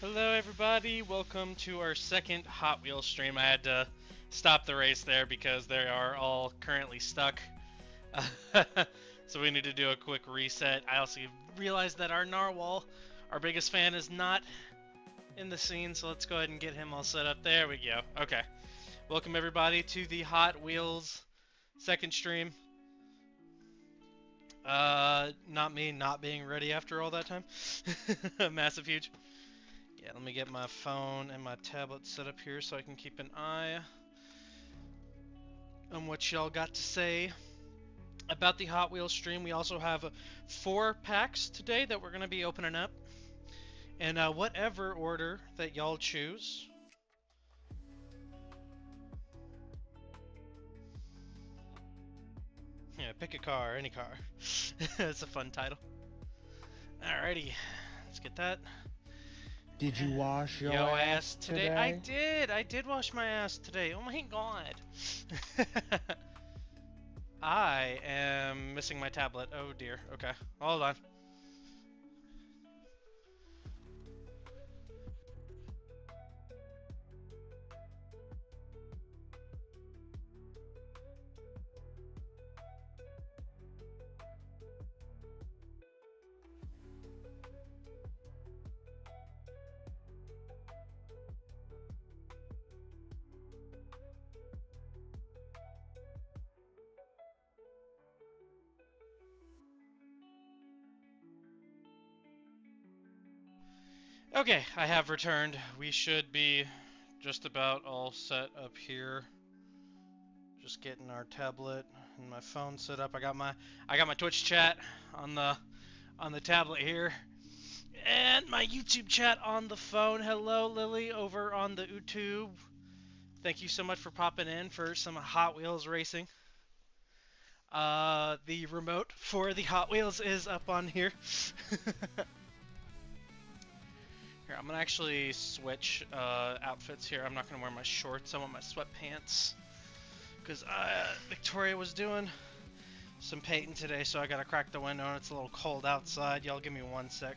Hello, everybody. Welcome to our second Hot Wheels stream. I had to stop the race there because they are all currently stuck. So we need to do a quick reset. I also realized that our narwhal, our biggest fan, is not in the scene, so let's go ahead and get him all set up. There we go. Okay. Welcome, everybody, to the Hot Wheels second stream. Not me not being ready after all that time. Massive, huge. Yeah, let me get my phone and my tablet set up here so I can keep an eye on what y'all got to say about the Hot Wheels stream. We also have 4 packs today that we're going to be opening up. And whatever order that y'all choose. Yeah, pick a car, any car. It's a fun title. Alrighty, let's get that. Did you wash your Yo ass today? I did wash my ass today. Oh my god. I am missing my tablet. Oh dear. Okay, hold on. Okay, I have returned. We should be just about all set up here. Just getting our tablet and my phone set up. I got my Twitch chat on the tablet here. And my YouTube chat on the phone. Hello, Lily, over on the YouTube. Thank you so much for popping in for some Hot Wheels racing. The remote for the Hot Wheels is up on here. Here, I'm gonna actually switch outfits here. I'm not gonna wear my shorts. I want my sweatpants. Because Victoria was doing some painting today, so I gotta crack the window and it's a little cold outside. Y'all give me one sec.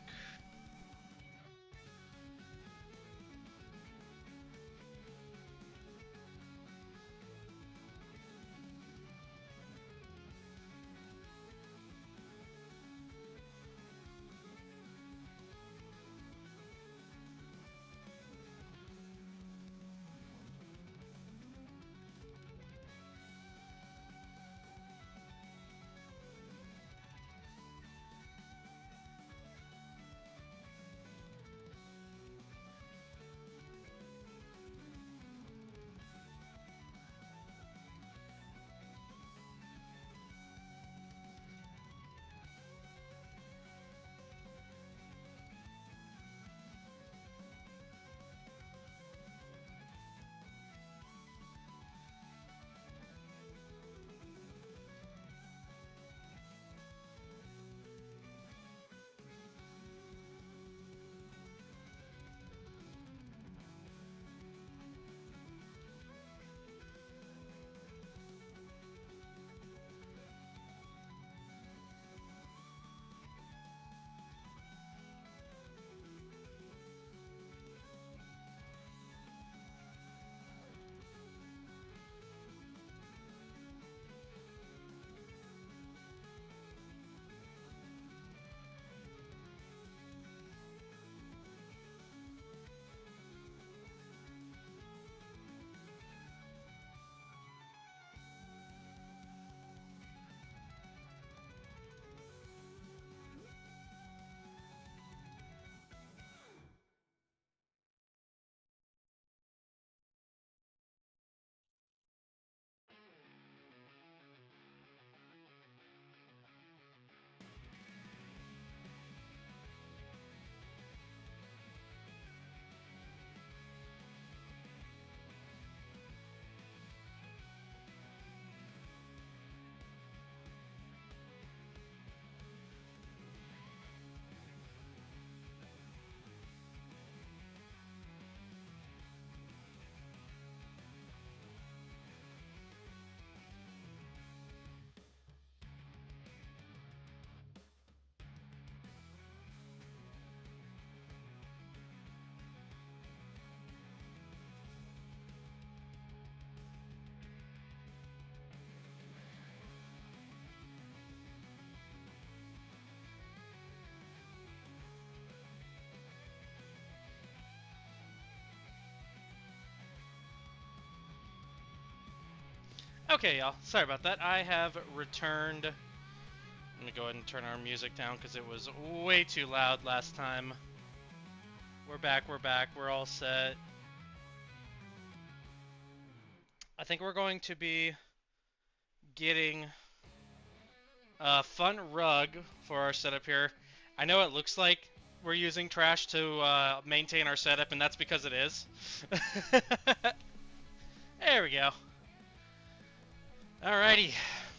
Okay, y'all. Sorry about that. I have returned. Let me go ahead and turn our music down because it was way too loud last time. We're back, we're all set. I think we're going to be getting a fun rug for our setup here. I know it looks like we're using trash to maintain our setup, and that's because it is. There we go. Alrighty,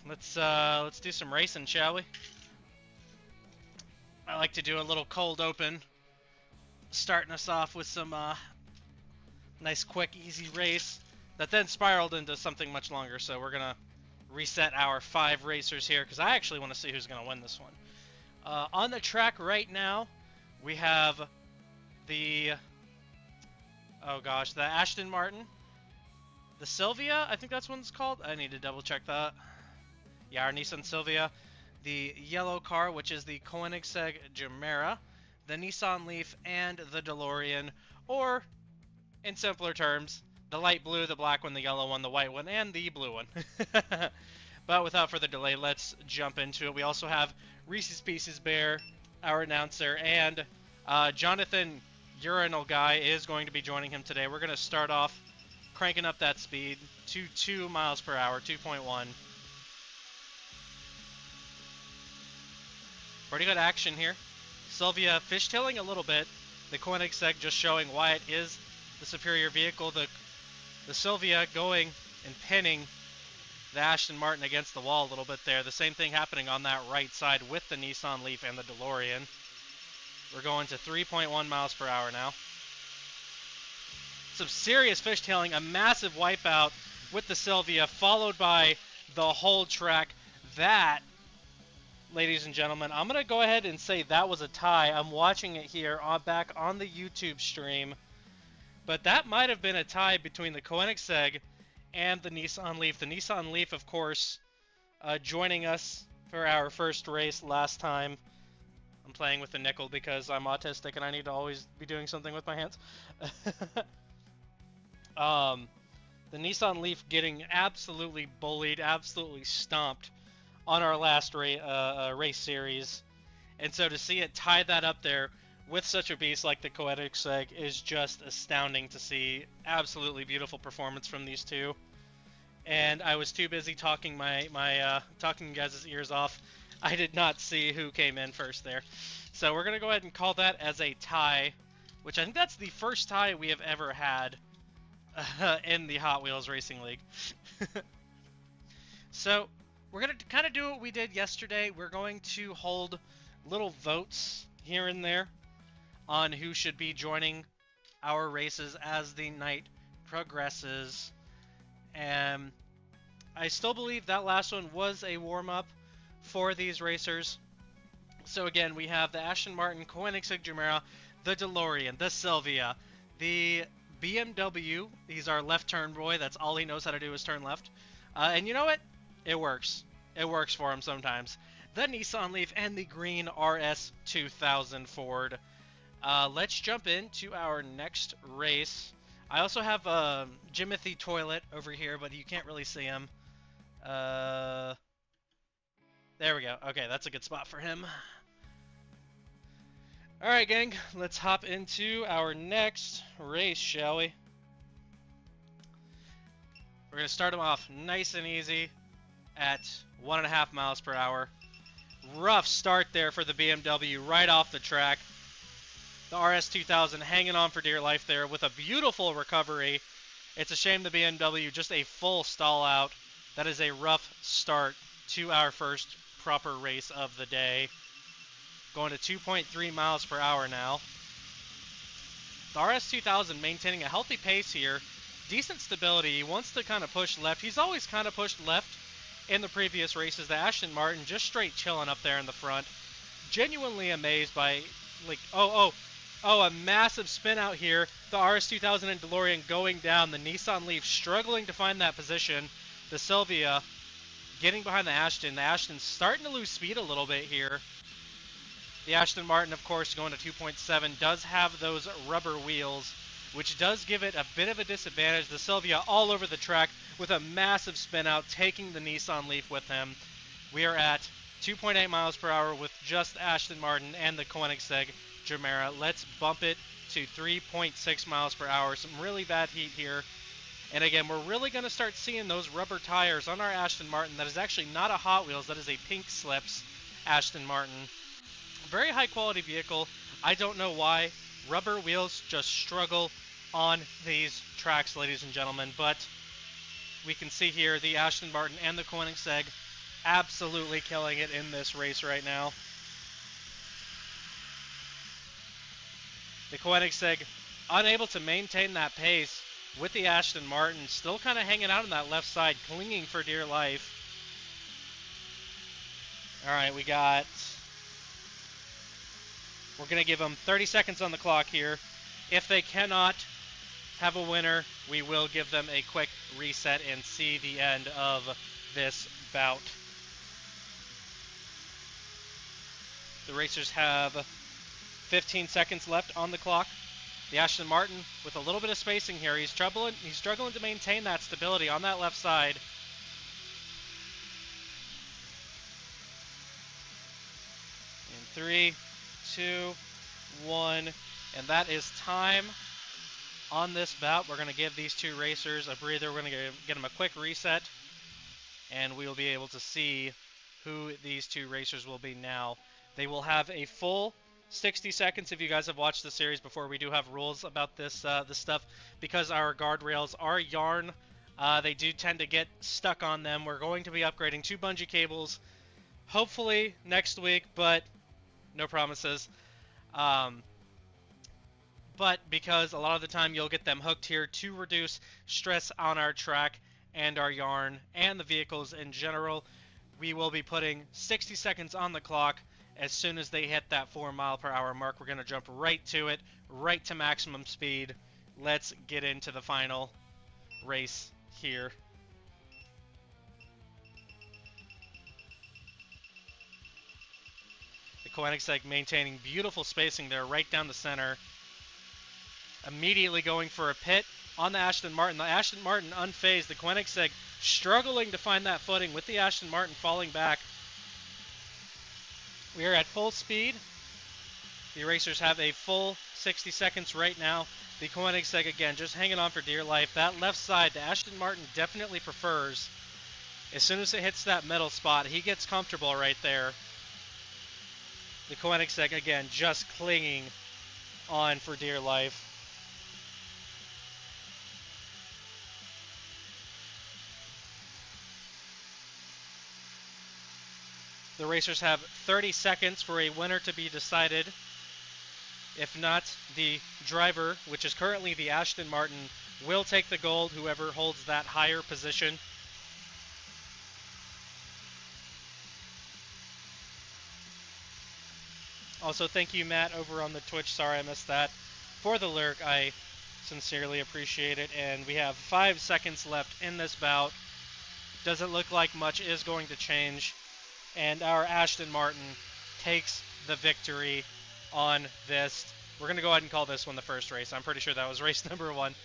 let's do some racing, shall we? I like to do a little cold open, starting us off with some nice, quick, easy race that then spiraled into something much longer. So we're gonna reset our 5 racers here because I actually want to see who's gonna win this one. On the track right now, we have the the Aston Martin, the Silvia. I think that's what it's called. I need to double check that. Yeah, our Nissan Silvia, the yellow car, which is the Koenigsegg Gemera, the Nissan Leaf, and the DeLorean, or, in simpler terms, the light blue, the black one, the yellow one, the white one, and the blue one. But without further delay, let's jump into it. We also have Reese's Pieces Bear, our announcer, and Jonathan Urinal Guy is going to be joining him today. We're going to start off cranking up that speed to 2 miles per hour, 2.1. Pretty good action here. Sylvia fishtailing a little bit. The Koenigsegg just showing why it is the superior vehicle. The Sylvia going and pinning the Aston Martin against the wall a little bit there. The same thing happening on that right side with the Nissan Leaf and the DeLorean. We're going to 3.1 miles per hour now. Some serious fishtailing, a massive wipeout with the Sylvia, followed by the whole track. That, ladies and gentlemen, I'm going to go ahead and say that was a tie. I'm watching it here back on the YouTube stream. But that might have been a tie between the Koenigsegg and the Nissan Leaf. The Nissan Leaf, of course, joining us for our first race last time. I'm playing with the nickel because I'm autistic and I need to always be doing something with my hands. The Nissan Leaf getting absolutely bullied, absolutely stomped on our last race series. And so to see it tie that up there with such a beast like the Koenigsegg is just astounding to see. Absolutely beautiful performance from these two. And I was too busy talking talking you guys' ears off. I did not see who came in first there. So we're going to go ahead and call that as a tie, which I think that's the first tie we have ever had in the Hot Wheels Racing League. So we're going to kind of do what we did yesterday. We're going to hold little votes here and there on who should be joining our races as the night progresses. And I still believe that last one was a warm-up for these racers. So again, we have the Aston Martin, Koenigsegg Gemera, the DeLorean, the Silvia, the BMW. He's our left turn boy. That's all he knows how to do is turn left. And you know what? It works. It works for him sometimes. The Nissan Leaf and the green RS 2000 Ford. Let's jump into our next race. I also have Jimothy Toilet over here, but you can't really see him. There we go. Okay, that's a good spot for him. Alright, gang. Let's hop into our next race, shall we? We're going to start him off nice and easy at 1.5 miles per hour. Rough start there for the BMW right off the track. The RS 2000 hanging on for dear life there with a beautiful recovery. It's a shame the BMW just a full stall out. That is a rough start to our first proper race of the day. Going to 2.3 miles per hour now. The RS 2000 maintaining a healthy pace here. Decent stability. He wants to kind of push left. He's always kind of pushed left in the previous races. The Aston Martin just straight chilling up there in the front. Genuinely amazed by, like, a massive spin out here. The RS 2000 and DeLorean going down. The Nissan Leaf struggling to find that position. The Silvia getting behind the Aston. The Aston's starting to lose speed a little bit here. The Aston Martin, of course, going to 2.7, does have those rubber wheels, which does give it a bit of a disadvantage. The Silvia all over the track with a massive spin out, taking the Nissan Leaf with him. We are at 2.8 miles per hour with just Aston Martin and the Koenigsegg Gemera. Let's bump it to 3.6 miles per hour. Some really bad heat here. And again, we're really going to start seeing those rubber tires on our Aston Martin. That is actually not a Hot Wheels. That is a Pink Slips Aston Martin. Very high quality vehicle. I don't know why. Rubber wheels just struggle on these tracks, ladies and gentlemen. But we can see here the Aston Martin and the Koenigsegg absolutely killing it in this race right now. The Koenigsegg unable to maintain that pace with the Aston Martin, still kind of hanging out on that left side, clinging for dear life. All right, we're going to give them 30 seconds on the clock here. If they cannot have a winner, we will give them a quick reset and see the end of this bout. The racers have 15 seconds left on the clock. The Aston Martin with a little bit of spacing here. He's struggling to maintain that stability on that left side. In 3, 2, 1, and that is time on this bout. We're going to give these two racers a breather. We're going to get them a quick reset, and we will be able to see who these two racers will be now. They will have a full 60 seconds. If you guys have watched the series before, we do have rules about this stuff because our guardrails are yarn. They do tend to get stuck on them. We're going to be upgrading 2 bungee cables, hopefully next week, but no promises. But because a lot of the time you'll get them hooked here to reduce stress on our track and our yarn and the vehicles in general, we will be putting 60 seconds on the clock. As soon as they hit that 4 mile per hour mark, we're going to jump right to it, right to maximum speed. Let's get into the final race here. The Koenigsegg maintaining beautiful spacing there right down the center. Immediately going for a pit on the Aston Martin. The Aston Martin unfazed. The Koenigsegg struggling to find that footing with the Aston Martin falling back. We are at full speed. The racers have a full 60 seconds right now. The Koenigsegg, again, just hanging on for dear life. That left side, the Aston Martin definitely prefers. As soon as it hits that middle spot, he gets comfortable right there. The Koenigsegg, again, just clinging on for dear life. The racers have 30 seconds for a winner to be decided. If not, the driver, which is currently the Aston Martin, will take the gold, whoever holds that higher position. Also, thank you, Matt, over on the Twitch. Sorry I missed that. For the lurk, I sincerely appreciate it. And we have 5 seconds left in this bout. Doesn't look like much is going to change. And our Aston Martin takes the victory on this. We're going to go ahead and call this one the first race. I'm pretty sure that was race number 1.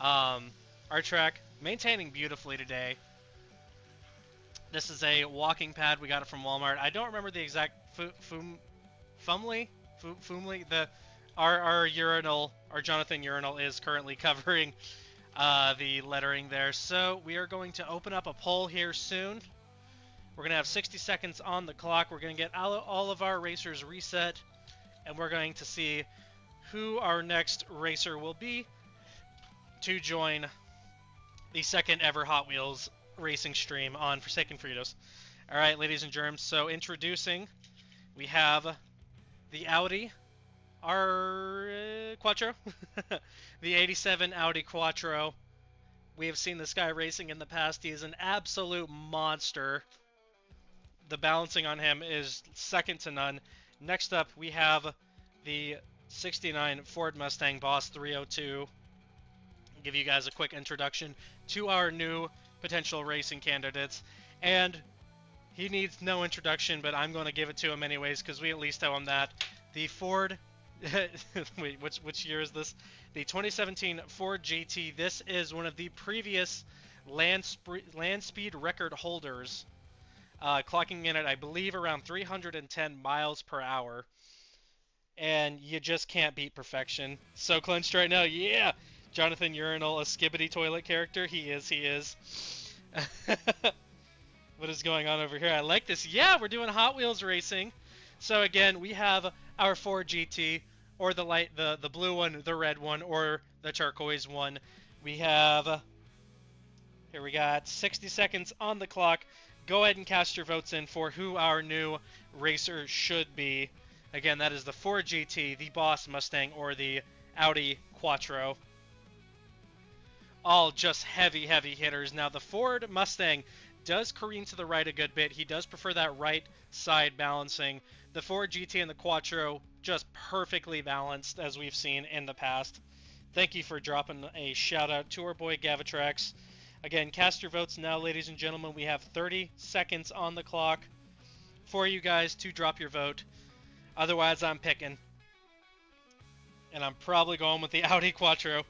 Our track maintaining beautifully today. This is a walking pad. We got it from Walmart. I don't remember the exact Fumley. Our urinal, our Jonathan urinal is currently covering the lettering there. So we are going to open up a poll here soon. We're going to have 60 seconds on the clock. We're going to get all of our racers reset, and we're going to see who our next racer will be to join the second ever Hot Wheels racing stream on Forsaken Fritos. All right, ladies and germs, so introducing, we have the Audi Quattro, the 87 Audi Quattro. We have seen this guy racing in the past. He is an absolute monster. The balancing on him is second to none. Next up, we have the 69 Ford Mustang Boss 302. I'll give you guys a quick introduction to our new potential racing candidates. And he needs no introduction, but I'm going to give it to him anyways because we at least owe him that. The Ford... Wait, which year is this? The 2017 Ford GT. This is one of the previous land speed record holders, clocking in at, I believe, around 310 miles per hour. And you just can't beat perfection. So clinched right now, yeah! Jonathan Urinal, a skibbity toilet character. He is. What is going on over here? I like this. Yeah, we're doing Hot Wheels racing. So again, we have our Ford GT, or the blue one, the red one, or the turquoise one. We have, here we got 60 seconds on the clock. Go ahead and cast your votes in for who our new racer should be. Again, that is the Ford GT, the Boss Mustang, or the Audi Quattro. All just heavy hitters. Now, the Ford Mustang does careen to the right a good bit. He does prefer that right side balancing. The Ford GT and the Quattro just perfectly balanced, as we've seen in the past. Thank you for dropping a shout out to our boy Gavitrax. Again, cast your votes now, ladies and gentlemen. We have 30 seconds on the clock for you guys to drop your vote. Otherwise, I'm picking. And I'm probably going with the Audi Quattro.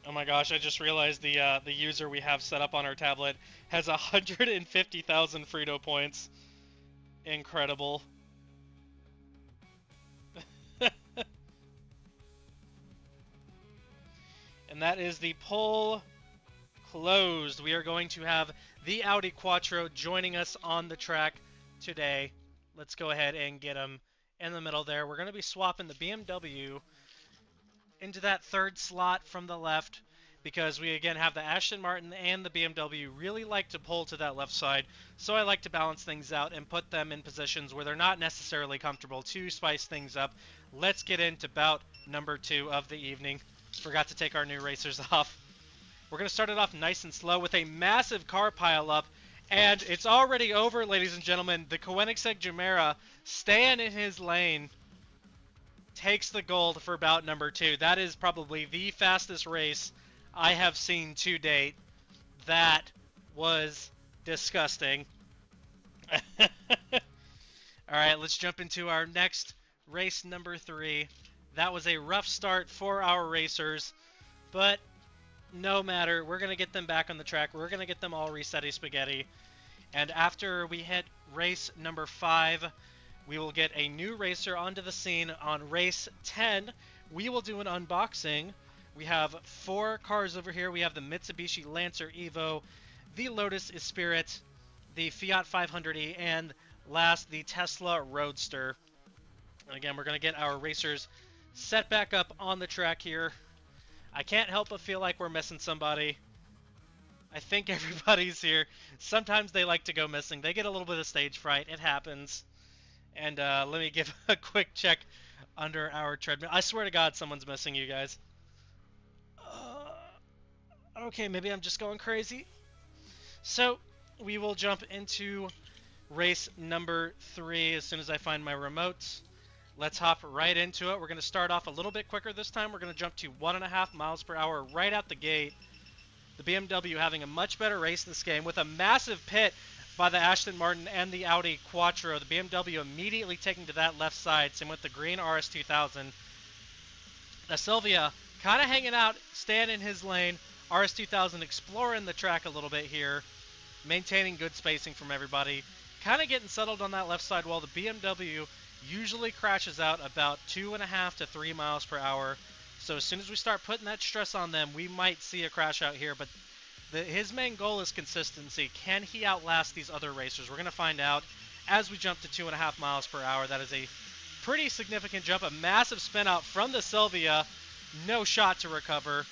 Oh my gosh, I just realized the user we have set up on our tablet has 150,000 Frito points. Incredible. And that is the poll closed. We are going to have the Audi Quattro joining us on the track today. Let's go ahead and get him in the middle there. We're going to be swapping the BMW into that third slot from the left, because we again have the Aston Martin and the BMW really like to pull to that left side, so I like to balance things out and put them in positions where they're not necessarily comfortable to spice things up. Let's get into bout number 2 of the evening. Forgot to take our new racers off. We're going to start it off nice and slow with a massive car pileup, and it's already over, ladies and gentlemen. The Koenigsegg Gemera, staying in his lane, takes the gold for bout number 2. That is probably the fastest race I have seen to date. That was disgusting. Alright, let's jump into our next race, number 3. That was a rough start for our racers, but no matter. We're going to get them back on the track. We're going to get them all resetty spaghetti. And after we hit race number 5, we will get a new racer onto the scene on race 10. We will do an unboxing. We have 4 cars over here. We have the Mitsubishi Lancer Evo, the Lotus Esprit, the Fiat 500e, and last, the Tesla Roadster. And again, we're going to get our racers set back up on the track here. I can't help but feel like we're missing somebody. I think everybody's here. Sometimes they like to go missing. They get a little bit of stage fright. It happens. And let me give a quick check under our treadmill. I swear to God, someone's missing, you guys. Okay, maybe I'm just going crazy. So, we will jump into race number 3 as soon as I find my remotes. Let's hop right into it. We're going to start off a little bit quicker this time. We're going to jump to 1.5 miles per hour right out the gate. The BMW having a much better race this game with a massive pit by the Aston Martin and the Audi Quattro. The BMW immediately taking to that left side, same with the green RS2000. The Silvia kind of hanging out, staying in his lane. RS2000 exploring the track a little bit here, maintaining good spacing from everybody. Kind of getting settled on that left side, while the BMW usually crashes out about 2.5 to 3 miles per hour. So as soon as we start putting that stress on them, we might see a crash out here. But his main goal is consistency. Can he outlast these other racers? We're going to find out as we jump to 2.5 miles per hour. That is a pretty significant jump. A massive spin out from the Silvia. No shot to recover.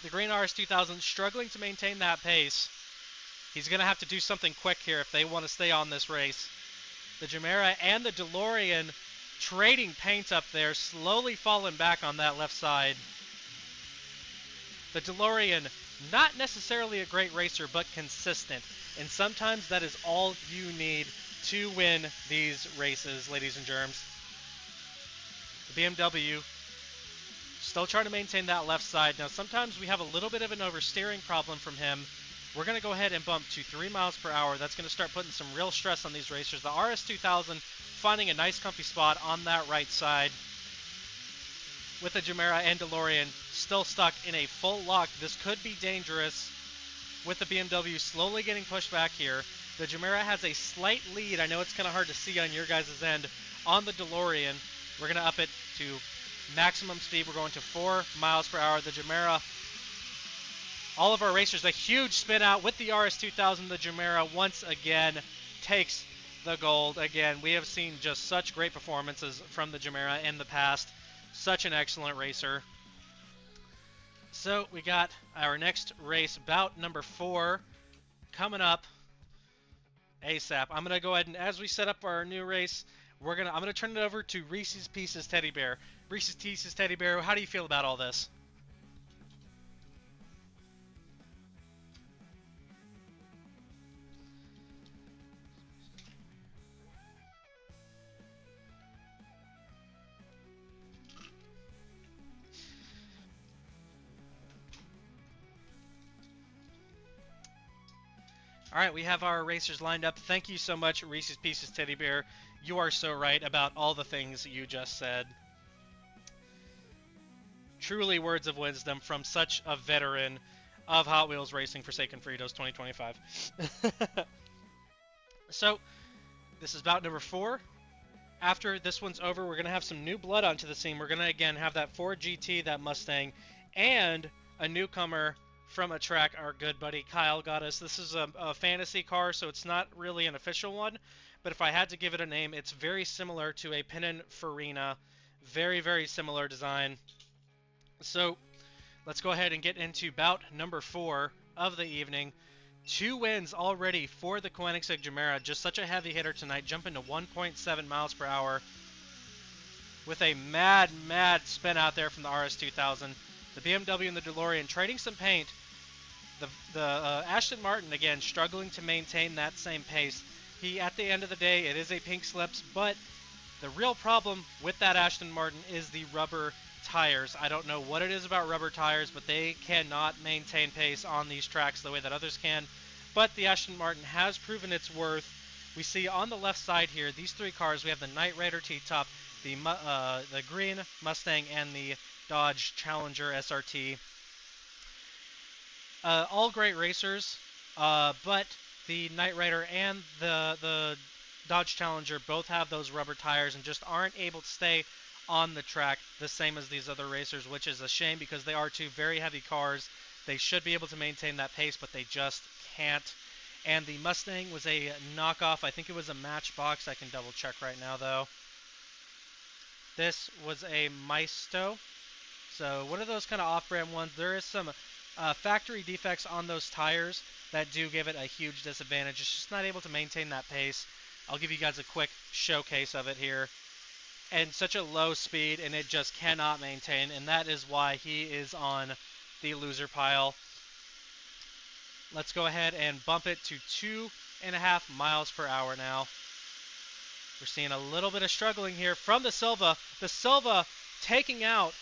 The green RS2000 struggling to maintain that pace. He's going to have to do something quick here if they want to stay on this race. The Gemera and the DeLorean trading paint up there, slowly falling back on that left side. The DeLorean, not necessarily a great racer, but consistent. And sometimes that is all you need to win these races, ladies and germs. The BMW still trying to maintain that left side. Now, sometimes we have a little bit of an oversteering problem from him. We're going to go ahead and bump to 3 miles per hour. That's going to start putting some real stress on these racers. The RS2000 finding a nice comfy spot on that right side with the Jumeirah and DeLorean still stuck in a full lock. This could be dangerous with the BMW slowly getting pushed back here. The Jumeirah has a slight lead. I know it's kind of hard to see on your guys' end on the DeLorean. We're going to up it to maximum speed. We're going to 4 miles per hour. The Jumeirah, all of our racers, a huge spin out with the RS2000. The Jumeirah once again takes the gold. Again, we have seen just such great performances from the Jumeirah in the past. Such an excellent racer. So we got our next race, bout number 4, coming up ASAP. I'm gonna go ahead and, as we set up our new race, I'm gonna turn it over to Reese's Pieces Teddy Bear. Reese's Pieces Teddy Bear, how do you feel about all this? All right, we have our racers lined up. Thank you so much, Reese's Pieces Teddy Bear. You are so right about all the things you just said. Truly words of wisdom from such a veteran of Hot Wheels Racing Forsaken Fritos 2025. So, this is bout number 4. After this one's over, we're going to have some new blood onto the scene. We're going to, again, have that Ford GT, that Mustang, and a newcomer from a track our good buddy Kyle got us. This is a fantasy car, so it's not really an official one, but if I had to give it a name, it's very similar to a Pininfarina. Very, very similar design. So let's go ahead and get into bout number 4 of the evening. 2 wins already for the Koenigsegg Jumeirah. Just such a heavy hitter tonight, jumping to 1.7 miles per hour with a mad, mad spin out there from the RS2000. The BMW and the DeLorean trading some paint. The Aston Martin, again, struggling to maintain that same pace. At the end of the day, it is a pink slips, but the real problem with that Aston Martin is the rubber tires. I don't know what it is about rubber tires, but they cannot maintain pace on these tracks the way that others can. But the Aston Martin has proven its worth. We see on the left side here, these 3 cars. We have the Knight Rider T-Top, the green Mustang, and the Dodge Challenger SRT. All great racers, but the Knight Rider and the Dodge Challenger both have those rubber tires and just aren't able to stay on the track the same as these other racers, which is a shame because they are 2 very heavy cars. They should be able to maintain that pace, but they just can't. And the Mustang was a knockoff. I think it was a Matchbox. I can double check right now, though. This was a Maisto. So one of those kind of off-brand ones. There is some factory defects on those tires that do give it a huge disadvantage. It's just not able to maintain that pace. I'll give you guys a quick showcase of it here. And such a low speed, and it just cannot maintain, and that is why he is on the loser pile. Let's go ahead and bump it to 2.5 miles per hour now. We're seeing a little bit of struggling here from the Silva. The Silva taking out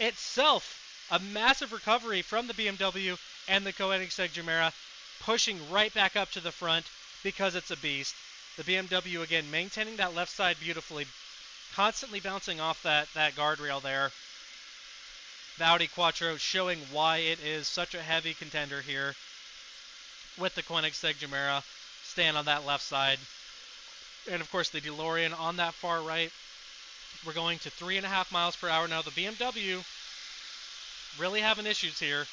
itself. A massive recovery from the BMW and the Koenigsegg Jumeirah, pushing right back up to the front because it's a beast. The BMW, again, maintaining that left side beautifully, constantly bouncing off that guardrail there. The Audi Quattro showing why it is such a heavy contender here with the Koenigsegg Jumeirah staying on that left side. And, of course, the DeLorean on that far right. We're going to 3.5 miles per hour now. The BMW really having issues here.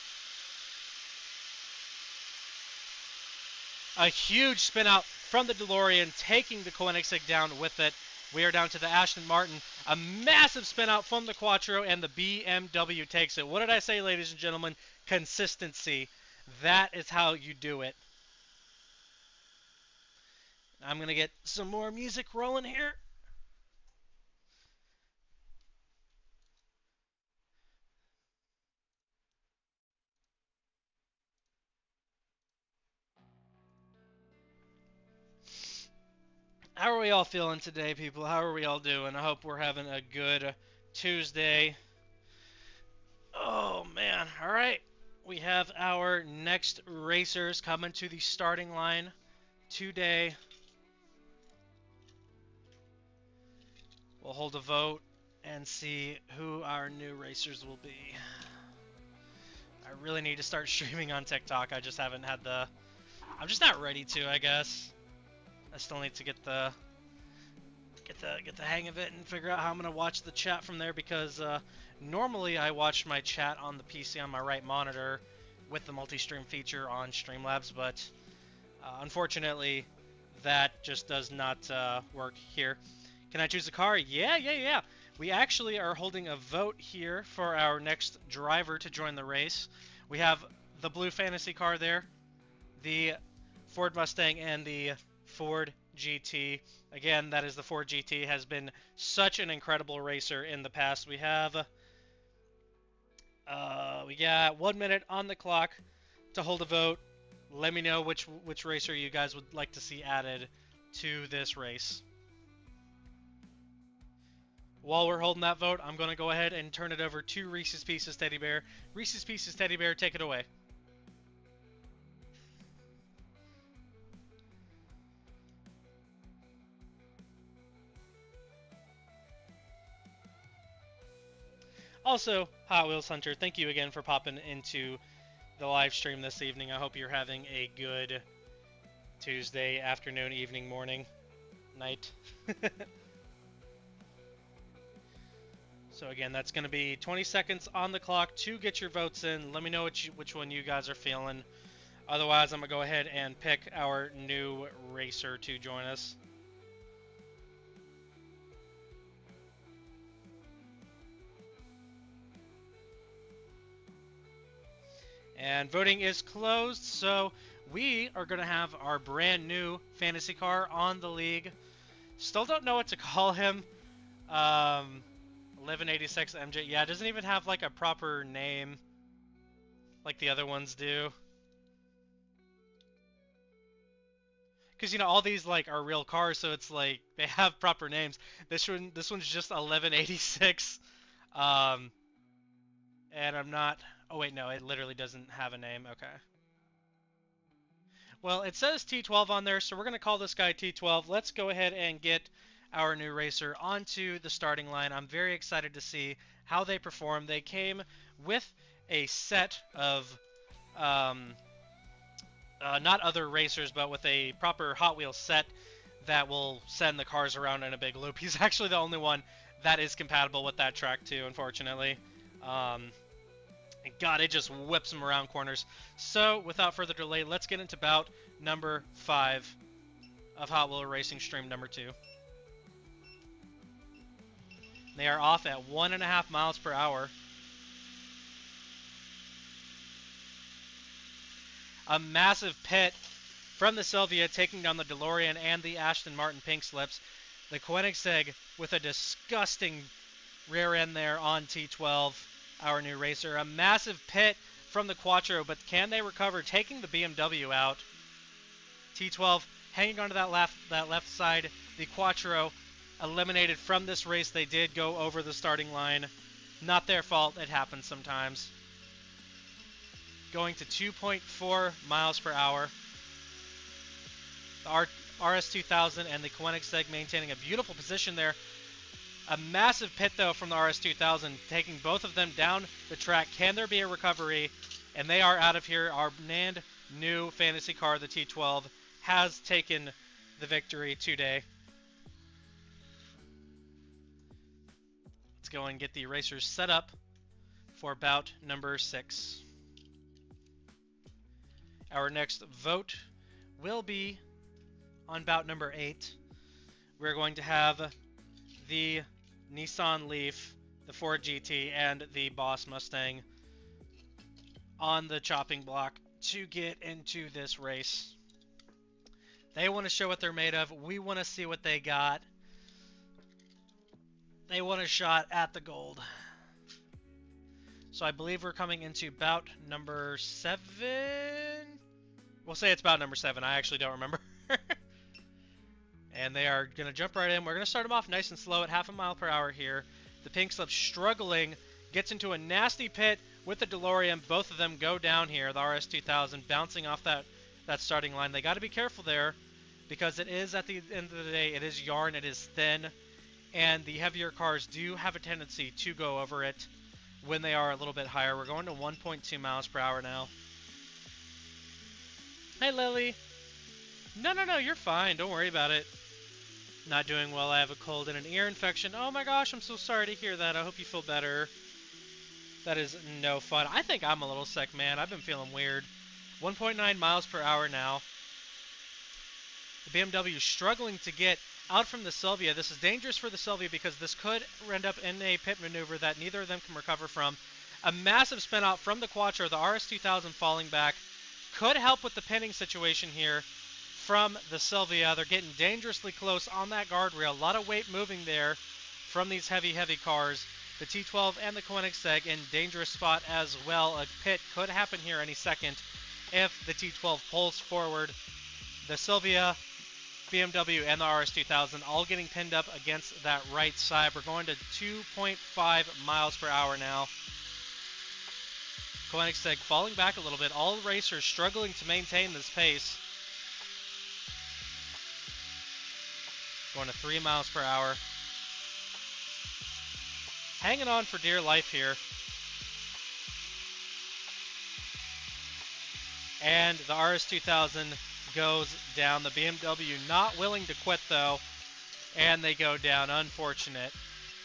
A huge spin out from the DeLorean, taking the Koenigsegg down with it. We are down to the Aston Martin. A massive spin out from the Quattro, and the BMW takes it. What did I say, ladies and gentlemen? Consistency. That is how you do it. I'm going to get some more music rolling here. How are we all feeling today, people? How are we all doing? I hope we're having a good Tuesday. Oh, man. All right. We have our next racers coming to the starting line today. We'll hold a vote and see who our new racers will be. I really need to start streaming on TikTok. I just haven't had the... I'm just not ready to, I guess. I still need to get the hang of it and figure out how I'm gonna watch the chat from there, because normally I watch my chat on the PC on my right monitor with the multi-stream feature on Streamlabs, but unfortunately that just does not work here. Can I choose a car? Yeah. We actually are holding a vote here for our next driver to join the race. We have the blue fantasy car there, the Ford Mustang, and the Ford GT. Again, that is the Ford GT. Has been such an incredible racer in the past. We got 1 minute on the clock to hold a vote. Let me know which racer you guys would like to see added to this race. While we're holding that vote, I'm going to go ahead and turn it over to Reese's Pieces Teddy Bear. Reese's Pieces Teddy Bear, take it away. Also, Hot Wheels Hunter, thank you again for popping into the live stream this evening. I hope you're having a good Tuesday afternoon, evening, morning, night. So again, that's going to be 20 seconds on the clock to get your votes in. Let me know which one you guys are feeling. Otherwise, I'm going to go ahead and pick our new racer to join us. And voting is closed, so we are going to have our brand new fantasy car on the league. Still don't know what to call him. 1186 MJ. Yeah, it doesn't even have like a proper name like the other ones do. Because, you know, all these like are real cars, so it's like they have proper names. This one's just 1186. And I'm not... Oh, wait, no, it literally doesn't have a name. Okay. Well, it says T12 on there, so we're going to call this guy T12. Let's go ahead and get our new racer onto the starting line. I'm very excited to see how they perform. They came with a set of, not other racers, but with a proper Hot Wheels set that will send the cars around in a big loop. He's actually the only one that is compatible with that track too, unfortunately. And God, it just whips them around corners. So, without further delay, let's get into bout number 5 of Hot Wheel Racing Stream number 2. They are off at 1.5 miles per hour. A massive pit from the Sylvia taking down the DeLorean and the Aston Martin pink slips. The Koenigsegg with a disgusting rear end there on T12. Our new racer. A massive pit from the Quattro, but can they recover, taking the BMW out? T12 hanging onto that left side. The Quattro eliminated from this race. They did go over the starting line. Not their fault. It happens sometimes. Going to 2.4 miles per hour. The RS2000 and the Koenigsegg maintaining a beautiful position there. A massive pit, though, from the RS2000, taking both of them down the track. Can there be a recovery? And they are out of here. Our brand new fantasy car, the T12, has taken the victory today. Let's go and get the racers set up for bout number 6. Our next vote will be on bout number 8. We're going to have the Nissan Leaf, the Ford GT, and the Boss Mustang on the chopping block to get into this race. They want to show what they're made of. We want to see what they got. They want a shot at the gold. So I believe we're coming into bout number 7. We'll say it's bout number 7. I actually don't remember. And they are going to jump right in. We're going to start them off nice and slow at 0.5 mile per hour here. The pink slip struggling, gets into a nasty pit with the DeLorean. Both of them go down here. The RS2000 bouncing off that starting line. They got to be careful there because it is, at the end of the day, it is yarn. It is thin. and the heavier cars do have a tendency to go over it when they are a little bit higher. We're going to 1.2 miles per hour now. Hey, Lily. No, no, no, you're fine. Don't worry about it. Not doing well. I have a cold and an ear infection. Oh my gosh, I'm so sorry to hear that. I hope you feel better. That is no fun. I think I'm a little sick, man. I've been feeling weird. 1.9 miles per hour now. The BMW struggling to get out from the Silvia. This is dangerous for the Silvia because this could end up in a pit maneuver that neither of them can recover from. A massive spin out from the Quattro, the RS2000 falling back. Could help with the pinning situation here from the Silvia. They're getting dangerously close on that guardrail. A lot of weight moving there from these heavy cars. The T12 and the Koenigsegg in dangerous spot as well. A pit could happen here any second if the T12 pulls forward. The Silvia, BMW, and the RS2000 all getting pinned up against that right side. We're going to 2.5 miles per hour now. Koenigsegg falling back a little bit. All racers struggling to maintain this pace. Going to 3 miles per hour. Hanging on for dear life here. And the RS2000 goes down. The BMW not willing to quit though. And they go down. Unfortunate.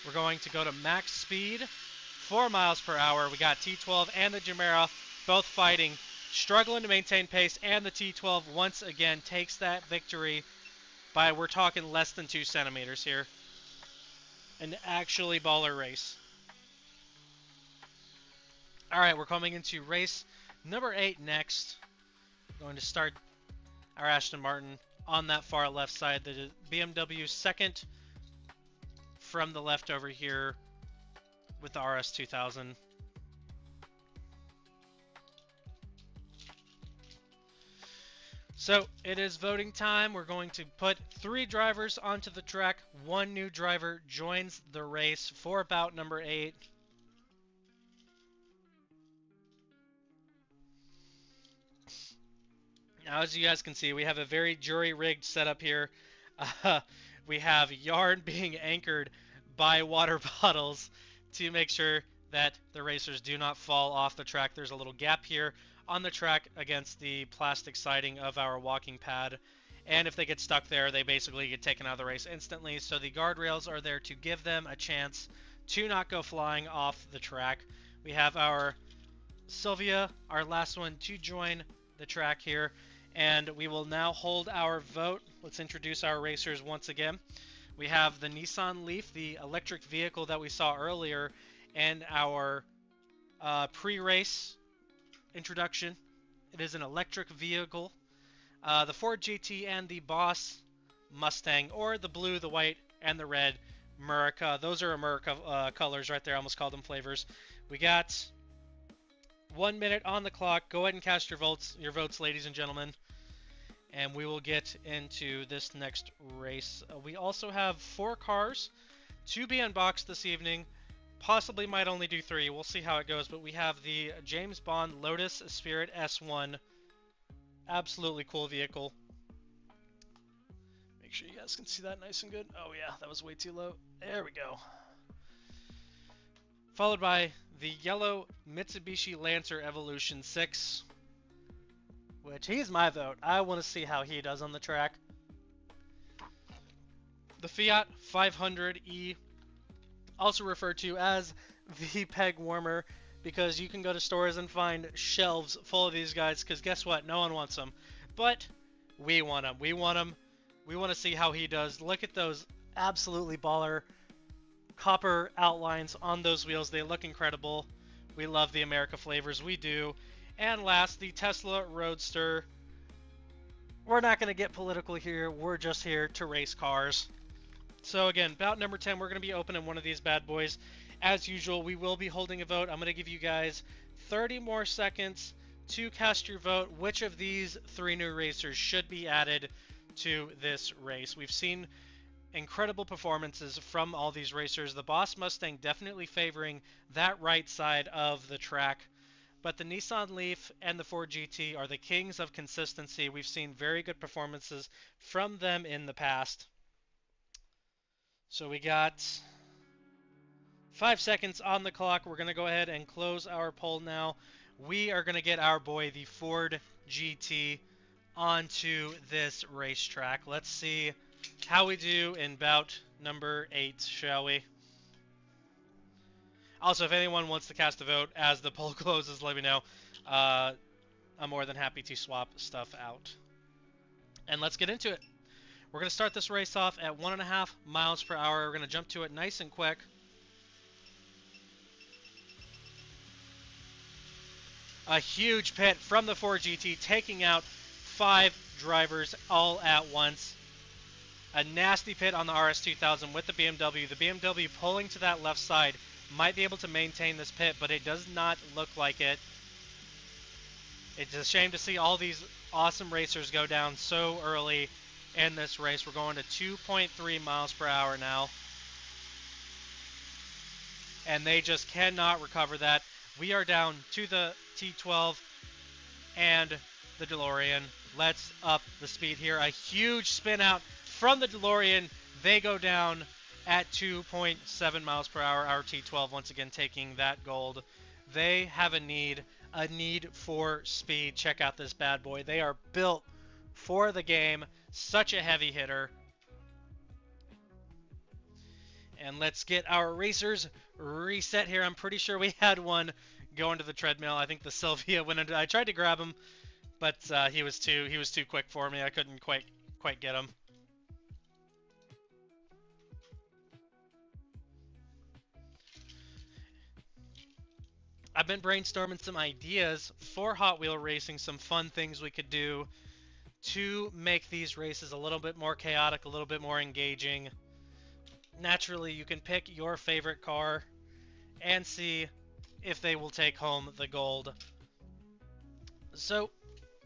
We're going to go to max speed. 4 miles per hour. We got T12 and the Gemera both fighting. Struggling to maintain pace. And the T12 once again takes that victory by, we're talking less than 2 centimeters here. An actually baller race. Alright, we're coming into race number 8 next. Going to start our Aston Martin on that far left side. The BMW second from the left over here with the RS2000. So it is voting time. We're going to put 3 drivers onto the track. 1 new driver joins the race for bout number 8. Now, as you guys can see, we have a very jury-rigged setup here. We have yarn being anchored by water bottles to make sure that the racers do not fall off the track. There's a little gap here on the track against the plastic siding of our walking pad. And if they get stuck there, they basically get taken out of the race instantly. So the guardrails are there to give them a chance to not go flying off the track. We have our Silvia, our last one, to join the track here. And we will now hold our vote. Let's introduce our racers once again. We have the Nissan Leaf, the electric vehicle that we saw earlier in our pre-race introduction. It is an electric vehicle. The Ford GT and the Boss Mustang, or the blue, the white, and the red America. Those are America colors right there. I almost called them flavors. We got 1 minute on the clock. Go ahead and cast your votes, ladies and gentlemen. And we will get into this next race. We also have 4 cars to be unboxed this evening. Possibly might only do 3. We'll see how it goes. But we have the James Bond Lotus Spirit S1. Absolutely cool vehicle. Make sure you guys can see that nice and good. Oh yeah, that was way too low. There we go. Followed by the yellow Mitsubishi Lancer Evolution 6. Which, he's my vote. I want to see how he does on the track. The Fiat 500e, also referred to as the peg warmer, because you can go to stores and find shelves full of these guys, because guess what? No one wants them. But we want them. We want them. We want to see how he does. Look at those absolutely baller copper outlines on those wheels. They look incredible. We love the America flavors. We do. And last, the Tesla Roadster. We're not going to get political here. We're just here to race cars. So again, bout number 10, we're going to be opening one of these bad boys. As usual, we will be holding a vote. I'm going to give you guys 30 more seconds to cast your vote. Which of these 3 new racers should be added to this race? We've seen incredible performances from all these racers. The Boss Mustang definitely favoring that right side of the track. But the Nissan Leaf and the Ford GT are the kings of consistency. We've seen very good performances from them in the past. So we got 5 seconds on the clock. We're going to go ahead and close our poll now. We are going to get our boy, the Ford GT, onto this racetrack. Let's see how we do in bout number 8, shall we? Also, if anyone wants to cast a vote as the poll closes, let me know. I'm more than happy to swap stuff out. And let's get into it. We're going to start this race off at 1.5 miles per hour. We're going to jump to it nice and quick. A huge pit from the Ford GT, taking out 5 drivers all at once. A nasty pit on the RS2000 with the BMW. The BMW pulling to that left side might be able to maintain this pit, but it does not look like it. It's a shame to see all these awesome racers go down so early in this race. We're going to 2.3 miles per hour now. And they just cannot recover that. We are down to the T12 and the DeLorean. Let's up the speed here. A huge spin out from the DeLorean. They go down at 2.7 miles per hour. Our T12 once again taking that gold. They have a need for speed. Check out this bad boy. They are built for the game. Such a heavy hitter. And let's get our racers reset here. I'm pretty sure we had one go into the treadmill. I think the Sylvia went into. I tried to grab him, but he was too quick for me. I couldn't quite get him. I've been brainstorming some ideas for Hot Wheel racing, some fun things we could do to make these races a little bit more chaotic, a little bit more engaging. Naturally, you can pick your favorite car and see if they will take home the gold. So,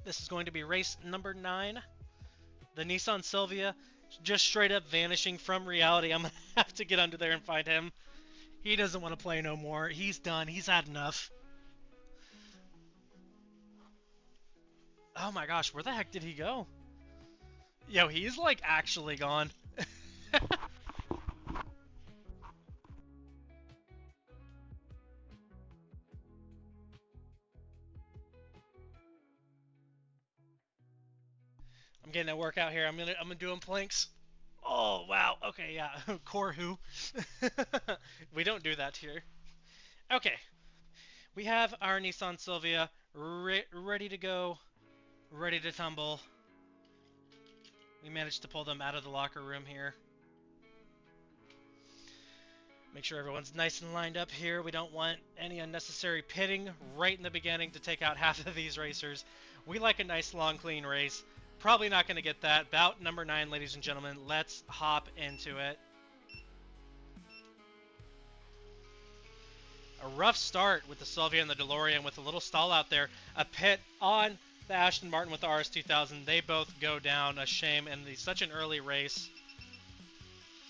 this is going to be race number 9. The Nissan Silvia just straight up vanishing from reality. I'm going to have to get under there and find him. He doesn't want to play no more. He's done. He's had enough. Oh my gosh, where the heck did he go? Yo, he's like actually gone. I'm getting a workout here. I'm gonna do planks. Oh wow. Okay, yeah. Core who? We don't do that here. Okay. We have our Nissan Silvia ready to go, ready to tumble. We managed to pull them out of the locker room here. Make sure everyone's nice and lined up here. We don't want any unnecessary pitting right in the beginning to take out half of these racers. We like a nice long clean race. Probably not going to get that. Bout number 9, ladies and gentlemen. Let's hop into it. A rough start with the Silvia and the DeLorean with a little stall out there. A pit on the Aston Martin with the RS2000. They both go down. A shame in such an early race.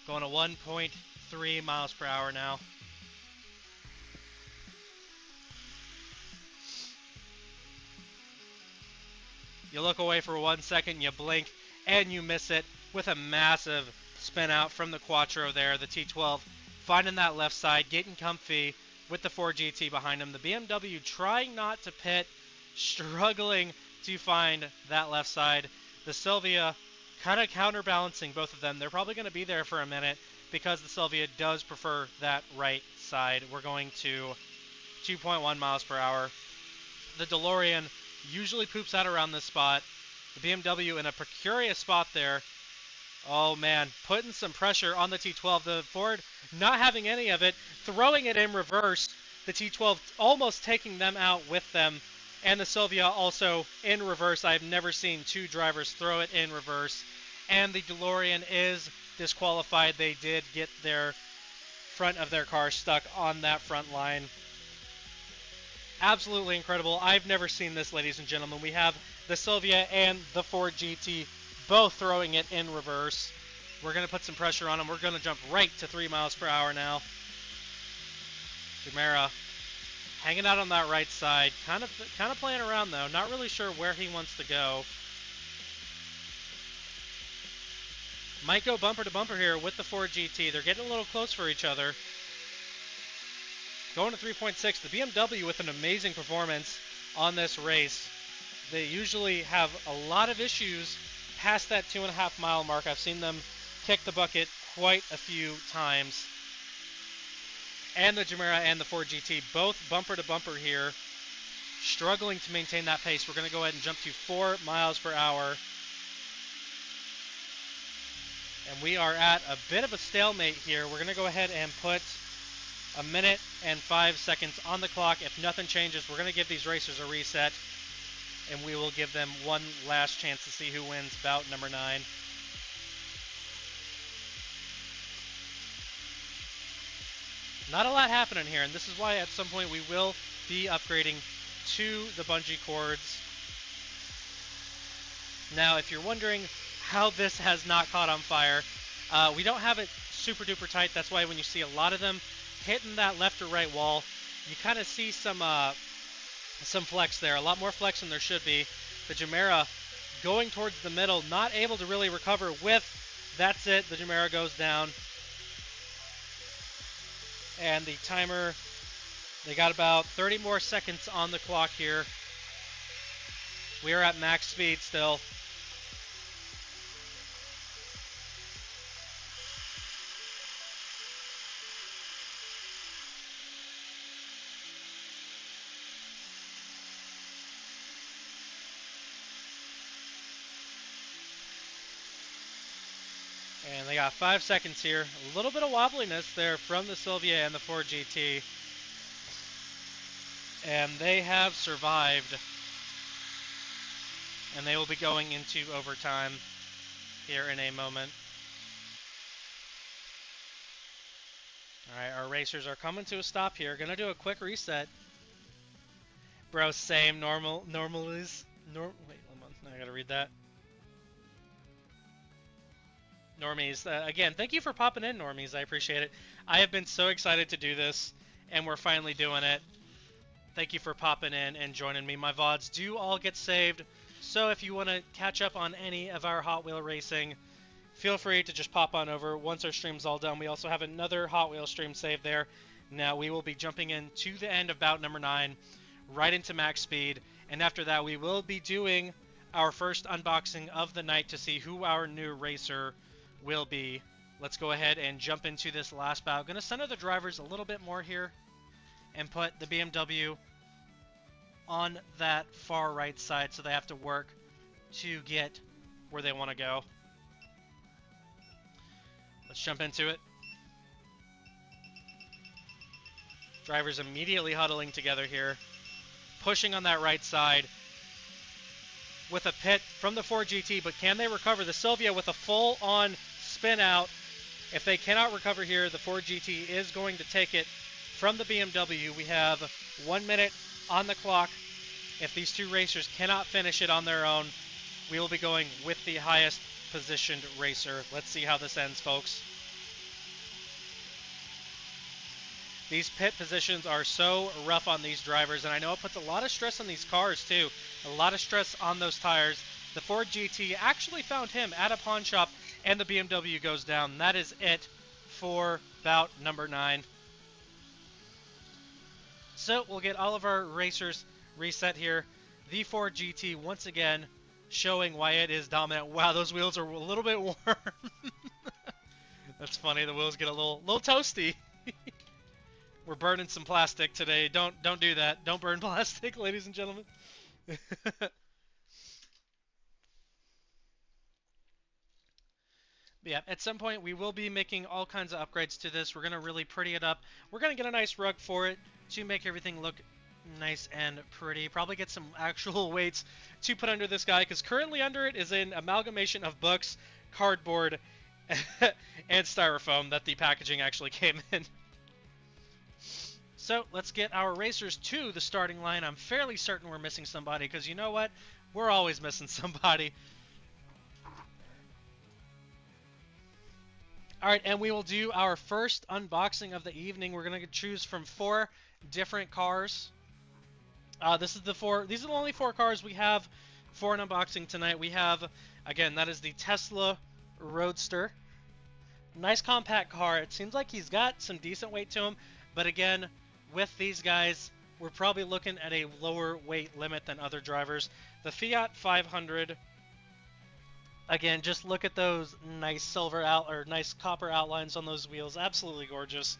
Going to 1.3 miles per hour now. You look away for 1 second, you blink, and you miss it with a massive spin out from the Quattro there. The T12 finding that left side, getting comfy with the Ford GT behind him. The BMW trying not to pit, struggling to find that left side. The Silvia kind of counterbalancing both of them. They're probably going to be there for a minute because the Silvia does prefer that right side. We're going to 2.1 miles per hour. The DeLorean usually poops out around this spot. The BMW in a precarious spot there. Oh man, putting some pressure on the T12. The Ford not having any of it, throwing it in reverse. The T12 almost taking them out with them. And the Silvia also in reverse. I've never seen 2 drivers throw it in reverse. And the DeLorean is disqualified. They did get their front of their car stuck on that front line. Absolutely incredible. I've never seen this, ladies and gentlemen. We have the Silvia and the Ford GT both throwing it in reverse. We're going to put some pressure on them. We're going to jump right to 3 miles per hour now. Jumeirah hanging out on that right side. Kind of playing around, though. Not really sure where he wants to go. Might go bumper to bumper here with the Ford GT. They're getting a little close for each other. Going to 3.6. The BMW with an amazing performance on this race. They usually have a lot of issues past that 2.5 mile mark. I've seen them kick the bucket quite a few times. And the Jumeirah and the Ford GT both bumper to bumper here, struggling to maintain that pace. We're going to go ahead and jump to 4 miles per hour. And we are at a bit of a stalemate here. We're going to go ahead and put 1 minute and 5 seconds on the clock. If nothing changes, we're going to give these racers a reset, and we will give them one last chance to see who wins bout number 9. Not a lot happening here, and this is why at some point we will be upgrading to the bungee cords. Now, if you're wondering how this has not caught on fire, we don't have it super duper tight. That's why when you see a lot of them hitting that left or right wall, you kind of see some flex there, a lot more flex than there should be. The Jumeirah going towards the middle, not able to really recover with. That's it. The Jumeirah goes down. And the timer, they got about 30 more seconds on the clock here. We are at max speed still. And they got 5 seconds here. A little bit of wobbliness there from the Silvia and the Ford GT. And they have survived. And they will be going into overtime here in a moment. Alright, our racers are coming to a stop here. Gonna do a quick reset. Bro, same. Wait, hold on. I gotta read that. Normies, again, thank you for popping in, Normies. I appreciate it. I have been so excited to do this, and we're finally doing it. Thank you for popping in and joining me. My VODs do all get saved, so if you want to catch up on any of our Hot Wheel racing, feel free to just pop on over. Once our stream's all done, we also have another Hot Wheel stream saved there. Now, we will be jumping in to the end of bout number 9, right into max speed, and after that, we will be doing our first unboxing of the night to see who our new racer will be. Let's go ahead and jump into this last bout. Going to center the drivers a little bit more here and put the BMW on that far right side so they have to work to get where they want to go. Let's jump into it. Drivers immediately huddling together here, pushing on that right side with a pit from the Ford GT, but can they recover? The Silvia with a full-on spin out. If they cannot recover here, the Ford GT is going to take it from the BMW. We have 1 minute on the clock. If these two racers cannot finish it on their own, we will be going with the highest positioned racer. Let's see how this ends, folks. These pit positions are so rough on these drivers, and I know it puts a lot of stress on these cars too. A lot of stress on those tires. The Ford GT actually found him at a pawn shop, and the BMW goes down. That is it for bout number 9. So we'll get all of our racers reset here. The Ford GT once again showing why it is dominant. Wow, those wheels are a little bit warm. That's funny. The wheels get a little toasty. We're burning some plastic today. Don't do that. Don't burn plastic, ladies and gentlemen. Yeah, at some point we will be making all kinds of upgrades to this. We're going to really pretty it up. We're going to get a nice rug for it to make everything look nice and pretty. Probably get some actual weights to put under this guy, because currently under it is an amalgamation of books, cardboard, and styrofoam that the packaging actually came in. So let's get our racers to the starting line. I'm fairly certain we're missing somebody, because you know what? We're always missing somebody. Alright, and we will do our first unboxing of the evening. We're going to choose from 4 different cars. These are the only 4 cars we have for an unboxing tonight. We have, again, that is the Tesla Roadster. Nice compact car. It seems like he's got some decent weight to him, but again, with these guys, we're probably looking at a lower weight limit than other drivers. The Fiat 500, again, just look at those nice nice copper outlines on those wheels. Absolutely gorgeous.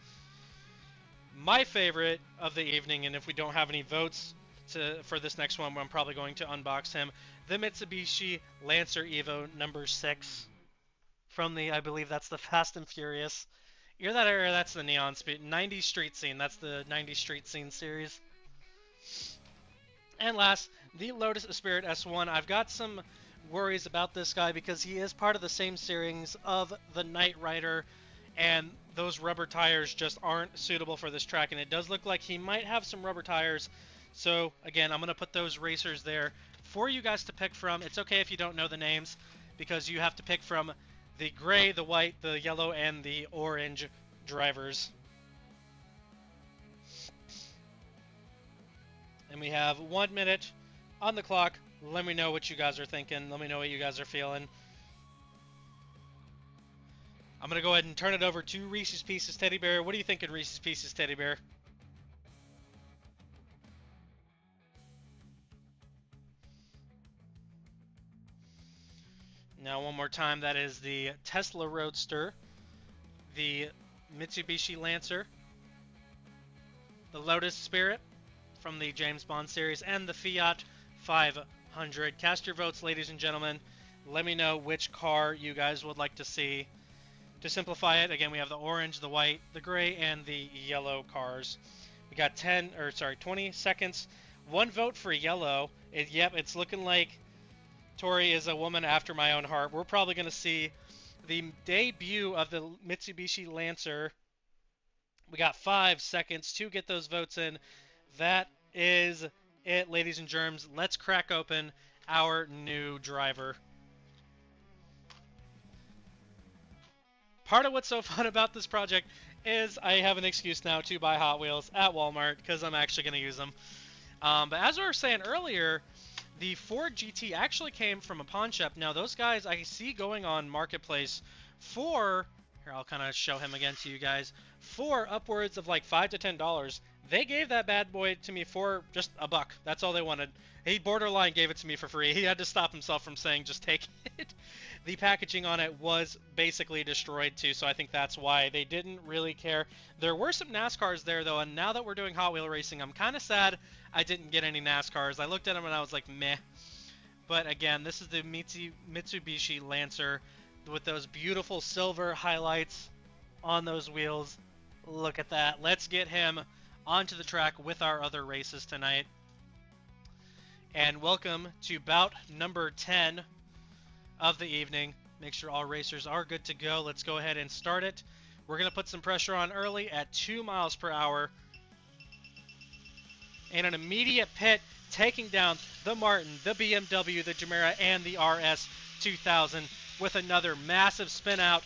My favorite of the evening, and if we don't have any votes for this next one, I'm probably going to unbox him. The Mitsubishi Lancer Evo number 6 from the, I believe that's the Fast and Furious. Either that or that's the Neon Speed 90 Street Scene. That's the 90 Street Scene series. And last, the Lotus Spirit S1. I've got some worries about this guy because he is part of the same series of the Knight Rider, and those rubber tires just aren't suitable for this track, and it does look like he might have some rubber tires. So again, I'm going to put those racers there for you guys to pick from. It's okay if you don't know the names, because you have to pick from the gray, the white, the yellow, and the orange drivers. And we have 1 minute on the clock. Let me know what you guys are thinking. Let me know what you guys are feeling. I'm going to go ahead and turn it over to Reese's Pieces Teddy Bear. What are you thinking, Reese's Pieces Teddy Bear? Now, one more time, that is the Tesla Roadster, the Mitsubishi Lancer, the Lotus Spirit from the James Bond series, and the Fiat 500. Cast your votes, ladies and gentlemen. Let me know which car you guys would like to see. To simplify it, again, we have the orange, the white, the gray, and the yellow cars. We got 20 seconds. One vote for yellow. Yep, it's looking like Tori is a woman after my own heart. We're probably going to see the debut of the Mitsubishi Lancer. We got 5 seconds to get those votes in. That is it, ladies and germs. Let's crack open our new driver. Part of what's so fun about this project is I have an excuse now to buy Hot Wheels at Walmart because I'm actually going to use them. But as we were saying earlier, the Ford GT actually came from a pawn shop. Now, those guys I see going on Marketplace for, here, I'll kind of show him again to you guys, for upwards of like $5 to $10. They gave that bad boy to me for just $1. That's all they wanted. He borderline gave it to me for free. He had to stop himself from saying just take it. The packaging on it was basically destroyed too, so I think that's why they didn't really care. There were some NASCARs there though, and now that we're doing Hot Wheel racing, I'm kind of sad I didn't get any NASCARs. I looked at them and I was like, meh. But again, this is the Mitsubishi Lancer with those beautiful silver highlights on those wheels. Look at that. Let's get him onto the track with our other races tonight. And welcome to bout number 10 of the evening. Make sure all racers are good to go. Let's go ahead and start it. We're going to put some pressure on early at 2 miles per hour. And an immediate pit, taking down the Martin, the BMW, the Jumeirah, and the RS 2000 with another massive spin out,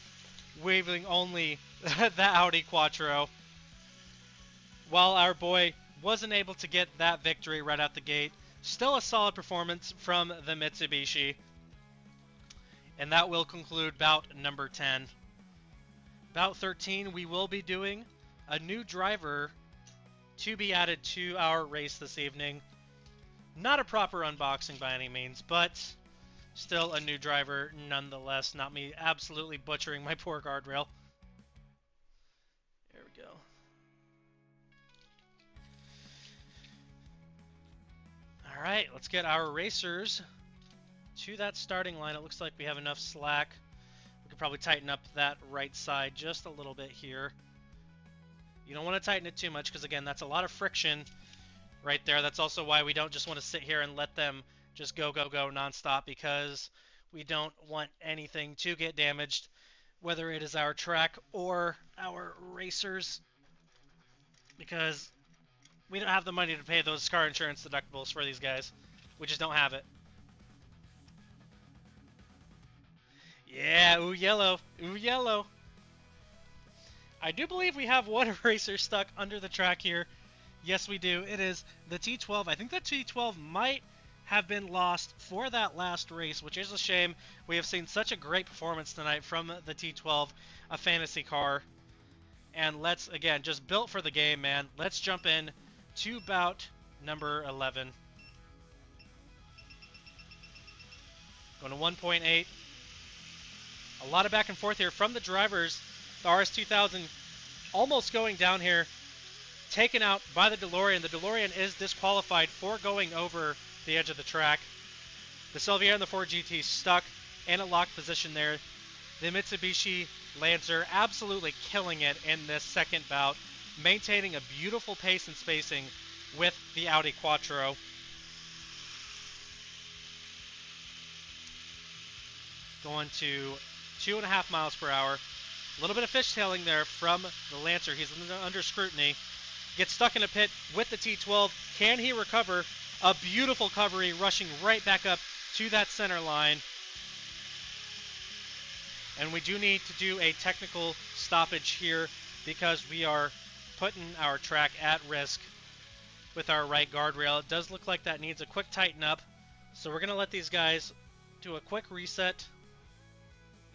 waving only the Audi Quattro. While our boy wasn't able to get that victory right out the gate, still a solid performance from the Mitsubishi. And that will conclude bout number 10. Bout 13, we will be doing a new driver to be added to our race this evening. Not a proper unboxing by any means, but still a new driver nonetheless. Not me absolutely butchering my poor guardrail. There we go. Alright, let's get our racers to that starting line. It looks like we have enough slack. We could probably tighten up that right side just a little bit here. You don't want to tighten it too much because, again, that's a lot of friction right there. That's also why we don't just want to sit here and let them just go, go, go nonstop, because we don't want anything to get damaged, whether it is our track or our racers, because we don't have the money to pay those car insurance deductibles for these guys. We just don't have it. Yeah, ooh, yellow. Ooh, yellow. I do believe we have one racer stuck under the track here. Yes, we do. It is the T12. I think the T12 might have been lost for that last race, which is a shame. We have seen such a great performance tonight from the T12, a fantasy car. And let's, again, just built for the game, man. Let's jump in to bout number 11. Going to 1.8. A lot of back and forth here from the drivers. The RS2000 almost going down here. Taken out by the DeLorean. The DeLorean is disqualified for going over the edge of the track. The Silvia and the Ford GT stuck in a locked position there. The Mitsubishi Lancer absolutely killing it in this second bout, maintaining a beautiful pace and spacing with the Audi Quattro. Going to 2.5 miles per hour. A little bit of fishtailing there from the Lancer. He's under scrutiny. Gets stuck in a pit with the T12. Can he recover? A beautiful recovery, rushing right back up to that center line. And we do need to do a technical stoppage here because we are putting our track at risk with our right guardrail. It does look like that needs a quick tighten up. So we're going to let these guys do a quick reset.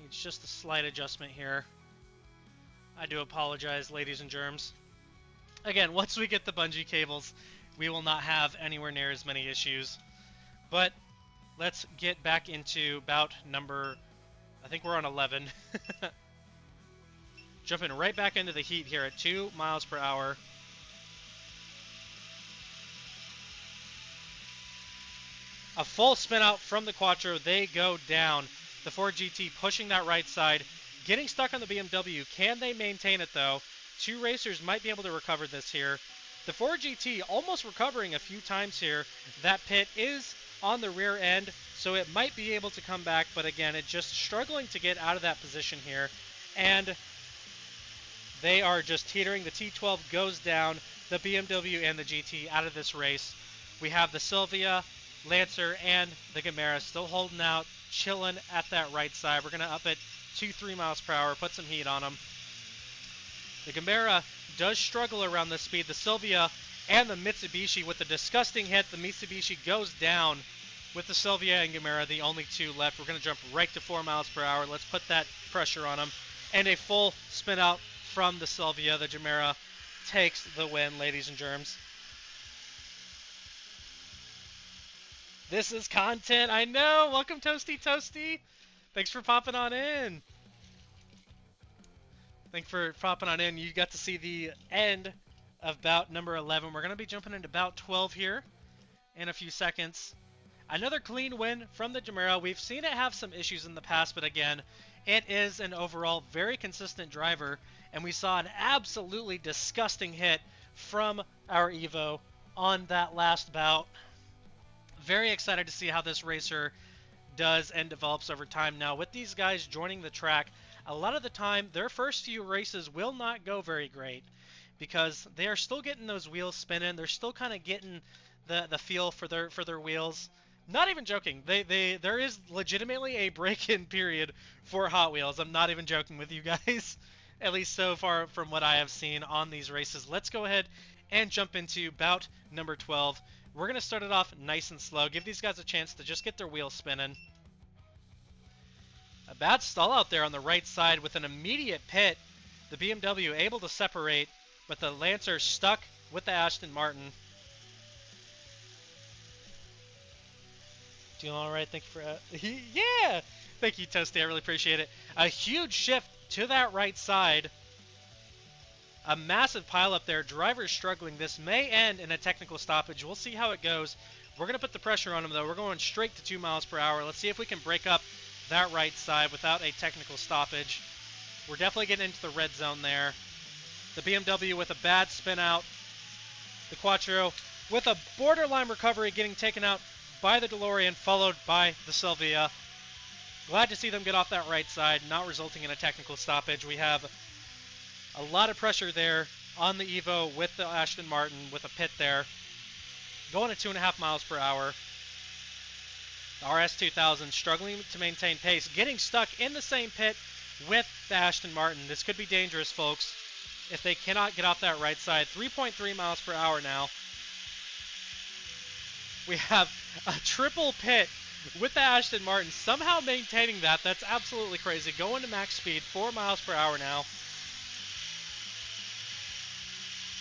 It's just a slight adjustment here. I do apologize, ladies and germs. Again, once we get the bungee cables, we will not have anywhere near as many issues. But let's get back into bout number, I think we're on 11. Jumping right back into the heat here at 2 miles per hour. A full spin out from the Quattro. They go down. The Ford GT pushing that right side. Getting stuck on the BMW. Can they maintain it though? Two racers might be able to recover this here. The Ford GT almost recovering a few times here. That pit is on the rear end, so it might be able to come back, but again, it's just struggling to get out of that position here. And they are just teetering. The T12 goes down. The BMW and the GT out of this race. We have the Silvia, Lancer, and the Gamera still holding out, chilling at that right side. We're going to up it to 3 miles per hour, put some heat on them. The Gamera does struggle around this speed. The Silvia and the Mitsubishi with the disgusting hit. The Mitsubishi goes down with the Silvia and Gamera, the only two left. We're going to jump right to 4 miles per hour. Let's put that pressure on them. And a full spin out from the Silvia. The Gamera takes the win, ladies and germs. This is content. I know. Welcome, Toasty Toasty. Thanks for popping on in. Thanks for popping on in. You got to see the end of bout number 11. We're going to be jumping into bout 12 here in a few seconds. Another clean win from the Gamera. We've seen it have some issues in the past, but again, it is an overall very consistent driver, and we saw an absolutely disgusting hit from our Evo on that last bout. Very excited to see how this racer does and develops over time. Now, with these guys joining the track, a lot of the time, their first few races will not go very great because they are still getting those wheels spinning. They're still kind of getting the feel for their wheels. Not even joking. There is legitimately a break-in period for Hot Wheels. I'm not even joking with you guys, at least so far from what I have seen on these races. Let's go ahead and jump into bout number 12. We're going to start it off nice and slow. Give these guys a chance to just get their wheels spinning. A bad stall out there on the right side with an immediate pit. The BMW able to separate, but the Lancer stuck with the Aston Martin. Doing all right. Thank you for... yeah! Thank you, Toasty. I really appreciate it. A huge shift to that right side. A massive pile up there. Drivers struggling. This may end in a technical stoppage. We'll see how it goes. We're going to put the pressure on them, though. We're going straight to 2 miles per hour. Let's see if we can break up that right side without a technical stoppage. We're definitely getting into the red zone there. The BMW with a bad spin out. The Quattro with a borderline recovery getting taken out by the DeLorean, followed by the Silvia. Glad to see them get off that right side, not resulting in a technical stoppage. We have a lot of pressure there on the Evo with the Aston Martin with a pit there. Going at 2.5 miles per hour. The RS2000 struggling to maintain pace, getting stuck in the same pit with the Aston Martin. This could be dangerous, folks, if they cannot get off that right side. 3.3 miles per hour now. We have a triple pit with the Aston Martin, somehow maintaining that. That's absolutely crazy. Going to max speed, 4 miles per hour now.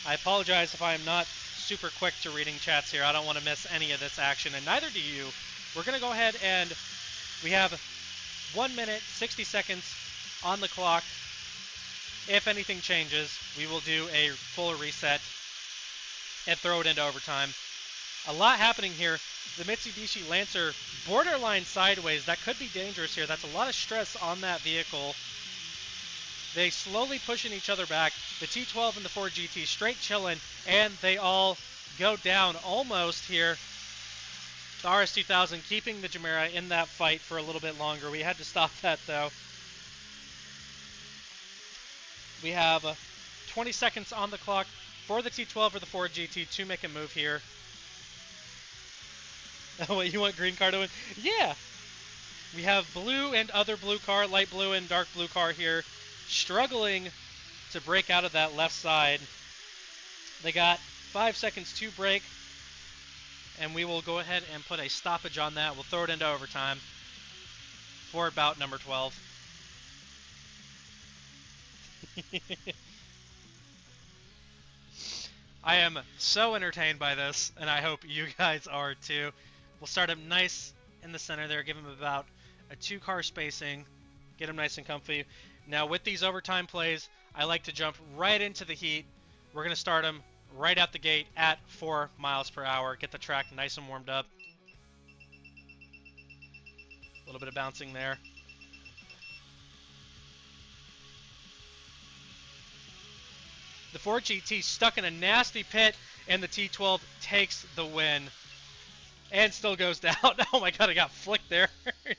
I apologize if I am not super quick to reading chats here. I don't want to miss any of this action, and neither do you. We're going to go ahead and we have 1 minute, 60 seconds on the clock. If anything changes, we will do a full reset and throw it into overtime. A lot happening here. The Mitsubishi Lancer borderline sideways. That could be dangerous here. That's a lot of stress on that vehicle. They slowly pushing each other back. The T12 and the Ford GT straight chilling, and they all go down almost here. The RS2000 keeping the Jumeirah in that fight for a little bit longer. We had to stop that though. We have 20 seconds on the clock for the T12 or the Ford GT to make a move here. Oh, wait, you want green car to win? Yeah! We have blue and other blue car, light blue and dark blue car here, struggling to break out of that left side. They got 5 seconds to break, and we will go ahead and put a stoppage on that. We'll throw it into overtime for bout number 12. I am so entertained by this, and I hope you guys are too. We'll start him nice in the center there, give him about a 2-car spacing, get him nice and comfy. Now with these overtime plays, I like to jump right into the heat. We're going to start him right out the gate at 4 miles per hour, get the track nice and warmed up. A little bit of bouncing there. The Ford GT stuck in a nasty pit, and the T12 takes the win. And still goes down. Oh my god, I got flicked there.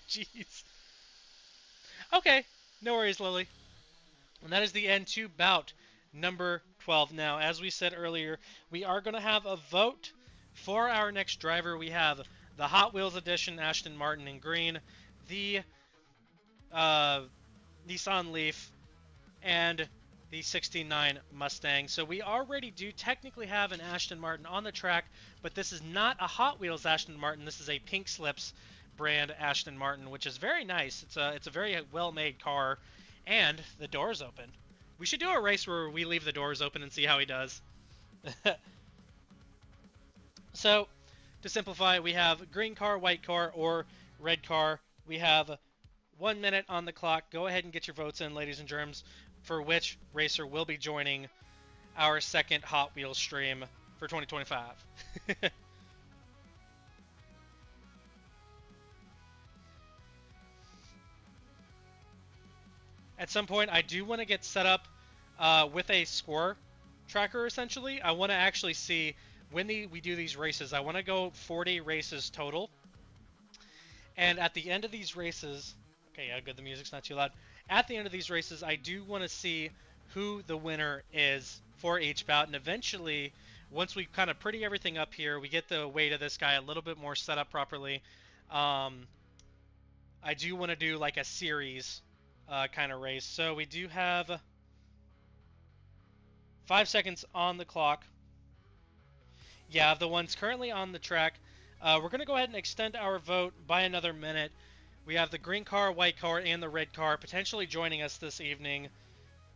Jeez. Okay, no worries, Lily. And that is the end to bout number 12. Now, as we said earlier, we are going to have a vote for our next driver. We have the Hot Wheels edition Aston Martin in green, the Nissan Leaf, and the 69 Mustang. So we already do technically have an Aston Martin on the track, but this is not a Hot Wheels Aston Martin. This is a Pink Slips brand Aston Martin, which is very nice. It's a very well-made car, and the door's open. We should do a race where we leave the doors open and see how he does. So, to simplify, we have green car, white car, or red car. We have 1 minute on the clock. Go ahead and get your votes in, ladies and germs, for which racer will be joining our second Hot Wheels stream for 2025. At some point, I do want to get set up with a score tracker, essentially. I want to actually see when we do these races. I want to go 40 races total. And at the end of these races... Okay, yeah, good, the music's not too loud. At the end of these races, I do want to see who the winner is for each bout. And eventually, once we kind of pretty everything up here, we get the weight of this guy a little bit more set up properly. I do want to do like a series kind of race. So we do have 5 seconds on the clock. Yeah, the ones currently on the track. We're going to go ahead and extend our vote by another minute. We have the green car, white car, and the red car potentially joining us this evening.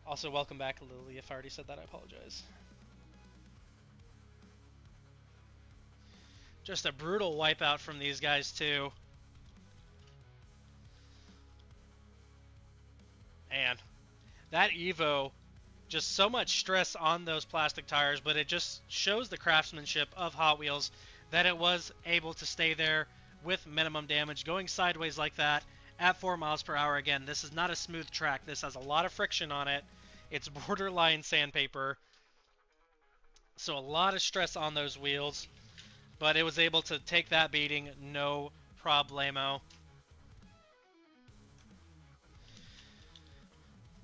Also, welcome back, Lily. If I already said that, I apologize. Just a brutal wipeout from these guys, too. Man, that Evo, just so much stress on those plastic tires, but it just shows the craftsmanship of Hot Wheels that it was able to stay there with minimum damage, going sideways like that at 4 miles per hour. Again, this is not a smooth track. This has a lot of friction on it. It's borderline sandpaper. So a lot of stress on those wheels. But it was able to take that beating, no problemo.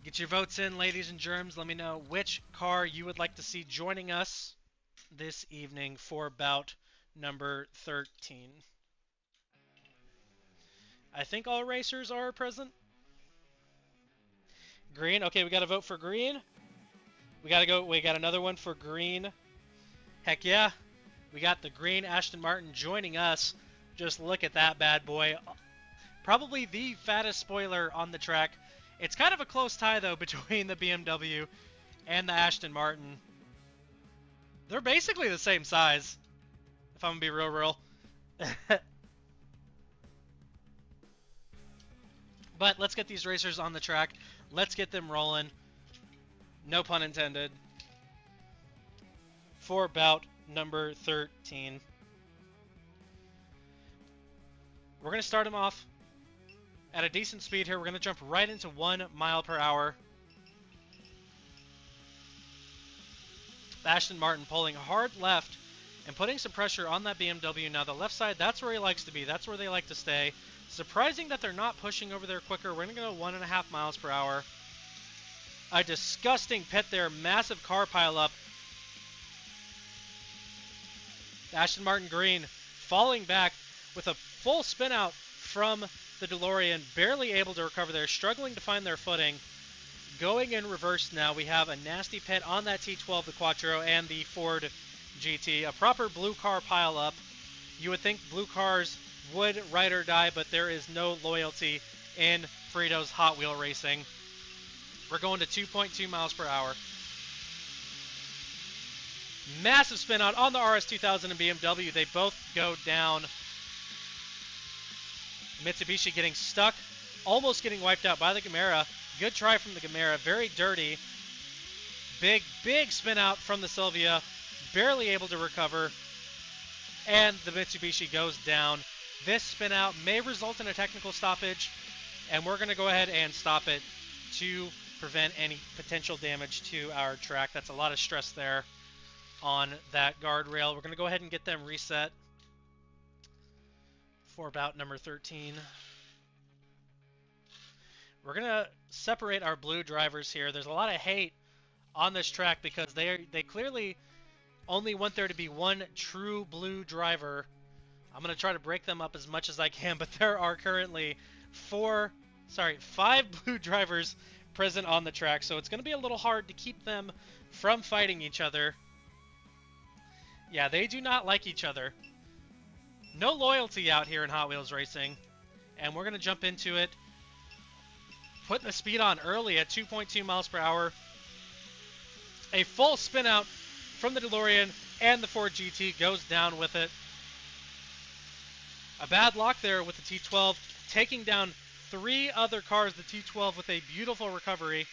Get your votes in, ladies and germs. Let me know which car you would like to see joining us this evening for bout number 13. I think all racers are present. Green. Okay, we got to vote for green. We got another one for green. Heck yeah. We got the green Aston Martin joining us. Just look at that bad boy. Probably the fattest spoiler on the track. It's kind of a close tie, though, between the BMW and the Aston Martin. They're basically the same size, if I'm going to be real. But let's get these racers on the track. Let's get them rolling. No pun intended. For bout number 13. We're going to start them off at a decent speed here. We're going to jump right into 1 mile per hour. Aston Martin pulling hard left and putting some pressure on that BMW. Now the left side, that's where he likes to be. That's where they like to stay. Surprising that they're not pushing over there quicker. We're going to go 1.5 miles per hour. A disgusting pit there. Massive car pileup. Aston Martin green falling back with a full spin out from the DeLorean. Barely able to recover there. Struggling to find their footing. Going in reverse now. We have a nasty pit on that T12, the Quattro, and the Ford GT. A proper blue car pileup. You would think blue cars would ride or die, but there is no loyalty in Frito's Hot Wheel racing. We're going to 2.2 miles per hour. Massive spin out on the RS2000 and BMW. They both go down. Mitsubishi getting stuck, almost getting wiped out by the Gamera. Good try from the Gamera. Very dirty. Big spin out from the Silvia. Barely able to recover. And the Mitsubishi goes down. This spin out may result in a technical stoppage, and we're going to go ahead and stop it to prevent any potential damage to our track. That's a lot of stress there on that guardrail. We're going to go ahead and get them reset for bout number 13. We're going to separate our blue drivers here. There's a lot of hate on this track because they clearly only want there to be one true blue driver. I'm going to try to break them up as much as I can, but there are currently 5 blue drivers present on the track, so it's going to be a little hard to keep them from fighting each other. Yeah, they do not like each other. No loyalty out here in Hot Wheels racing, and we're going to jump into it. Putting the speed on early at 2.2 miles per hour. A full spin out from the DeLorean, and the Ford GT goes down with it. A bad lock there with the T12, taking down 3 other cars, the T12 with a beautiful recovery.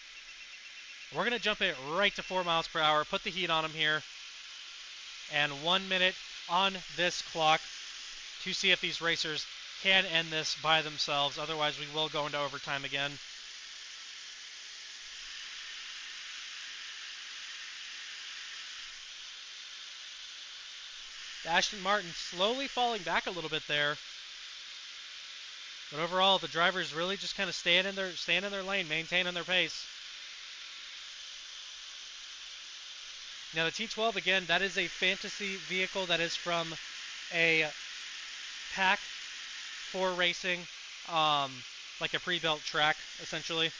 We're going to jump it right to 4 miles per hour, put the heat on them here. And 1 minute on this clock to see if these racers can end this by themselves. Otherwise, we will go into overtime again. Aston Martin slowly falling back a little bit there. But overall, the drivers really just kind of staying in their lane, maintaining their pace. Now the T12, again, that is a fantasy vehicle that is from a pack for racing, like a pre-built track, essentially.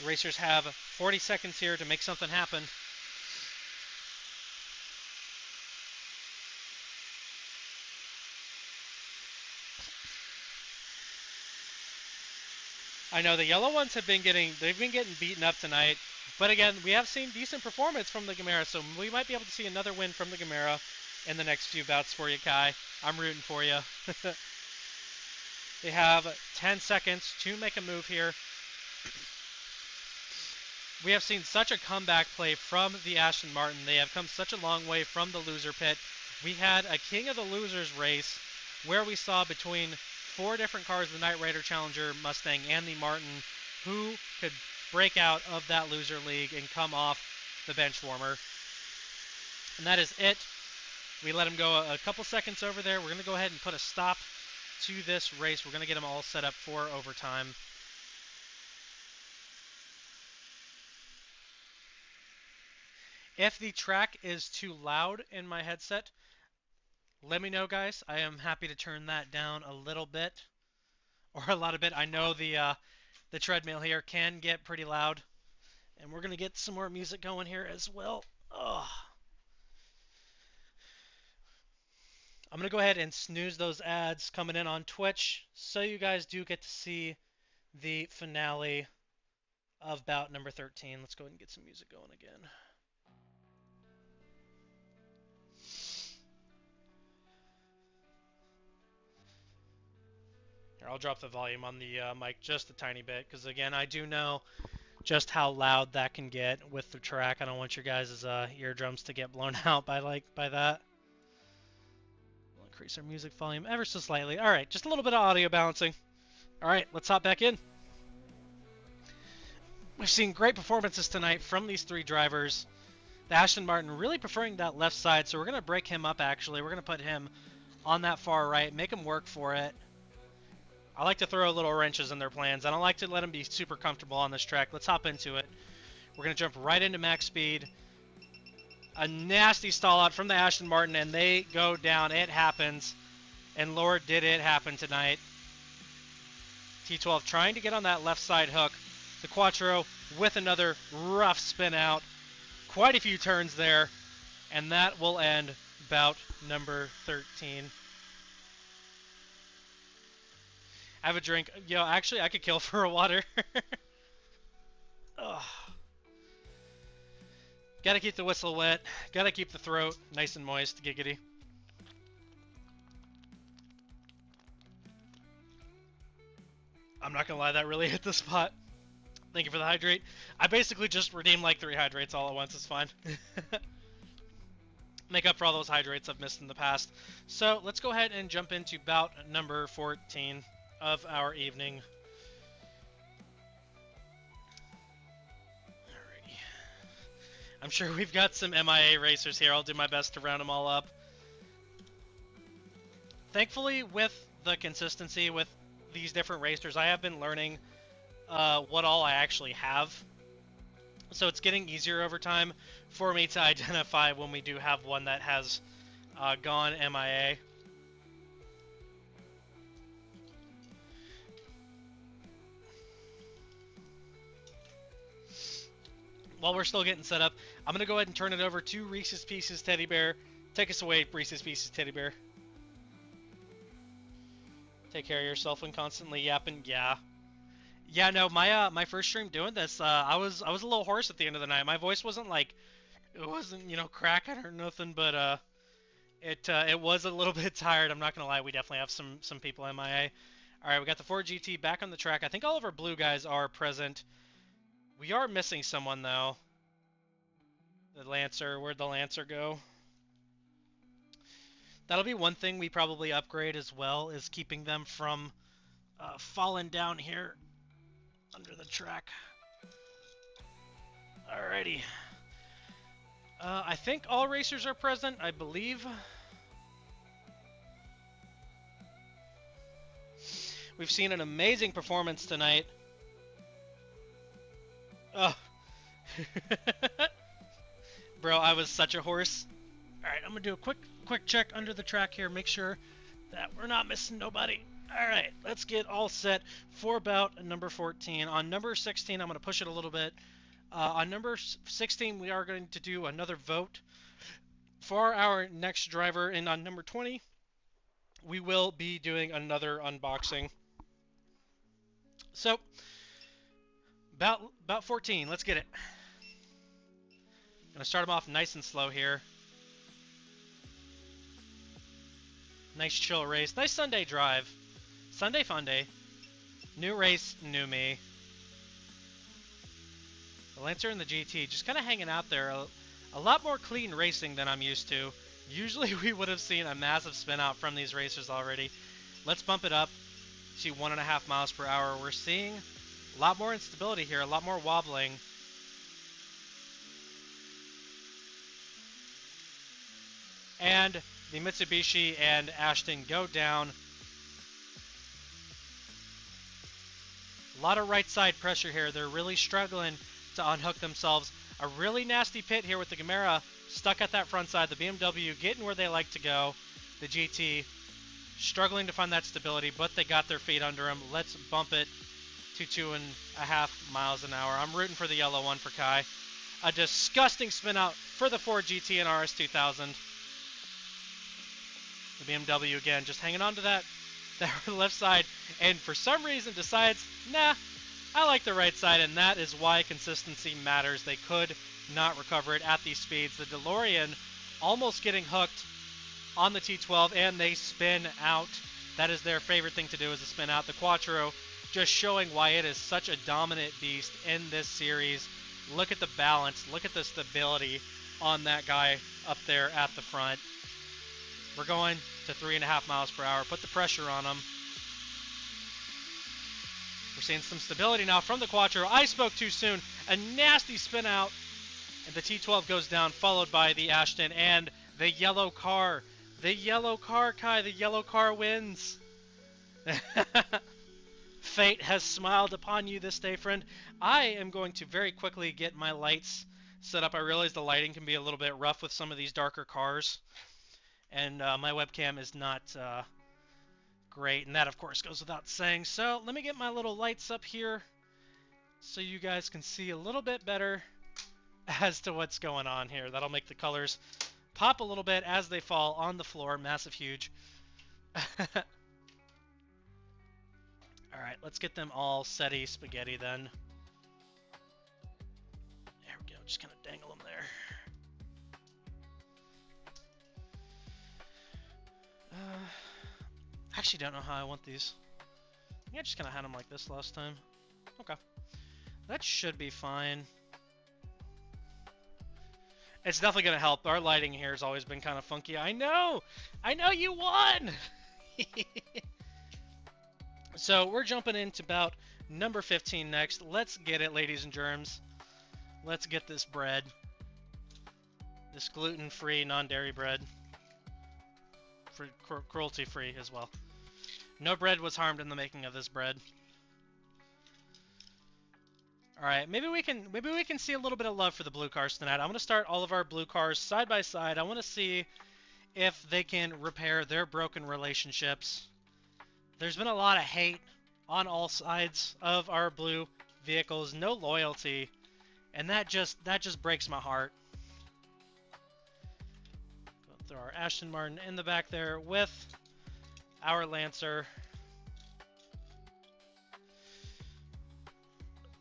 The racers have 40 seconds here to make something happen. I know the yellow ones they've been getting beaten up tonight, but again, we have seen decent performance from the Gamera, so we might be able to see another win from the Gamera in the next few bouts for you, Kai. I'm rooting for you. They have 10 seconds to make a move here. We have seen such a comeback play from the Aston Martin. They have come such a long way from the loser pit. We had a King of the Losers race where we saw between 4 different cars, the Knight Rider Challenger Mustang and the Martin, who could break out of that loser league and come off the bench warmer. And that is it. We let him go a couple seconds over there. We're going to go ahead and put a stop to this race. We're going to get them all set up for overtime. If the track is too loud in my headset, let me know, guys. I am happy to turn that down a little bit, or a lot of bit. I know the treadmill here can get pretty loud, and we're gonna get some more music going here as well. Ugh. I'm going to go ahead and snooze those ads coming in on Twitch so you guys do get to see the finale of bout number 13. Let's go ahead and get some music going again. Here, I'll drop the volume on the mic just a tiny bit because, again, I do know just how loud that can get with the track. I don't want your guys' eardrums to get blown out by that. We'll increase our music volume ever so slightly. All right, just a little bit of audio balancing. All right, let's hop back in. We've seen great performances tonight from these three drivers. The Aston Martin really preferring that left side, so we're going to break him up, actually. We're going to put him on that far right, make him work for it. I like to throw little wrenches in their plans. I don't like to let them be super comfortable on this track. Let's hop into it. We're going to jump right into max speed. A nasty stall out from the Aston Martin, and they go down. It happens, and Lord, did it happen tonight. T12 trying to get on that left side hook. The Quattro with another rough spin out. Quite a few turns there, and that will end bout number 13. Have a drink. Yo, actually, I could kill for a water. Gotta keep the whistle wet. Gotta keep the throat nice and moist. Giggity. I'm not gonna lie, that really hit the spot. Thank you for the hydrate. I basically just redeemed like 3 hydrates all at once. It's fine. Make up for all those hydrates I've missed in the past. So let's go ahead and jump into bout number 14 of our evening. Alrighty. I'm sure we've got some MIA racers here. I'll do my best to round them all up. Thankfully, with the consistency with these different racers, I have been learning what all I actually have. So it's getting easier over time for me to identify when we do have one that has gone MIA. While we're still getting set up, I'm going to go ahead and turn it over to Reese's Pieces Teddy Bear. Take us away, Reese's Pieces Teddy Bear. Take care of yourself when constantly yapping. Yeah, no, my first stream doing this, I was a little hoarse at the end of the night. My voice wasn't like, it wasn't, cracking or nothing, but it was a little bit tired. I'm not gonna lie, we definitely have some people MIA. All right, we got the Ford GT back on the track. I think all of our blue guys are present. We are missing someone though. The Lancer, where'd the Lancer go? That'll be one thing we probably upgrade as well, is keeping them from falling down here under the track. Alrighty. I think all racers are present, I believe. We've seen an amazing performance tonight. Oh. Bro, I was such a horse. Alright, I'm gonna do a quick check under the track here, make sure that we're not missing nobody. Alright, let's get all set for bout number 14. On number 16, I'm going to push it a little bit. On number 16, we are going to do another vote for our next driver. And on number 20, we will be doing another unboxing. So, bout 14, let's get it. Going to start them off nice and slow here. Nice chill race. Nice Sunday drive. Sunday fun day. New race, new me. The Lancer and the GT just kind of hanging out there. A lot more clean racing than I'm used to. Usually we would have seen a massive spin out from these racers already. Let's bump it up to 1.5 miles per hour. We're seeing a lot more instability here, a lot more wobbling. And the Mitsubishi and Ashton go down. A lot of right side pressure here. They're really struggling to unhook themselves. A really nasty pit here with the Gamera stuck at that front side. The BMW getting where they like to go. The GT struggling to find that stability, but they got their feet under them. Let's bump it to 2.5 miles an hour. I'm rooting for the yellow one for Kai. A disgusting spin out for the Ford GT and RS 2000. The BMW again, just hanging on to that left side, and for some reason decides, nah, I like the right side, and that is why consistency matters. They could not recover it at these speeds. The DeLorean almost getting hooked on the T12, and they spin out. That is their favorite thing to do, is to spin out. The Quattro just showing why it is such a dominant beast in this series. Look at the balance. Look at the stability on that guy up there at the front. We're going to 3.5 miles per hour. Put the pressure on them. We're seeing some stability now from the Quattro. I spoke too soon. A nasty spin out. And the T12 goes down, followed by the Ashton and the yellow car. The yellow car, Kai. The yellow car wins. Fate has smiled upon you this day, friend. I am going to very quickly get my lights set up. I realize the lighting can be a little bit rough with some of these darker cars. And my webcam is not great. And that, of course, goes without saying. So let me get my little lights up here so you guys can see a little bit better as to what's going on here. That'll make the colors pop a little bit as they fall on the floor. Massive, huge. Alright, let's get them all setty spaghetti then. There we go, just kind of dangle them there. I actually don't know how I want these. I think I just kind of had them like this last time. Okay. That should be fine. It's definitely going to help. Our lighting here has always been kind of funky. I know! I know you won! So we're jumping into about number 15 next. Let's get it, ladies and germs. Let's get this bread. This gluten-free, non-dairy bread. Cruelty-free as well. No bread was harmed in the making of this bread. Alright, maybe we can see a little bit of love for the blue cars tonight. I'm going to start all of our blue cars side by side. I want to see if they can repair their broken relationships. There's been a lot of hate on all sides of our blue vehicles, no loyalty, and that just breaks my heart. Go throw our Aston Martin in the back there with our Lancer.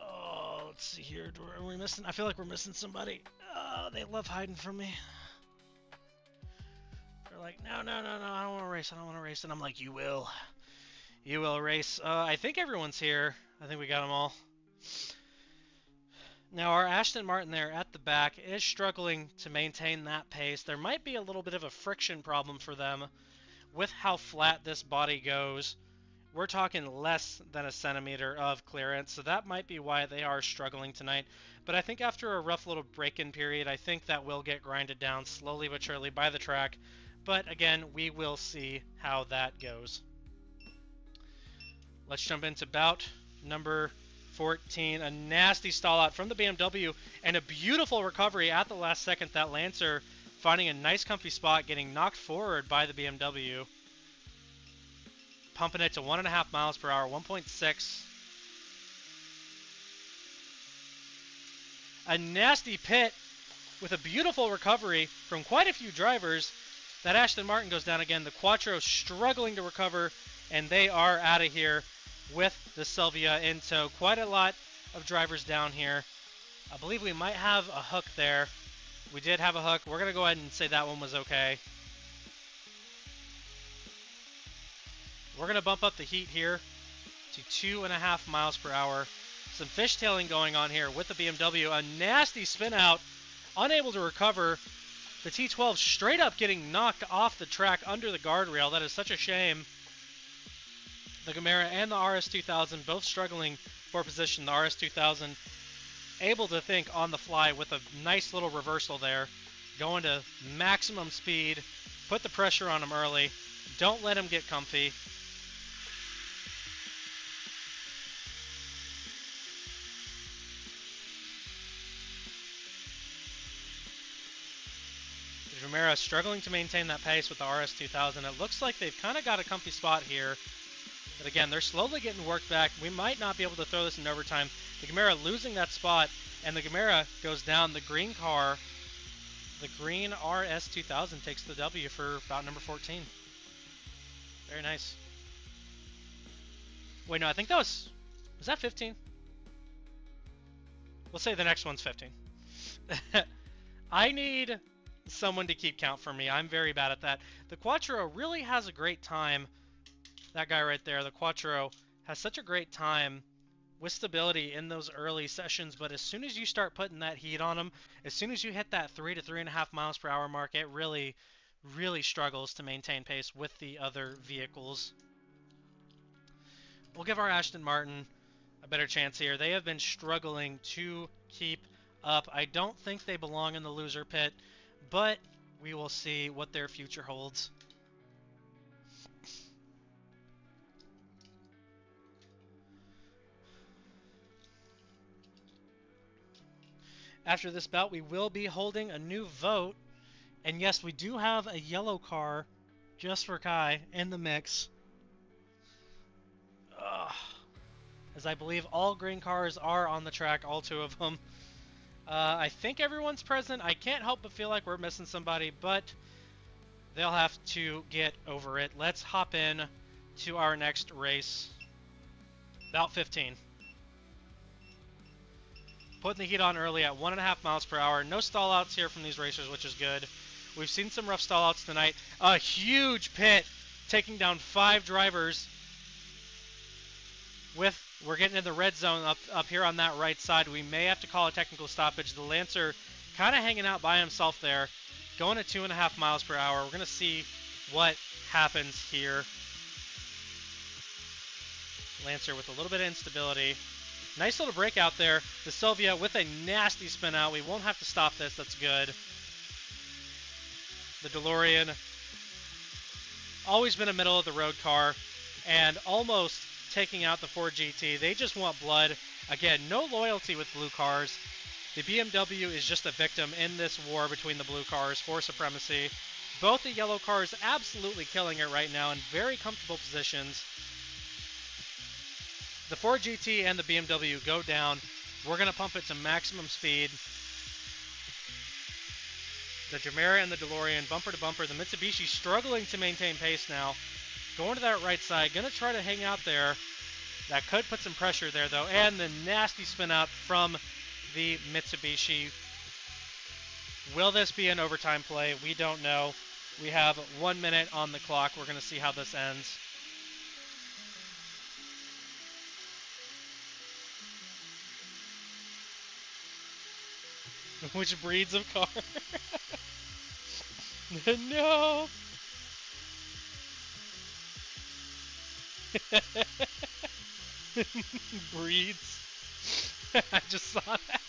Oh, let's see here. Are we missing? I feel like we're missing somebody. Oh, they love hiding from me. They're like, no, no, no, no, I don't want to race. I don't want to race. And I'm like, you will. You will race. I think everyone's here. I think we got them all. Now, our Aston Martin there at the back is struggling to maintain that pace. There might be a little bit of a friction problem for them with how flat this body goes. We're talking less than a centimeter of clearance, so that might be why they are struggling tonight. But I think after a rough little break-in period, I think that will get grinded down slowly but surely by the track. But again, we will see how that goes. Let's jump into bout number 14. A nasty stall out from the BMW and a beautiful recovery at the last second. That Lancer finding a nice comfy spot, getting knocked forward by the BMW. Pumping it to 1.5 miles per hour, 1.6. A nasty pit with a beautiful recovery from quite a few drivers. That Aston Martin goes down again. The Quattro struggling to recover, and they are out of here with the Sylvia in tow. Quite a lot of drivers down here. I believe we might have a hook there. We did have a hook. We're going to go ahead and say that one was okay. We're going to bump up the heat here to 2.5 miles per hour. Some fishtailing going on here with the BMW. A nasty spin out. Unable to recover. The T12 straight up getting knocked off the track under the guardrail. That is such a shame. The Gamera and the RS2000 both struggling for position. The RS2000 able to think on the fly with a nice little reversal there. Going to maximum speed. Put the pressure on him early. Don't let him get comfy. Gamera struggling to maintain that pace with the RS2000. It looks like they've kind of got a comfy spot here. But again, they're slowly getting worked back. We might not be able to throw this in overtime. The Gamera losing that spot, and the Gamera goes down. The green car, the green RS2000 takes the W for bout number 14. Very nice. Wait, no, I think that was that 15? We'll say the next one's 15. I need someone to keep count for me. I'm very bad at that. The Quattro really has a great time. That guy right there, the Quattro, has such a great time with stability in those early sessions, but as soon as you start putting that heat on them, as soon as you hit that 3 to 3.5 miles per hour mark, it really, really struggles to maintain pace with the other vehicles. We'll give our Aston Martin a better chance here. They have been struggling to keep up. I don't think they belong in the loser pit, but we will see what their future holds. After this bout, we will be holding a new vote. And yes, we do have a yellow car just for Kai in the mix. Ugh. As I believe all green cars are on the track, all 2 of them. I think everyone's present. I can't help but feel like we're missing somebody, but they'll have to get over it. Let's hop in to our next race. Bout 15. Putting the heat on early at 1.5 miles per hour. No stallouts here from these racers, which is good. We've seen some rough stallouts tonight. A huge pit taking down 5 drivers. We're getting in the red zone up here on that right side. We may have to call a technical stoppage. The Lancer kind of hanging out by himself there, going at 2.5 miles per hour. We're going to see what happens here. Lancer with a little bit of instability. Nice little break out there. The Sylvia with a nasty spin out. We won't have to stop this. That's good. The DeLorean, always been a middle of the road car, and almost taking out the Ford GT. They just want blood. Again, no loyalty with blue cars. The BMW is just a victim in this war between the blue cars for supremacy. Both the yellow cars absolutely killing it right now in very comfortable positions. The Ford GT and the BMW go down. We're going to pump it to maximum speed. The Gemera and the DeLorean bumper to bumper. The Mitsubishi struggling to maintain pace now. Going to that right side. Going to try to hang out there. That could put some pressure there, though. And the nasty spin out from the Mitsubishi. Will this be an overtime play? We don't know. We have 1 minute on the clock. We're going to see how this ends. Which breeds of car? No! Breeds. I just saw that.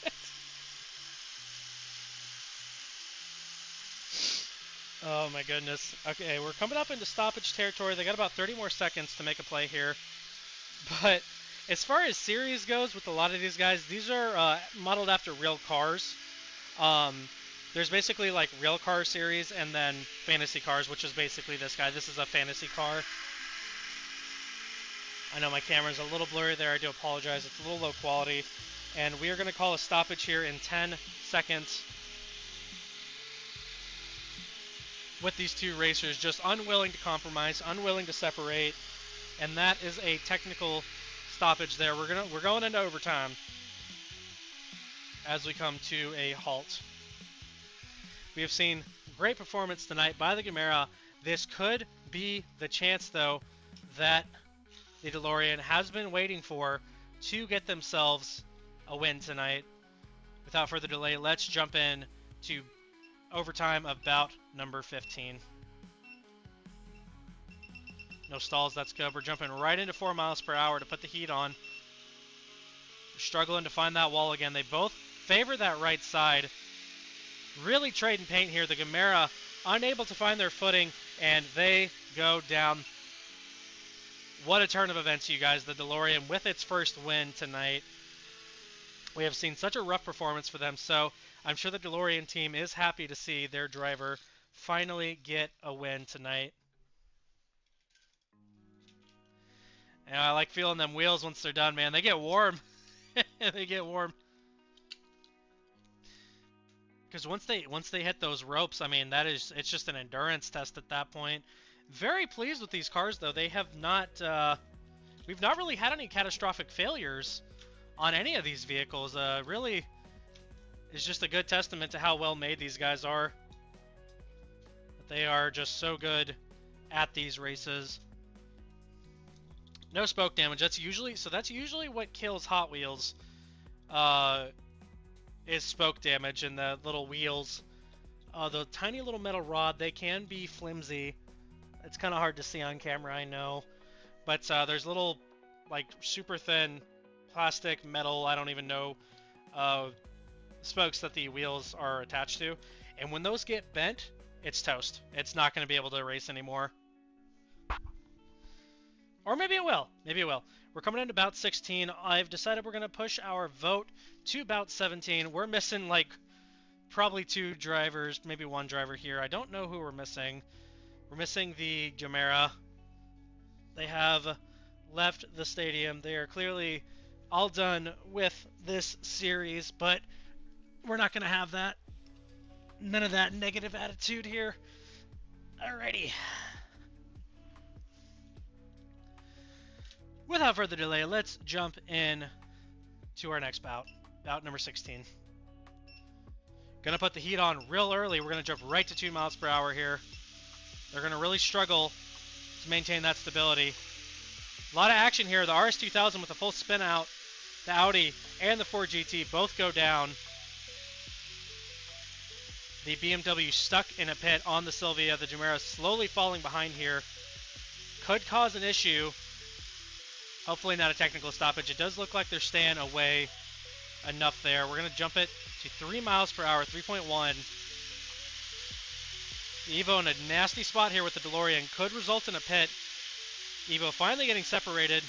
Oh my goodness. Okay, we're coming up into stoppage territory. They got about 30 more seconds to make a play here. But as far as series goes with a lot of these guys, these are modeled after real cars. There's basically like real car series and then fantasy cars, which is basically this guy. This is a fantasy car. I know my camera's a little blurry there. I do apologize. It's a little low quality. And we are going to call a stoppage here in 10 seconds. With these 2 racers just unwilling to compromise, unwilling to separate. And that is a technical stoppage there. We're going into overtime as we come to a halt. We have seen great performance tonight by the Gemera. This could be the chance, though, that the DeLorean has been waiting for to get themselves a win tonight. Without further delay, let's jump in to overtime of bout number 15. No stalls, that's good. We're jumping right into 4 miles per hour to put the heat on. We're struggling to find that wall again. They both favor that right side. Really trading paint here. The Gemera unable to find their footing, and they go down. What a turn of events, you guys. The DeLorean with its first win tonight. We have seen such a rough performance for them, so I'm sure the DeLorean team is happy to see their driver finally get a win tonight. And I like feeling them wheels once they're done, man. They get warm. They get warm. Because once they hit those ropes, I mean, it's just an endurance test at that point. Very pleased with these cars, though. They have not, we've not really had any catastrophic failures on any of these vehicles. Really is just a good testament to how well made these guys are. They are just so good at these races. No spoke damage. That's usually what kills Hot Wheels. Is spoke damage and the little wheels. The tiny little metal rod, they can be flimsy. It's kind of hard to see on camera, I know. But there's little, like, super thin plastic, metal, I don't even know, spokes that the wheels are attached to. And when those get bent, it's toast. It's not going to be able to race anymore. Or maybe it will. Maybe it will. We're coming into bout 16. I've decided we're going to push our vote to bout 17. We're missing, like, probably 2 drivers, maybe 1 driver here. I don't know who we're missing. We're missing the Gemera. They have left the stadium. They are clearly all done with this series, but we're not going to have that. None of that negative attitude here. Alrighty. Without further delay, let's jump in to our next bout. Bout number 16. Gonna put the heat on real early. We're gonna jump right to 2 miles per hour here. They're gonna really struggle to maintain that stability. A lot of action here. The RS2000 with a full spin out. The Audi and the Ford GT both go down. The BMW stuck in a pit on the Silvia. The Gemera slowly falling behind here. Could cause an issue. Hopefully not a technical stoppage. It does look like they're staying away enough there. We're going to jump it to 3 miles per hour, 3.1. Evo in a nasty spot here with the DeLorean. Could result in a pit. Evo finally getting separated.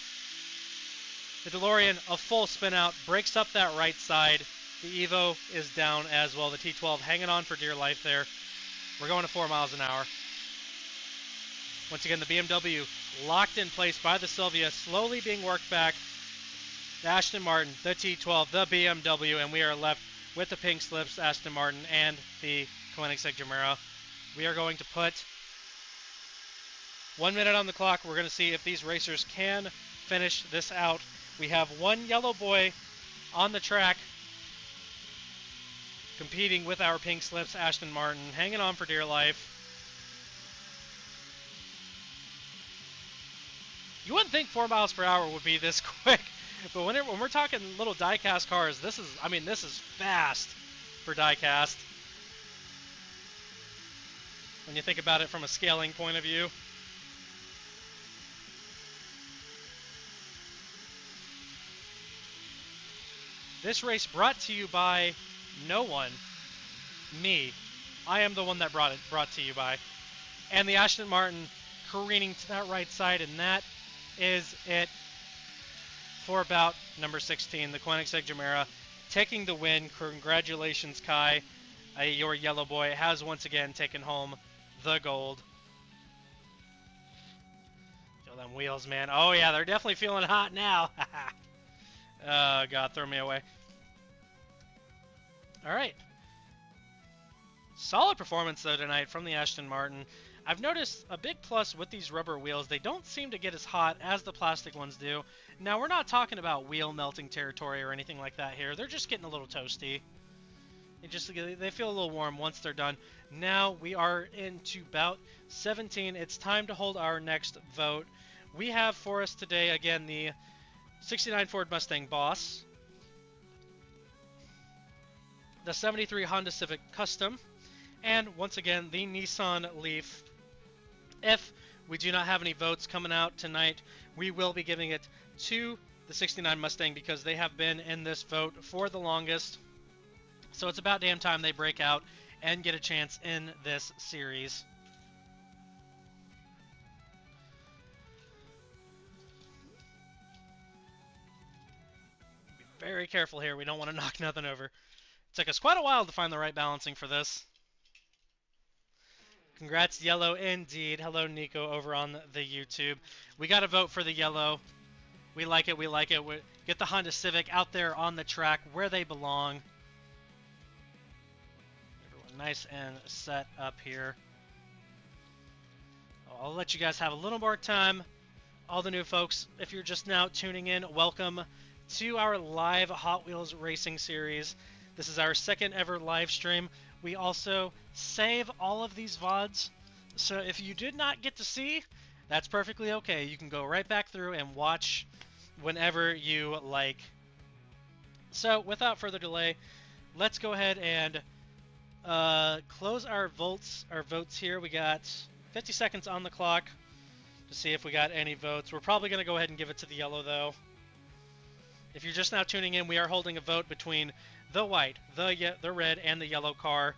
The DeLorean, a full spin out, breaks up that right side. The Evo is down as well. The T12 hanging on for dear life there. We're going to 4 miles an hour. Once again, the BMW locked in place by the Silvia, slowly being worked back. The Aston Martin, the T12, the BMW, and we are left with the pink slips, Aston Martin, and the Koenigsegg Gemera. We are going to put 1 minute on the clock. We're going to see if these racers can finish this out. We have one yellow boy on the track competing with our pink slips, Aston Martin, hanging on for dear life. You wouldn't think 4 miles per hour would be this quick, but when we're talking little die-cast cars, this is fast for die-cast. When you think about it from a scaling point of view. This race brought to you by no one. Me. I am the one that brought to you by. And the Aston Martin careening to that right side, and that is it for bout number 16. The Koenigsegg Gemera taking the win. Congratulations, Kai. Your yellow boy has once again taken home the gold. Feel them wheels, man. Oh yeah, they're definitely feeling hot now. Oh God, throw me away. All right. Solid performance though tonight from the Aston Martin. I've noticed a big plus with these rubber wheels. They don't seem to get as hot as the plastic ones do. Now, we're not talking about wheel melting territory or anything like that here. They're just getting a little toasty. They feel a little warm once they're done. Now we are into bout 17. It's time to hold our next vote. We have for us today, again, the 69 Ford Mustang Boss, the 73 Honda Civic Custom, and once again, the Nissan Leaf. If we do not have any votes coming out tonight, we will be giving it to the 69 Mustang because they have been in this vote for the longest. So it's about damn time they break out and get a chance in this series. Be very careful here. We don't want to knock nothing over. It took us quite a while to find the right balancing for this. Congrats, yellow, indeed. Hello, Nico, over on the YouTube. We got to vote for the yellow. We like it. We like it. Get the Honda Civic out there on the track where they belong. Everyone nice and set up here. I'll let you guys have a little more time. All the new folks, if you're just now tuning in, welcome to our live Hot Wheels racing series. This is our second ever live stream. We also save all of these VODs, so if you did not get to see, that's perfectly okay. You can go right back through and watch whenever you like. So without further delay, let's go ahead and close our votes here. We got 50 seconds on the clock to see if we got any votes. We're probably going to go ahead and give it to the yellow, though. If you're just now tuning in, we are holding a vote between the white, the red, and the yellow car.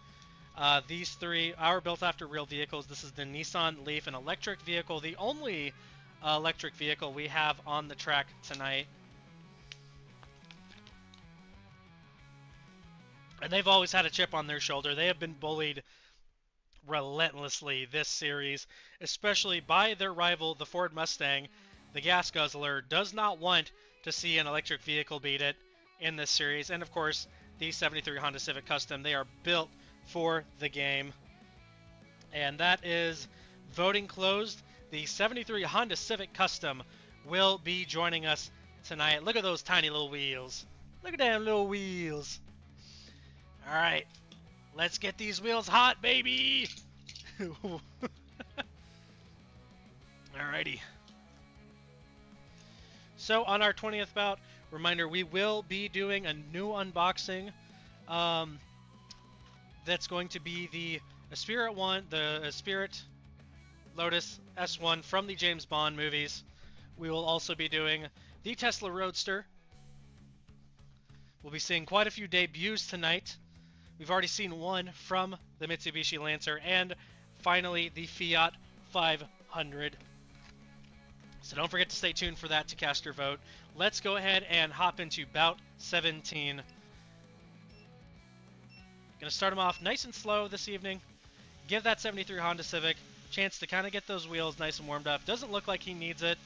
These three are built after real vehicles. This is the Nissan Leaf, an electric vehicle, the only electric vehicle we have on the track tonight. And they've always had a chip on their shoulder. They have been bullied relentlessly this series, especially by their rival, the Ford Mustang. The gas guzzler does not want to see an electric vehicle beat it in this series. And of course, the 73 Honda Civic Custom, they are built for the game. And that is voting closed. The 73 Honda Civic Custom will be joining us tonight. Look at those tiny little wheels. Look at them little wheels. All right. Let's get these wheels hot, baby! Alrighty. So, on our 20th bout, reminder, we will be doing a new unboxing. That's going to be the Spirit Lotus S1 from the James Bond movies. We will also be doing the Tesla Roadster. We'll be seeing quite a few debuts tonight. We've already seen one from the Mitsubishi Lancer, and finally the Fiat 500. So don't forget to stay tuned for that to cast your vote. Let's go ahead and hop into bout 17. Gonna start them off nice and slow this evening. Give that 73 Honda Civic a chance to kind of get those wheels nice and warmed up. Doesn't look like he needs it.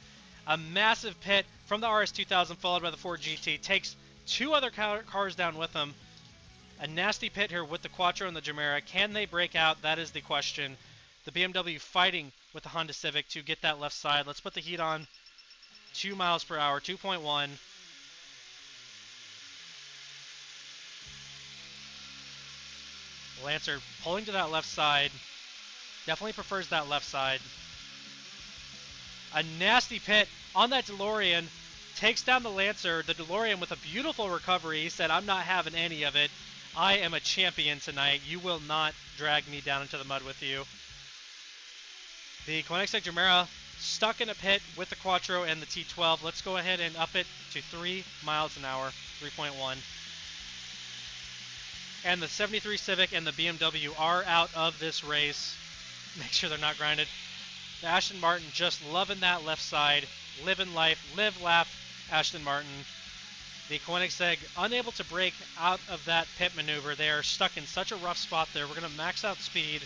A massive pit from the RS2000 followed by the Ford GT. Takes two other cars down with him. A nasty pit here with the Quattro and the Gemera. Can they break out? That is the question. The BMW fighting with the Honda Civic to get that left side. Let's put the heat on. 2 miles per hour, 2.1. Lancer pulling to that left side. Definitely prefers that left side. A nasty pit on that DeLorean. Takes down the Lancer. The DeLorean with a beautiful recovery. He said, I'm not having any of it. I am a champion tonight. You will not drag me down into the mud with you. The Koenigsegg Gemera stuck in a pit with the Quattro and the T12. Let's go ahead and up it to 3 miles an hour, 3.1. And the 73 Civic and the BMW are out of this race. Make sure they're not grinded. The Aston Martin just loving that left side. Living life, live, laugh, Aston Martin. The Koenigsegg unable to break out of that pit maneuver. They are stuck in such a rough spot there. We're going to max out speed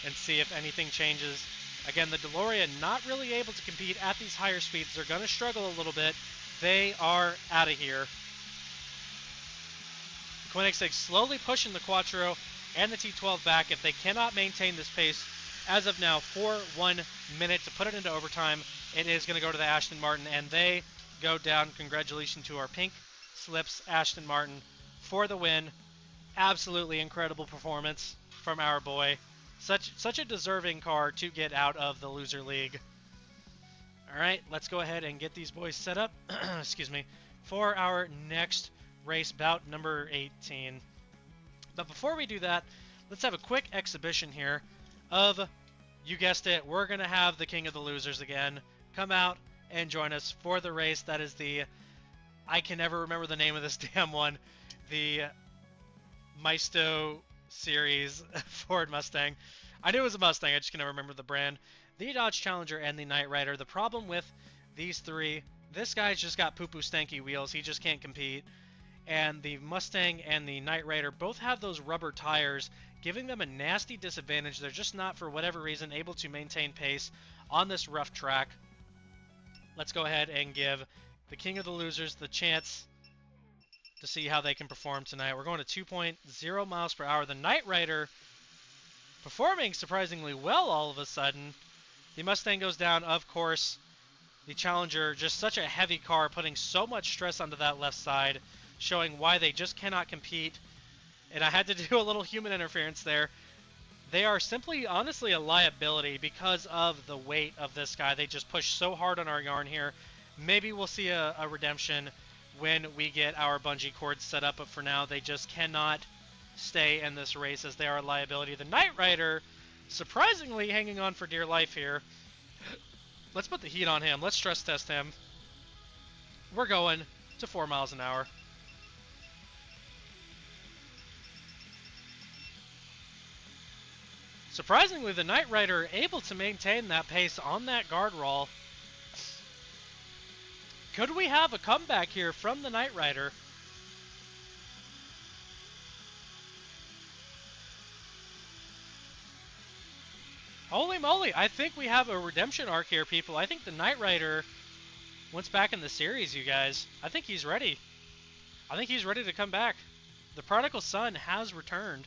and see if anything changes. Again, the DeLorean not really able to compete at these higher speeds. They're going to struggle a little bit. They are out of here. Koenigsegg slowly pushing the Quattro and the T12 back. If they cannot maintain this pace as of now for 1 minute to put it into overtime, it is going to go to the Aston Martin, and they go down. Congratulations to our pink slips Aston Martin for the win. Absolutely incredible performance from our boy. Such a deserving car to get out of the loser league. All right, let's go ahead and get these boys set up. Excuse me, for our next race, bout number 18. But before we do that, let's have a quick exhibition here of, you guessed it, we're gonna have the king of the losers again come out and join us for the race. That is the, I can never remember the name of this damn one, the Maisto series Ford Mustang. I knew it was a Mustang, I just can never remember the brand. The Dodge Challenger and the Knight Rider. The problem with these three, this guy's just got poo-poo stanky wheels, he just can't compete. And the Mustang and the Knight Rider both have those rubber tires, giving them a nasty disadvantage. They're just not, for whatever reason, able to maintain pace on this rough track. Let's go ahead and give the king of the losers the chance to see how they can perform tonight. We're going to 2.0 miles per hour. The Knight Rider performing surprisingly well all of a sudden. The Mustang goes down, of course. The Challenger, just such a heavy car, putting so much stress onto that left side, showing why they just cannot compete. And I had to do a little human interference there. They are simply, honestly, a liability because of the weight of this guy. They just push so hard on our yarn here. Maybe we'll see a redemption when we get our bungee cords set up, but for now, they just cannot stay in this race as they are a liability. The Knight Rider, surprisingly, hanging on for dear life here. Let's put the heat on him. Let's stress test him. We're going to 4 miles an hour. Surprisingly, the Knight Rider able to maintain that pace on that guard roll. Could we have a comeback here from the Knight Rider? Holy moly, I think we have a redemption arc here, people. I think the Knight Rider, once back in the series, you guys, I think he's ready. I think he's ready to come back. The prodigal son has returned.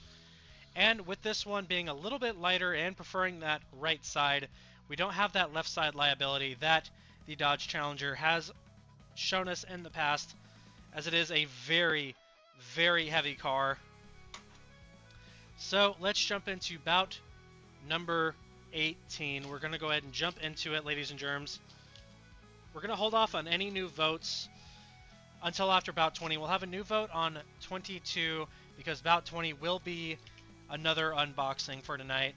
And with this one being a little bit lighter and preferring that right side, we don't have that left side liability that the Dodge Challenger has shown us in the past, as it is a very, very heavy car. So let's jump into bout number 18. We're going to go ahead and jump into it, ladies and germs. We're going to hold off on any new votes until after bout 20. We'll have a new vote on 22 because bout 20 will be another unboxing for tonight.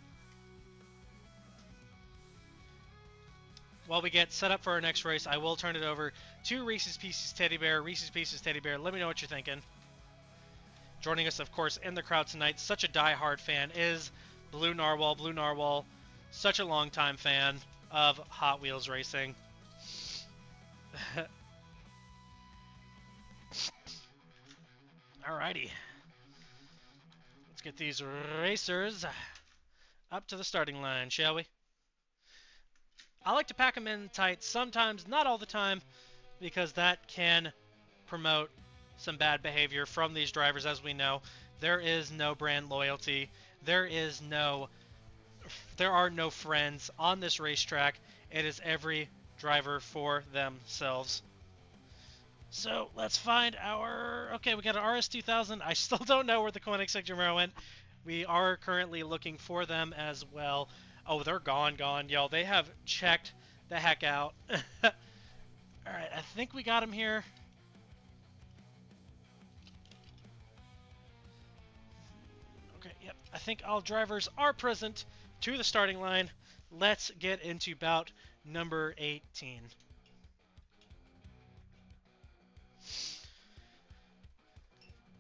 While we get set up for our next race, I will turn it over to Reese's Pieces Teddy Bear. Reese's Pieces Teddy Bear, let me know what you're thinking. Joining us, of course, in the crowd tonight, such a die-hard fan, is Blue Narwhal. Blue Narwhal, such a long-time fan of Hot Wheels racing. Alrighty. Let's get these racers up to the starting line, shall we? I like to pack them in tight sometimes, not all the time, because that can promote some bad behavior from these drivers. As we know, there is no brand loyalty. There are no friends on this racetrack. It is every driver for themselves. So let's find our... Okay, we got an RS2000. I still don't know where the Koenigsegg Gemera went. We are currently looking for them as well. Oh, they're gone. Yo, they have checked the heck out. Alright, I think we got them here. Okay, yep. I think all drivers are present to the starting line. Let's get into bout number 18.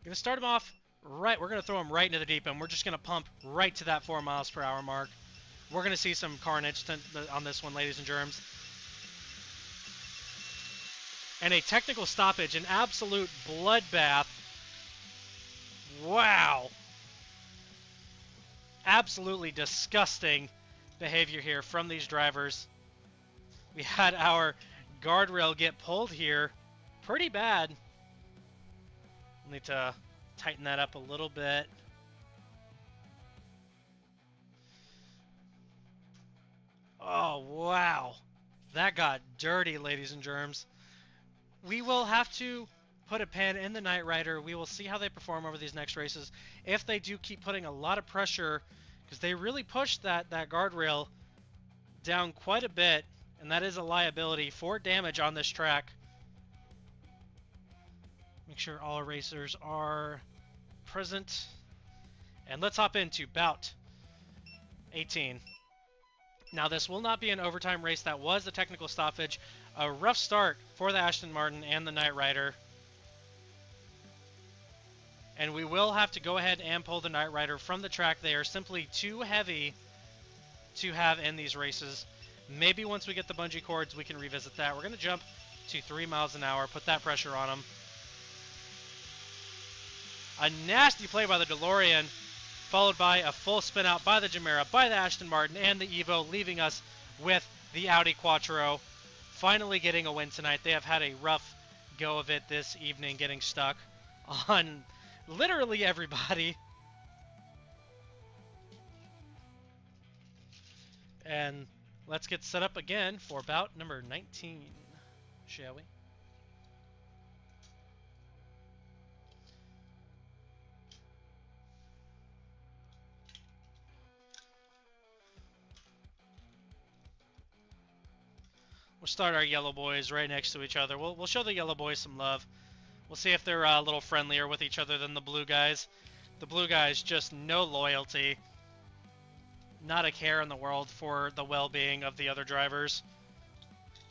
Gonna start him off right. We're gonna throw him right into the deep end. We're just gonna pump right to that 4 miles per hour mark. We're gonna see some carnage on this one, ladies and germs. And a technical stoppage, an absolute bloodbath. Wow. Absolutely disgusting behavior here from these drivers. We had our guardrail get pulled here pretty bad. Need to tighten that up a little bit. Oh, wow. That got dirty, ladies and germs. We will have to put a pin in the Knight Rider. We will see how they perform over these next races. If they do keep putting a lot of pressure, because they really pushed that guardrail down quite a bit, and that is a liability for damage on this track. Make sure all racers are present. And let's hop into bout 18. Now, this will not be an overtime race. That was a technical stoppage. A rough start for the Aston Martin and the Knight Rider. And we will have to go ahead and pull the Knight Rider from the track. They are simply too heavy to have in these races. Maybe once we get the bungee cords, we can revisit that. We're going to jump to 3 miles an hour, put that pressure on them. A nasty play by the DeLorean, followed by a full spin out by the Gemera, by the Aston Martin, and the Evo, leaving us with the Audi Quattro. Finally getting a win tonight. They have had a rough go of it this evening, getting stuck on literally everybody. And let's get set up again for bout number 19, shall we? We'll start our yellow boys right next to each other. We'll show the yellow boys some love. We'll see if they're a little friendlier with each other than the blue guys. The blue guys, just no loyalty. Not a care in the world for the well-being of the other drivers.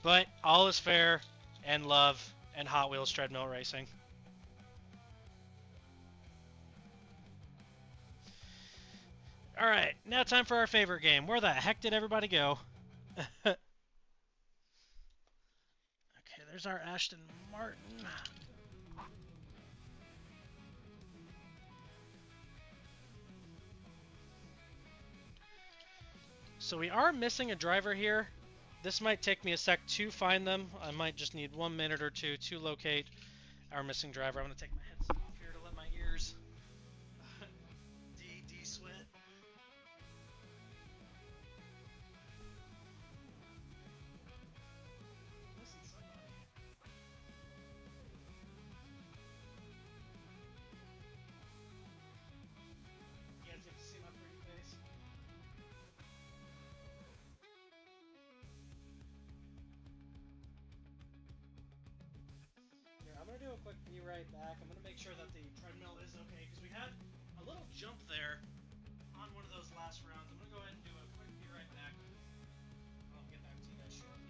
But all is fair and love and Hot Wheels treadmill racing. Alright, now time for our favorite game. Where the heck did everybody go? Okay, there's our Aston Martin. So we are missing a driver here. This might take me a sec to find them. I might just need 1 minute or two to locate our missing driver. I'm going to take my headset off here to let my ears de-sweat. Listen, somebody. You guys get to see my pretty face. Here, I'm going to do a quick be right back. I'm going to make sure that the treadmill is okay because we had a little jump there on one of those last rounds. I'm going to go ahead and do a quick be right back. I'll get back to you guys shortly.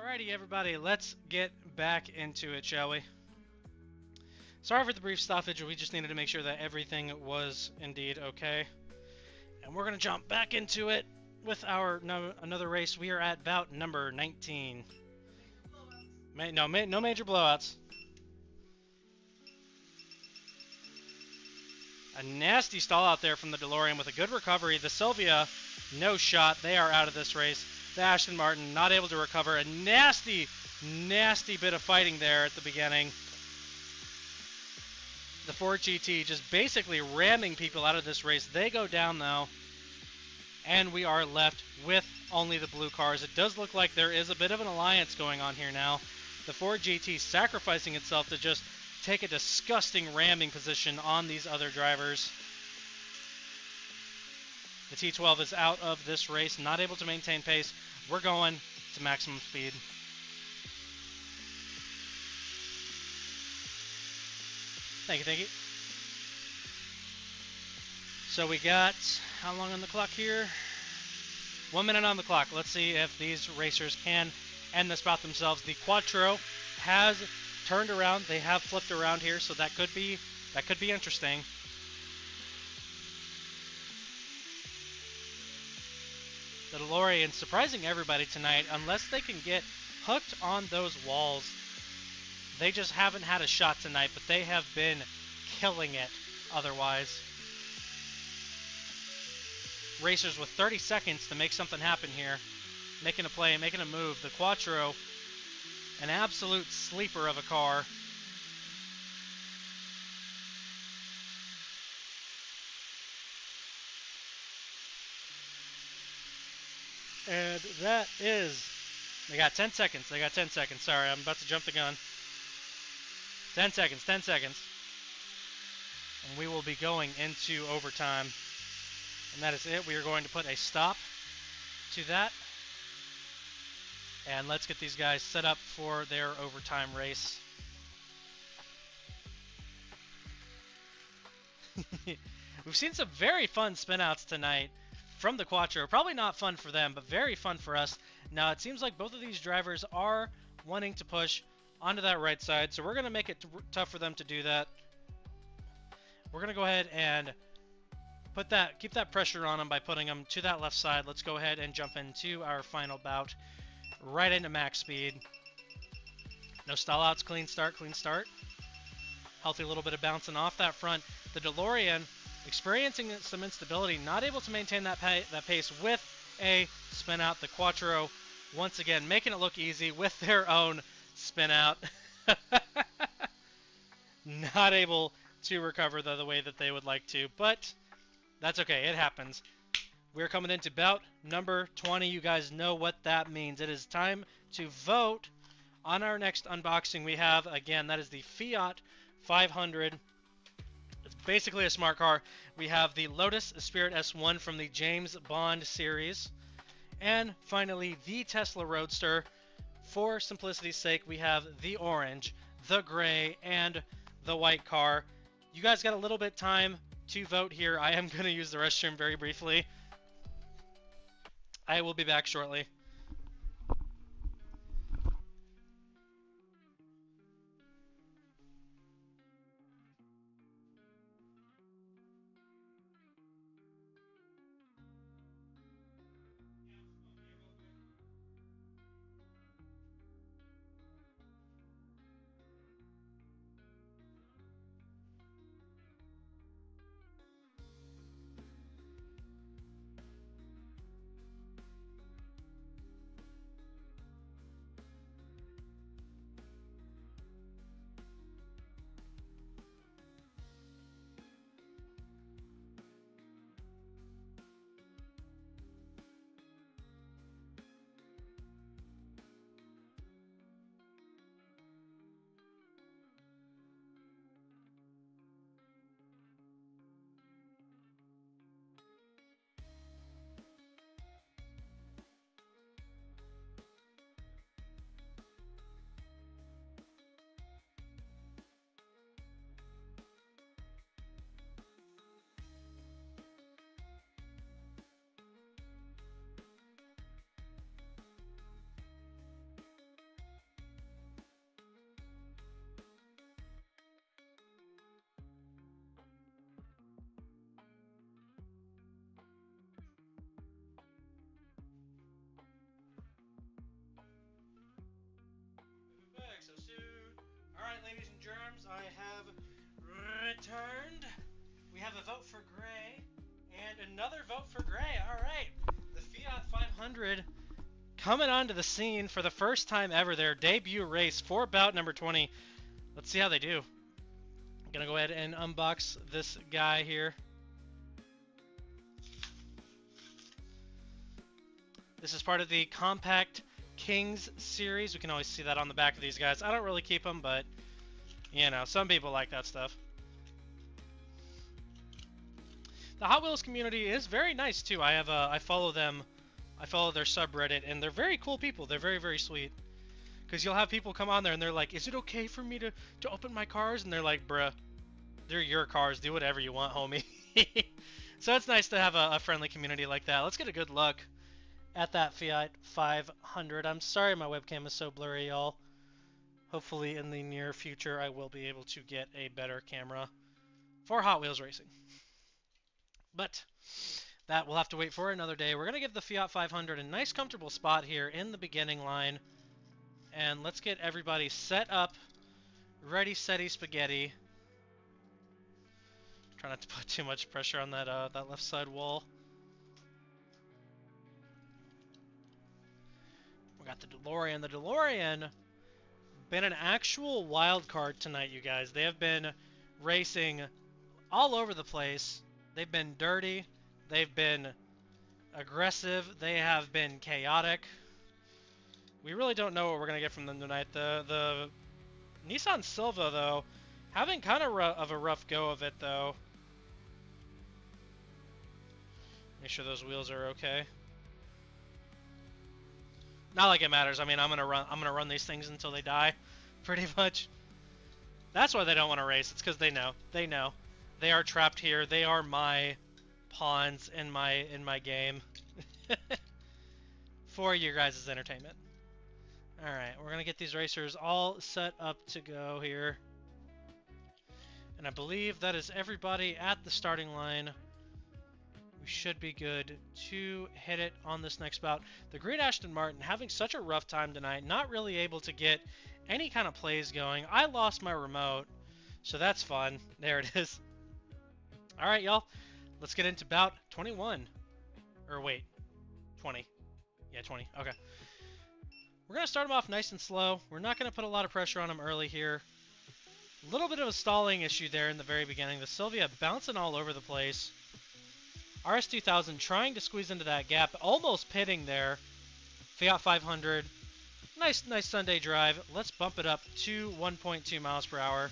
Alrighty, everybody, let's get back into it, shall we? Sorry for the brief stoppage. We just needed to make sure that everything was indeed okay. And we're going to jump back into it with our another race. We are at bout number 19. No major blowouts. A nasty stall out there from the DeLorean with a good recovery. The Sylvia, no shot. They are out of this race. The Aston Martin, not able to recover. A nasty bit of fighting there at the beginning. The Ford GT just basically ramming people out of this race. They go down, though. And we are left with only the blue cars. It does look like there is a bit of an alliance going on here now. The Ford GT sacrificing itself to just take a disgusting ramming position on these other drivers. The T12 is out of this race, not able to maintain pace. We're going to maximum speed. Thank you. So we got, how long on the clock here? 1 minute on the clock. Let's see if these racers can end this bout themselves. The Quattro has turned around. They have flipped around here, so that could be interesting. The DeLorean surprising everybody tonight. Unless they can get hooked on those walls, they just haven't had a shot tonight, but they have been killing it otherwise. Racers with 30 seconds to make something happen here. Making a play, making a move. The Quattro, an absolute sleeper of a car. And that is, they got 10 seconds. Sorry, I'm about to jump the gun. 10 seconds. And we will be going into overtime. And that is it. We are going to put a stop to that. And let's get these guys set up for their overtime race. We've seen some very fun spinouts tonight from the Quattro. Probably not fun for them, but very fun for us. Now, it seems like both of these drivers are wanting to push onto that right side, so we're going to make it tough for them to do that. We're going to go ahead and keep that pressure on them by putting them to that left side. Let's go ahead and jump into our final bout right into max speed. No stall outs, clean start. Healthy little bit of bouncing off that front. The DeLorean experiencing some instability, not able to maintain that pace with a spin out. The Quattro once again making it look easy with their own spin out. Not able to recover the way that they would like to, but that's okay. It happens. We're coming into bout number 20. You guys know what that means. It is time to vote on our next unboxing. We have, again, that is the Fiat 500. It's basically a smart car. We have the Lotus Spirit S1 from the James Bond series. And finally, the Tesla Roadster. For simplicity's sake, we have the orange, the gray, and the white car. You guys got a little bit time to vote here. I am going to use the restroom very briefly. I will be back shortly. returned. We have a vote for Gray and another vote for Gray. All right. The Fiat 500 coming onto the scene for the first time ever. Their debut race for bout number 20. Let's see how they do. I'm going to go ahead and unbox this guy here. This is part of the Compact Kings series. We can always see that on the back of these guys. I don't really keep them, but, you know, some people like that stuff. The Hot Wheels community is very nice, too. I follow them. I follow their subreddit, and they're very cool people. They're very, very sweet. Because you'll have people come on there, and they're like, is it okay for me to open my cars? And they're like, bruh, they're your cars. Do whatever you want, homie. So it's nice to have a friendly community like that. Let's get a good look at that Fiat 500. I'm sorry my webcam is so blurry, y'all. Hopefully in the near future I will be able to get a better camera for Hot Wheels racing. But that we'll have to wait for another day. We're going to give the Fiat 500 a nice comfortable spot here in the beginning line. And let's get everybody set up. Ready, steady, spaghetti. Try not to put too much pressure on that left side wall. We got the DeLorean. The DeLorean been an actual wild card tonight, you guys. They have been racing all over the place. They've been dirty. They've been aggressive. They have been chaotic. We really don't know what we're going to get from them tonight. The Nissan Silva, though, having kind of a rough go of it, though. Make sure those wheels are okay. Not like it matters. I mean, I'm gonna run these things until they die, pretty much. That's why they don't want to race. It's because they know. They know. They are trapped here. They are my pawns in my game. For your guys' entertainment. All right, we're gonna get these racers all set up to go here, and I believe that is everybody at the starting line. We should be good to hit it on this next bout. The Green Aston Martin having such a rough time tonight, not really able to get any kind of plays going. I lost my remote, so that's fun. There it is. All right, y'all. Let's get into bout 21. Or wait, 20. Yeah, 20. Okay. We're going to start them off nice and slow. We're not going to put a lot of pressure on them early here. A little bit of a stalling issue there in the very beginning. The Silvia bouncing all over the place. RS2000 trying to squeeze into that gap, almost pitting there. Fiat 500, nice Sunday drive. Let's bump it up to 1.2 miles per hour.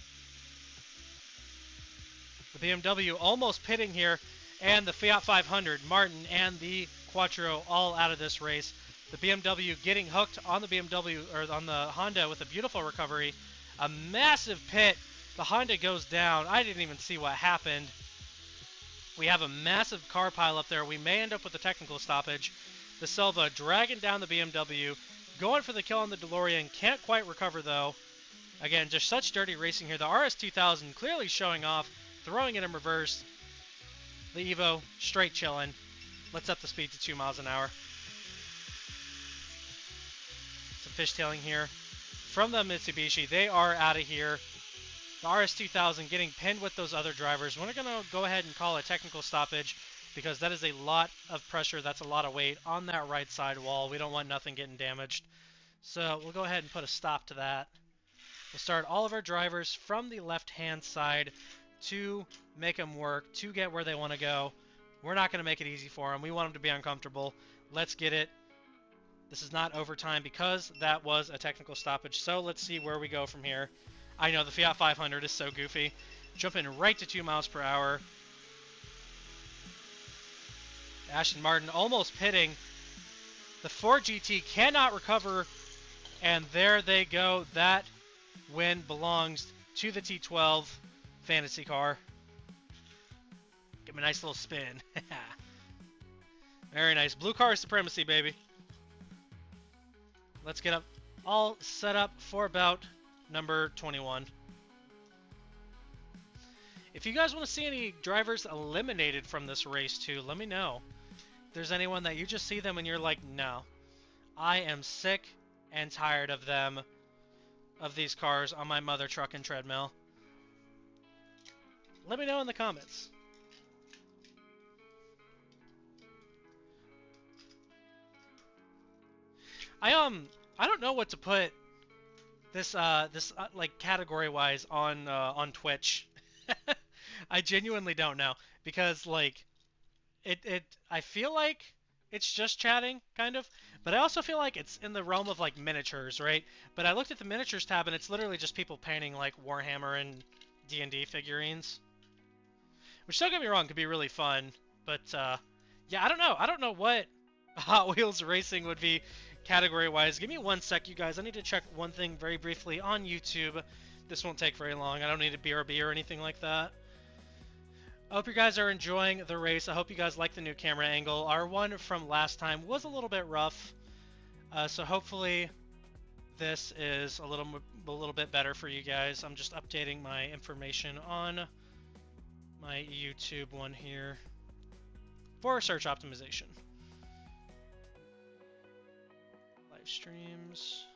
The BMW almost pitting here, and the Fiat 500, Martin, and the Quattro all out of this race. The BMW getting hooked on the BMW or on the Honda with a beautiful recovery. A massive pit. The Honda goes down. I didn't even see what happened. We have a massive car pile up there. We may end up with a technical stoppage. The Silva dragging down the BMW, going for the kill on the DeLorean. Can't quite recover, though. Again, just such dirty racing here. The RS2000 clearly showing off, throwing it in reverse. The Evo straight chilling. Let's up the speed to 2 miles an hour. Some fishtailing here from the Mitsubishi. They are out of here. The RS2000 getting pinned with those other drivers. We're going to go ahead and call a technical stoppage because that is a lot of pressure. That's a lot of weight on that right side wall. We don't want nothing getting damaged. So we'll go ahead and put a stop to that. We'll start all of our drivers from the left-hand side to make them work, to get where they want to go. We're not going to make it easy for them. We want them to be uncomfortable. Let's get it. This is not overtime because that was a technical stoppage. So let's see where we go from here. I know the Fiat 500 is so goofy. Jumping right to 2 miles per hour. Aston Martin almost pitting. The Ford GT cannot recover. And there they go. That win belongs to the T12 fantasy car. Give me a nice little spin. Very nice. Blue car supremacy, baby. Let's get up all set up for about number 21. If you guys want to see any drivers eliminated from this race too, let me know. If there's anyone that you just see them and you're like, no, I am sick and tired of them, of these cars on my mother truck and treadmill. Let me know in the comments. I don't know what to put this like category-wise on Twitch. I genuinely don't know because like I feel like it's just chatting kind of, but I also feel like it's in the realm of like miniatures, right? But I looked at the miniatures tab and it's literally just people painting like Warhammer and D&D figurines. Which, don't get me wrong, could be really fun, but yeah, I don't know. I don't know what Hot Wheels racing would be category-wise. Give me one sec, you guys. I need to check one thing very briefly on YouTube. This won't take very long. I don't need a BRB or anything like that. I hope you guys are enjoying the race. I hope you guys like the new camera angle. Our one from last time was a little bit rough, so hopefully this is a little bit better for you guys. I'm just updating my information on my YouTube one here for search optimization. Live streams.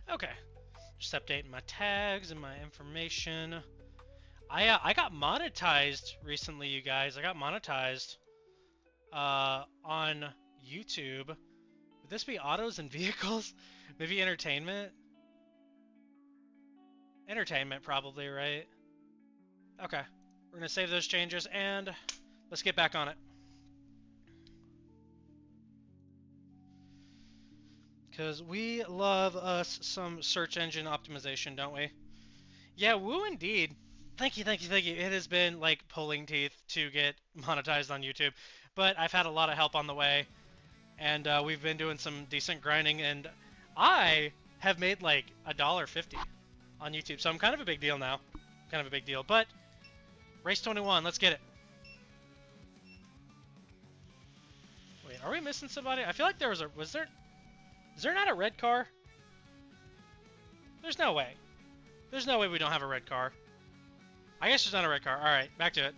Okay, just updating my tags and my information. I got monetized recently, you guys. I got monetized on YouTube. Would this be autos and vehicles? Maybe entertainment? Entertainment probably, right? Okay, we're gonna save those changes and let's get back on it. Because we love us some search engine optimization, don't we? Yeah, woo indeed. Thank you, thank you, thank you. It has been like pulling teeth to get monetized on YouTube, but I've had a lot of help on the way, and we've been doing some decent grinding, and I have made like $1.50 on YouTube, so I'm kind of a big deal now. Kind of a big deal, but race 21, let's get it. Wait, are we missing somebody? I feel like there was a... Is there not a red car? There's no way. There's no way we don't have a red car. I guess there's not a red car. Alright, back to it.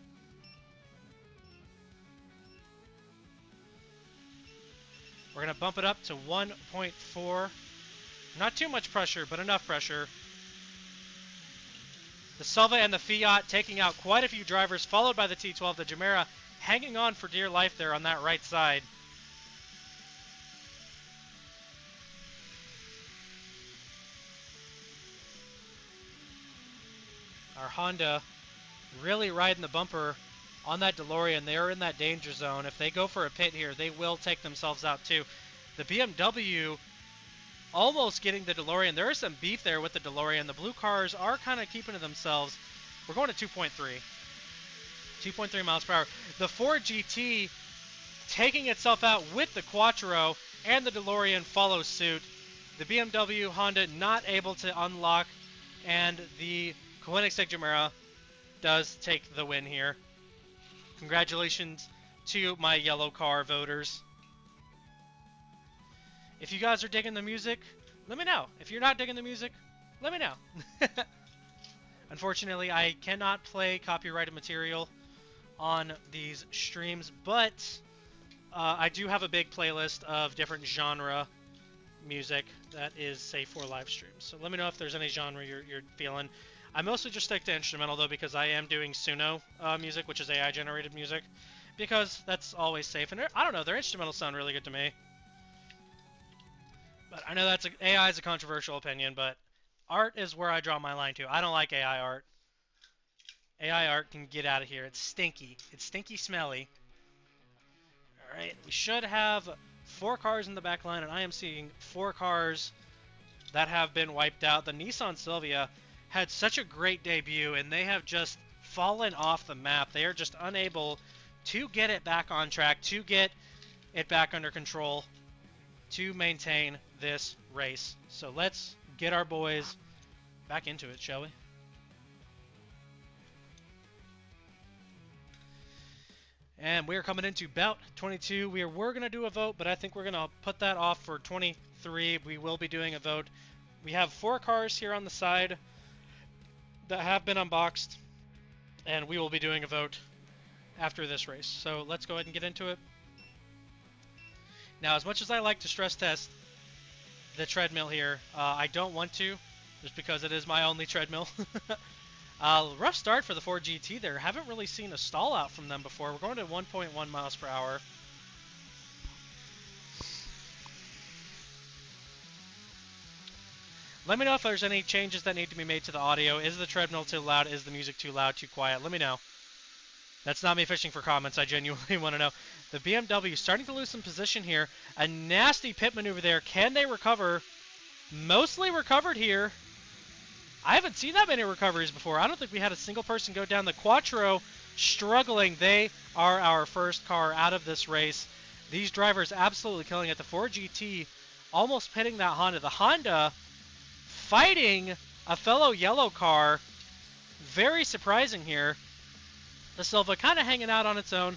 We're going to bump it up to 1.4. Not too much pressure, but enough pressure. The Silva and the Fiat taking out quite a few drivers, followed by the T12. The Gemera hanging on for dear life there on that right side. Our Honda really riding the bumper on that DeLorean. They are in that danger zone. If they go for a pit here, they will take themselves out too. The BMW almost getting the DeLorean. There is some beef there with the DeLorean. The blue cars are kind of keeping to themselves. We're going to 2.3. 2.3 miles per hour. The Ford GT taking itself out with the Quattro, and the DeLorean follows suit. The BMW Honda not able to unlock, and the Koenigsegg Gemera does take the win here. Congratulations to my yellow car voters. If you guys are digging the music, let me know. If you're not digging the music, let me know. Unfortunately, I cannot play copyrighted material on these streams, but I do have a big playlist of different genre music that is safe for live streams. So let me know if there's any genre you're feeling. I mostly just stick to instrumental though because I am doing Suno music, which is AI generated music, because that's always safe. And I don't know, their instrumentals sound really good to me. But I know AI is a controversial opinion, but art is where I draw my line to. I don't like AI art. AI art can get out of here. It's stinky. It's stinky smelly. Alright, we should have 4 cars in the back line, and I am seeing 4 cars that have been wiped out. The Nissan Silvia had such a great debut, and they have just fallen off the map. They are just unable to get it back on track, to get it back under control, to maintain this race. So let's get our boys back into it, shall we? And we're coming into bout 22. We're going to do a vote, but I think we're going to put that off for 23. We will be doing a vote. We have 4 cars here on the side that have been unboxed, and we will be doing a vote after this race. So let's go ahead and get into it. Now, as much as I like to stress test the treadmill here, I don't want to, just because it is my only treadmill. Rough start for the Ford GT there. Haven't really seen a stall out from them before. We're going to 1.1 miles per hour. Let me know if there's any changes that need to be made to the audio. Is the treadmill too loud? Is the music too loud, too quiet? Let me know. That's not me fishing for comments. I genuinely want to know. The BMW starting to lose some position here. A nasty pit maneuver there. Can they recover? Mostly recovered here. I haven't seen that many recoveries before. I don't think we had a single person go down. The Quattro struggling. They are our first car out of this race. These drivers absolutely killing it. The Ford GT almost pitting that Honda. The Honda fighting a fellow yellow car. Very surprising here. The Silva kind of hanging out on its own.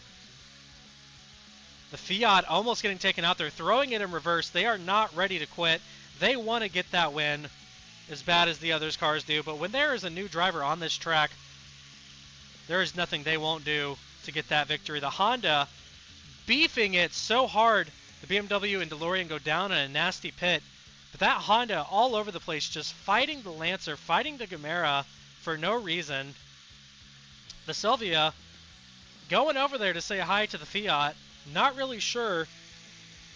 The Fiat almost getting taken out. They're throwing it in reverse. They are not ready to quit. They want to get that win as bad as the others' cars do. But when there is a new driver on this track, there is nothing they won't do to get that victory. The Honda beefing it so hard. The BMW and DeLorean go down in a nasty pit. But that Honda all over the place, just fighting the Lancer, fighting the Gamera for no reason. The Silvia going over there to say hi to the Fiat. Not really sure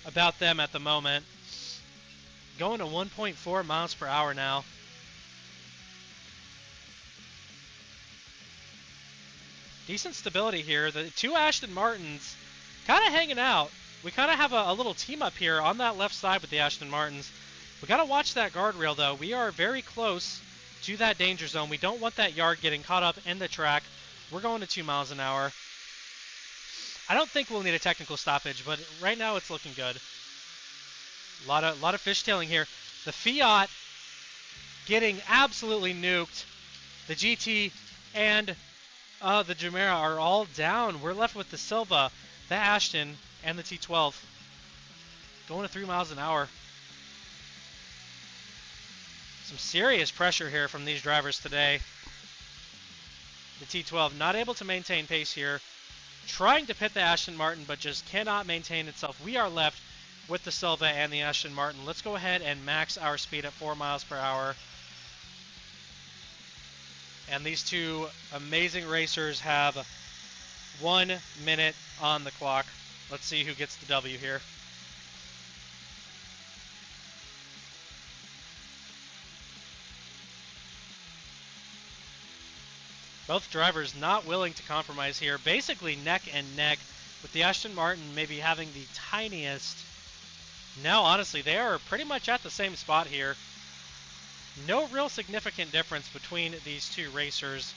about them at the moment. Going to 1.4 miles per hour now. Decent stability here. The 2 Aston Martins kind of hanging out. We kind of have a little team up here on that left side with the Aston Martins. We got to watch that guardrail though. We are very close to that danger zone. We don't want that yard getting caught up in the track. We're going to 2 miles an hour. I don't think we'll need a technical stoppage, but right now it's looking good. A lot of fishtailing here. The Fiat getting absolutely nuked. The GT and the Gemera are all down. We're left with the Silva, the Ashton, and the T12. Going to 3 miles an hour. Some serious pressure here from these drivers today. The T12 not able to maintain pace here. Trying to pit the Aston Martin, but just cannot maintain itself. We are left with the Silva and the Aston Martin. Let's go ahead and max our speed at 4 miles per hour. And these two amazing racers have 1 minute on the clock. Let's see who gets the W here. Both drivers not willing to compromise here. Basically neck and neck, with the Aston Martin maybe having the tiniest. No, honestly, they are pretty much at the same spot here. No real significant difference between these two racers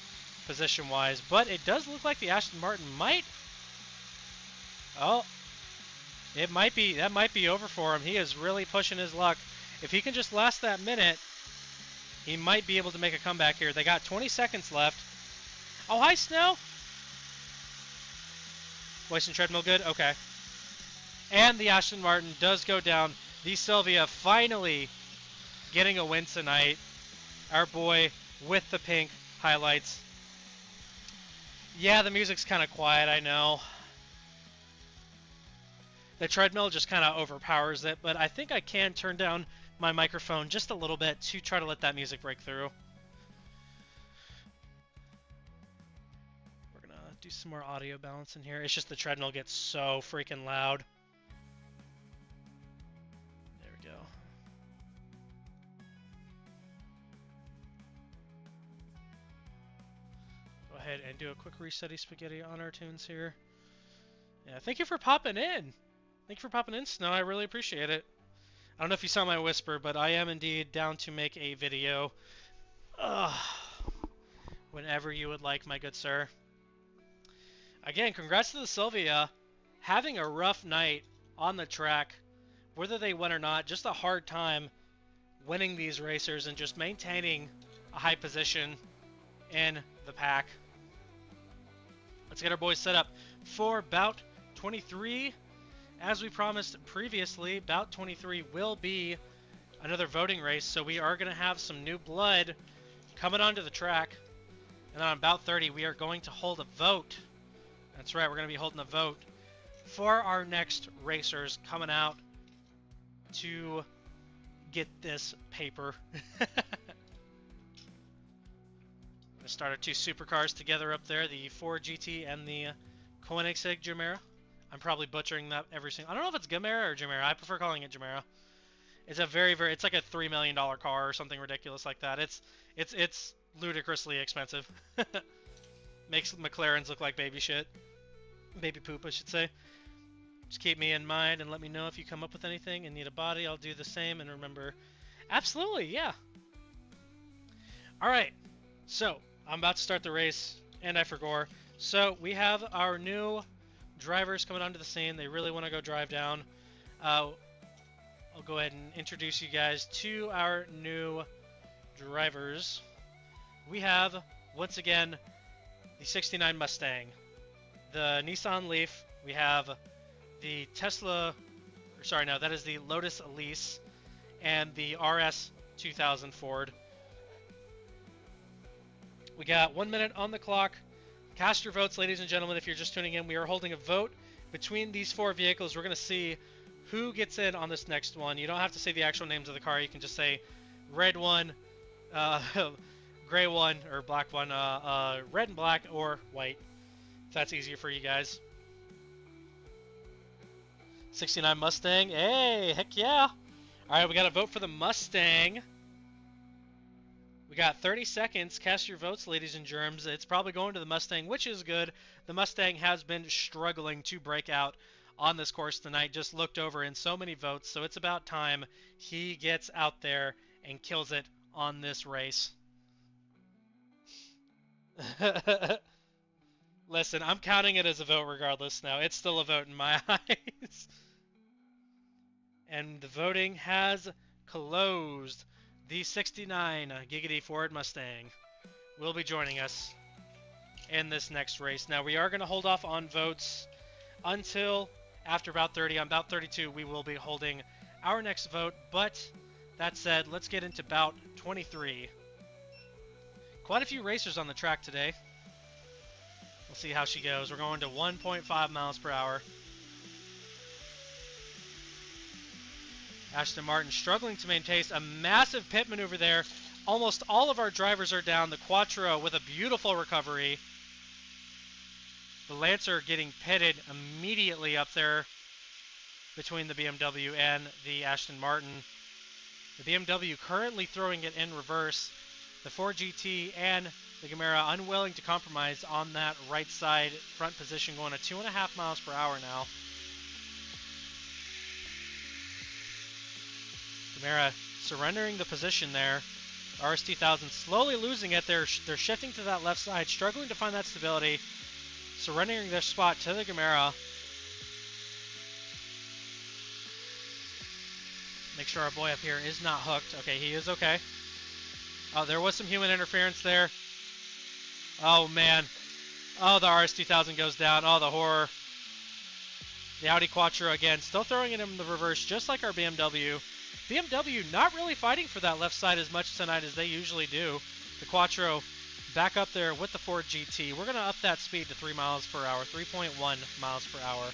position-wise, but it does look like the Aston Martin might. Oh, that might be over for him. He is really pushing his luck. If he can just last that minute, he might be able to make a comeback here. They got 20 seconds left. Oh, hi, Snow. Voice and treadmill good? Okay. And the Aston Martin does go down. The Silvia finally getting a win tonight. Our boy with the pink highlights. Yeah, the music's kind of quiet, I know. The treadmill just kind of overpowers it, but I think I can turn down my microphone just a little bit to try to let that music break through. do some more audio balance in here. It's just the treadmill gets so freaking loud. There we go. Go ahead and do a quick resetty spaghetti on our tunes here. Yeah, thank you for popping in. Thank you for popping in, Snow. I really appreciate it. I don't know if you saw my whisper, but I am indeed down to make a video. Whenever you would like, my good sir. Again, congrats to the Sylvia. Having a rough night on the track, whether they win or not, just a hard time winning these racers and just maintaining a high position in the pack. Let's get our boys set up for Bout 23. As we promised previously, Bout 23 will be another voting race, so we are going to have some new blood coming onto the track. And then on Bout 30, we are going to hold a vote. That's right, we're going to be holding a vote for our next racers coming out to get this paper. Going to start our two supercars together up there, the Ford GT and the Koenigsegg Gemera. I'm probably butchering that every single... I don't know if it's Gemera or Gemera. I prefer calling it Gemera. It's a it's like a $3 million car or something ridiculous like that. It's ludicrously expensive. Makes McLarens look like baby shit. Baby poop, I should say. Just keep me in mind and let me know if you come up with anything and need a body. I'll do the same. And remember, absolutely, yeah. All right, so I'm about to start the race, and I forgot. So we have our new drivers coming onto the scene. They really want to go drive down. I'll go ahead and introduce you guys to our new drivers. We have, once again, the 69 Mustang, the Nissan Leaf. We have the Tesla, or sorry, no, that is the Lotus Elise, and the RS 2000 Ford. We got 1 minute on the clock. Cast your votes, ladies and gentlemen. If you're just tuning in, we are holding a vote between these four vehicles. We're going to see who gets in on this next one. You don't have to say the actual names of the car. You can just say red one, gray one, or black one, red and black, or white, if that's easier for you guys. 69 Mustang. Hey, heck yeah. All right, we got to vote for the Mustang. We got 30 seconds. Cast your votes, ladies and germs. It's probably going to the Mustang, which is good. The Mustang has been struggling to break out on this course tonight. Just looked over in so many votes, so it's about time he gets out there and kills it on this race. Listen, I'm counting it as a vote regardless now. It's still a vote in my eyes. And the voting has closed. The 69 Giggity Ford Mustang will be joining us in this next race. Now, we are going to hold off on votes until after Bout 30. On Bout 32, we will be holding our next vote. But that said, let's get into Bout 23. Quite a few racers on the track today. We'll see how she goes. We're going to 1.5 miles per hour. Aston Martin struggling to maintain a massive pit maneuver there. Almost all of our drivers are down. The Quattro with a beautiful recovery. The Lancer getting pitted immediately up there between the BMW and the Aston Martin. The BMW currently throwing it in reverse. The Ford GT and the Gemera unwilling to compromise on that right side front position, going at 2.5 miles per hour now. Gemera surrendering the position there. RS 2000 slowly losing it. They're shifting to that left side, struggling to find that stability. Surrendering their spot to the Gemera. Make sure our boy up here is not hooked. Okay, he is okay. Oh, there was some human interference there. Oh, man. Oh, the RS 2000 goes down. Oh, the horror. The Audi Quattro again, still throwing it in the reverse, just like our BMW. BMW not really fighting for that left side as much tonight as they usually do. The Quattro back up there with the Ford GT. We're going to up that speed to 3 miles per hour, 3.1 miles per hour.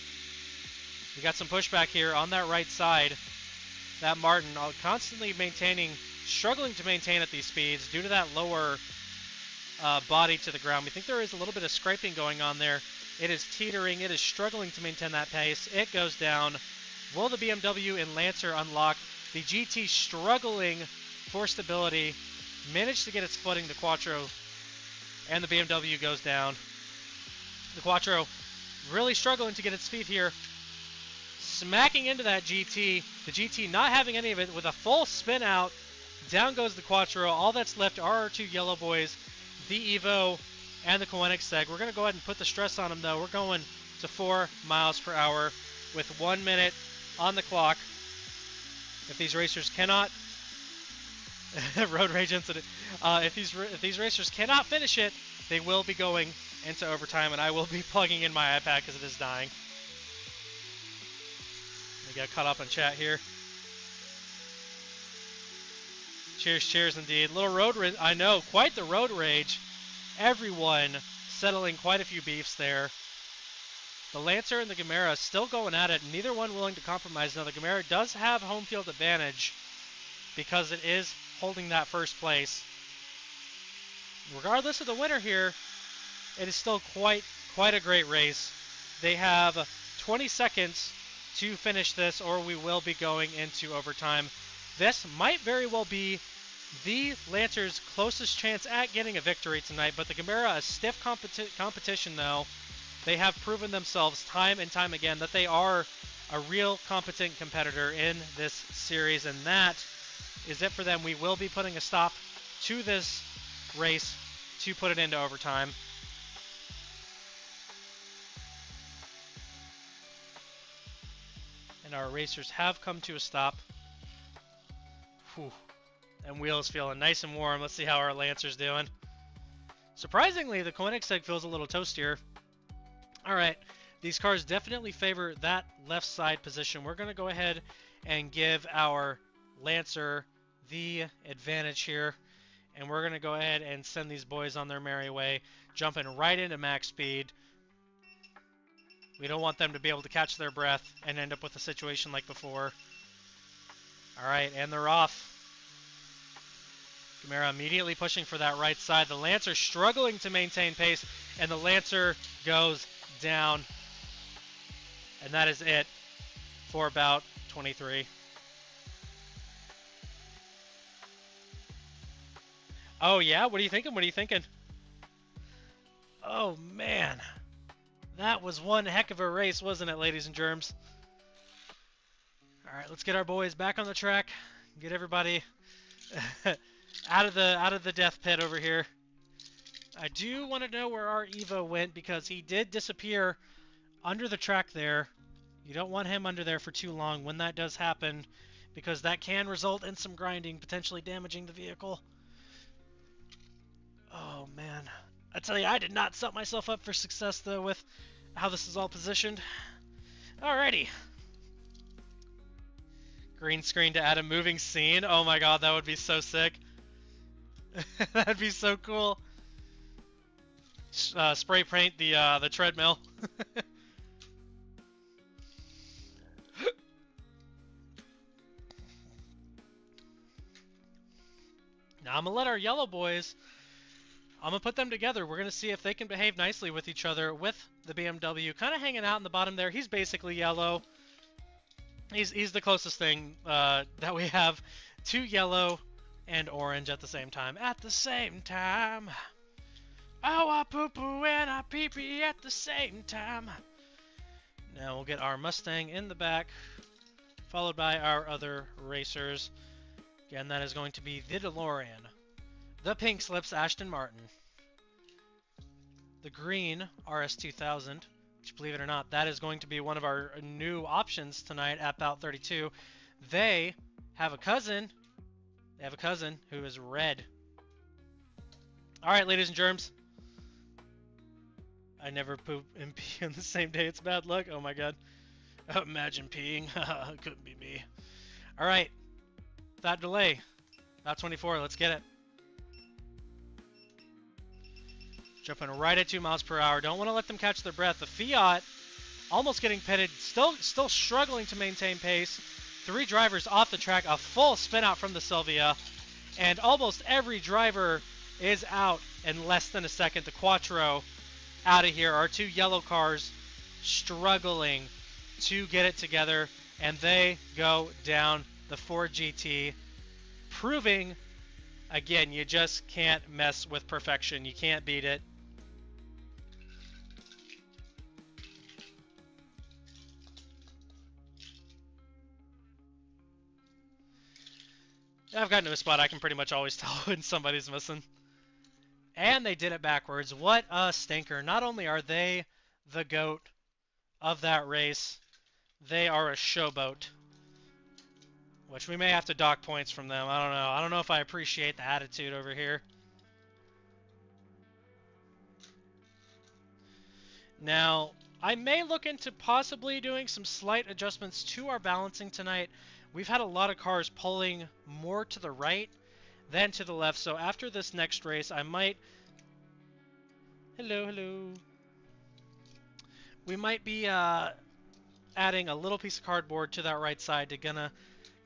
We got some pushback here on that right side. That Martin constantly struggling to maintain at these speeds due to that lower body to the ground. We think there is a little bit of scraping going on there It is teetering. It is struggling to maintain that pace. It goes down. Will the BMW and Lancer unlock? The GT struggling for stability. Managed to get its footing, the Quattro, and the BMW goes down. The Quattro really struggling to get its feet here. Smacking into that GT. The GT not having any of it with a full spin out. Down goes the Quattro. All that's left are our two yellow boys, the Evo and the Koenigsegg. We're going to go ahead and put the stress on them, though. We're going to 4 miles per hour with 1 minute on the clock. If these racers cannot... road rage incident. If these racers cannot finish it, they will be going into overtime, and I will be plugging in my iPad because it is dying. We got caught up in chat here. Cheers, cheers indeed. Little road rage. I know, quite the road rage. Everyone settling quite a few beefs there. The Lancer and the Gamera still going at it, neither one willing to compromise. Now, the Gamera does have home field advantage because it is holding that first place. Regardless of the winner here, it is still quite a great race. They have 20 seconds to finish this, or we will be going into overtime. This might very well be the Lancer's closest chance at getting a victory tonight, but the Gamera, a stiff competition though. They have proven themselves time and time again that they are a real competent competitor in this series, and that is it for them. We will be putting a stop to this race to put it into overtime. And our racers have come to a stop. Whew. And wheels feeling nice and warm. Let's see how our Lancer's doing. Surprisingly, the Koenigsegg feels a little toastier. Alright, these cars definitely favor that left side position. We're going to go ahead and give our Lancer the advantage here. And we're going to go ahead and send these boys on their merry way, jumping right into max speed. We don't want them to be able to catch their breath and end up with a situation like before. Alright, and they're off. Gamera immediately pushing for that right side. The Lancer struggling to maintain pace, and the Lancer goes down. And that is it for about 23. Oh, yeah? What are you thinking? What are you thinking? Oh, man. That was one heck of a race, wasn't it, ladies and germs? All right, let's get our boys back on the track. Get everybody out of the death pit over here. I do want to know where our Evo went because he did disappear under the track there. You don't want him under there for too long when that does happen, because that can result in some grinding, potentially damaging the vehicle. Oh, man. I tell you, I did not set myself up for success, though, with how this is all positioned. Alrighty. Green screen to add a moving scene. Oh my god, that would be so sick. That'd be so cool. Spray paint the treadmill. Now I'm going to let our yellow boys... I'm going to put them together. We're going to see if they can behave nicely with each other with the BMW. Kind of hanging out in the bottom there. He's basically yellow. He's the closest thing that we have to yellow and orange at the same time. At the same time. Oh, I poo-poo and I pee-pee at the same time. Now we'll get our Mustang in the back, followed by our other racers. Again, that is going to be the DeLorean. The pink slips Aston Martin. The green RS2000, which, believe it or not, that is going to be one of our new options tonight at Bout 32. They have a cousin. They have a cousin who is red. All right, ladies and germs. I never poop and pee on the same day. It's bad luck. Oh my god. Imagine peeing. It couldn't be me. All right. Without delay. Bout 24. Let's get it. Jumping right at 2 miles per hour. Don't want to let them catch their breath. The Fiat almost getting pitted. Still struggling to maintain pace. 3 drivers off the track. A full spin out from the Silvia. And almost every driver is out in less than a second. The Quattro out of here. Our two yellow cars struggling to get it together, and they go down the Ford GT, proving, again, you just can't mess with perfection. You can't beat it. I've gotten to a spot I can pretty much always tell when somebody's missing. And they did it backwards. What a stinker. Not only are they the GOAT of that race, they are a showboat. Which we may have to dock points from them. I don't know. I don't know if I appreciate the attitude over here. Now, I may look into possibly doing some slight adjustments to our balancing tonight. We've had a lot of cars pulling more to the right than to the left, so after this next race, I might... Hello, hello. We might be adding a little piece of cardboard to that right side to gonna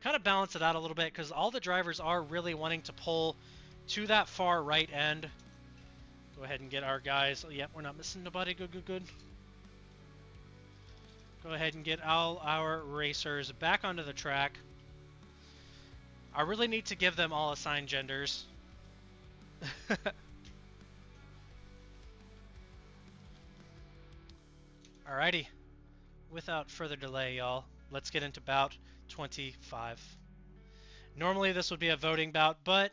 kind of balance it out a little bit, because all the drivers are really wanting to pull to that far right end. Go ahead and get our guys. Yep, we're not missing nobody. Good, good, good. Go ahead and get all our racers back onto the track. I really need to give them all assigned genders. Alrighty. Without further delay, y'all, let's get into bout 25. Normally this would be a voting bout, but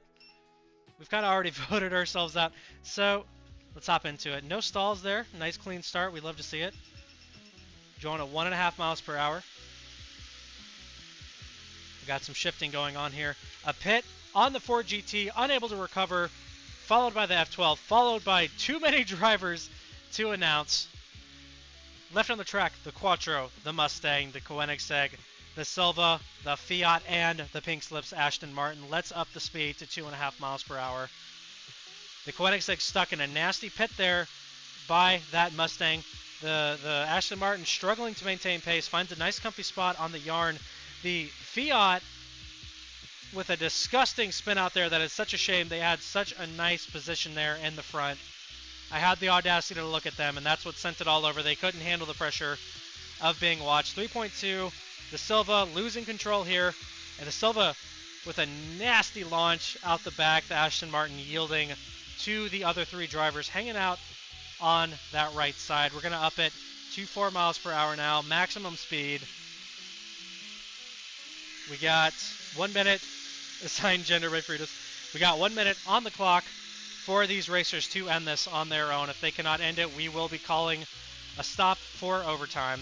we've kind of already voted ourselves out. So let's hop into it. No stalls there. Nice clean start. We love to see it. Going at 1.5 miles per hour. We got some shifting going on here. A pit on the Ford GT, unable to recover, followed by the F12, followed by too many drivers to announce. Left on the track, the Quattro, the Mustang, the Koenigsegg, the Silva, the Fiat, and the Pink Slips Aston Martin. Let's up the speed to 2.5 miles per hour. The Koenigsegg stuck in a nasty pit there by that Mustang. The Aston Martin struggling to maintain pace, finds a nice comfy spot on the yarn. The Fiat with a disgusting spin out there that is such a shame. They had such a nice position there in the front. I had the audacity to look at them, and that's what sent it all over. They couldn't handle the pressure of being watched. 3.2, the Silva losing control here, and the Silva with a nasty launch out the back. The Aston Martin yielding to the other three drivers, hanging out on that right side. We're going to up it to 4 miles per hour now, maximum speed. We got 1 minute, assigned gender by Fritas. We got 1 minute on the clock for these racers to end this on their own. If they cannot end it, we will be calling a stop for overtime.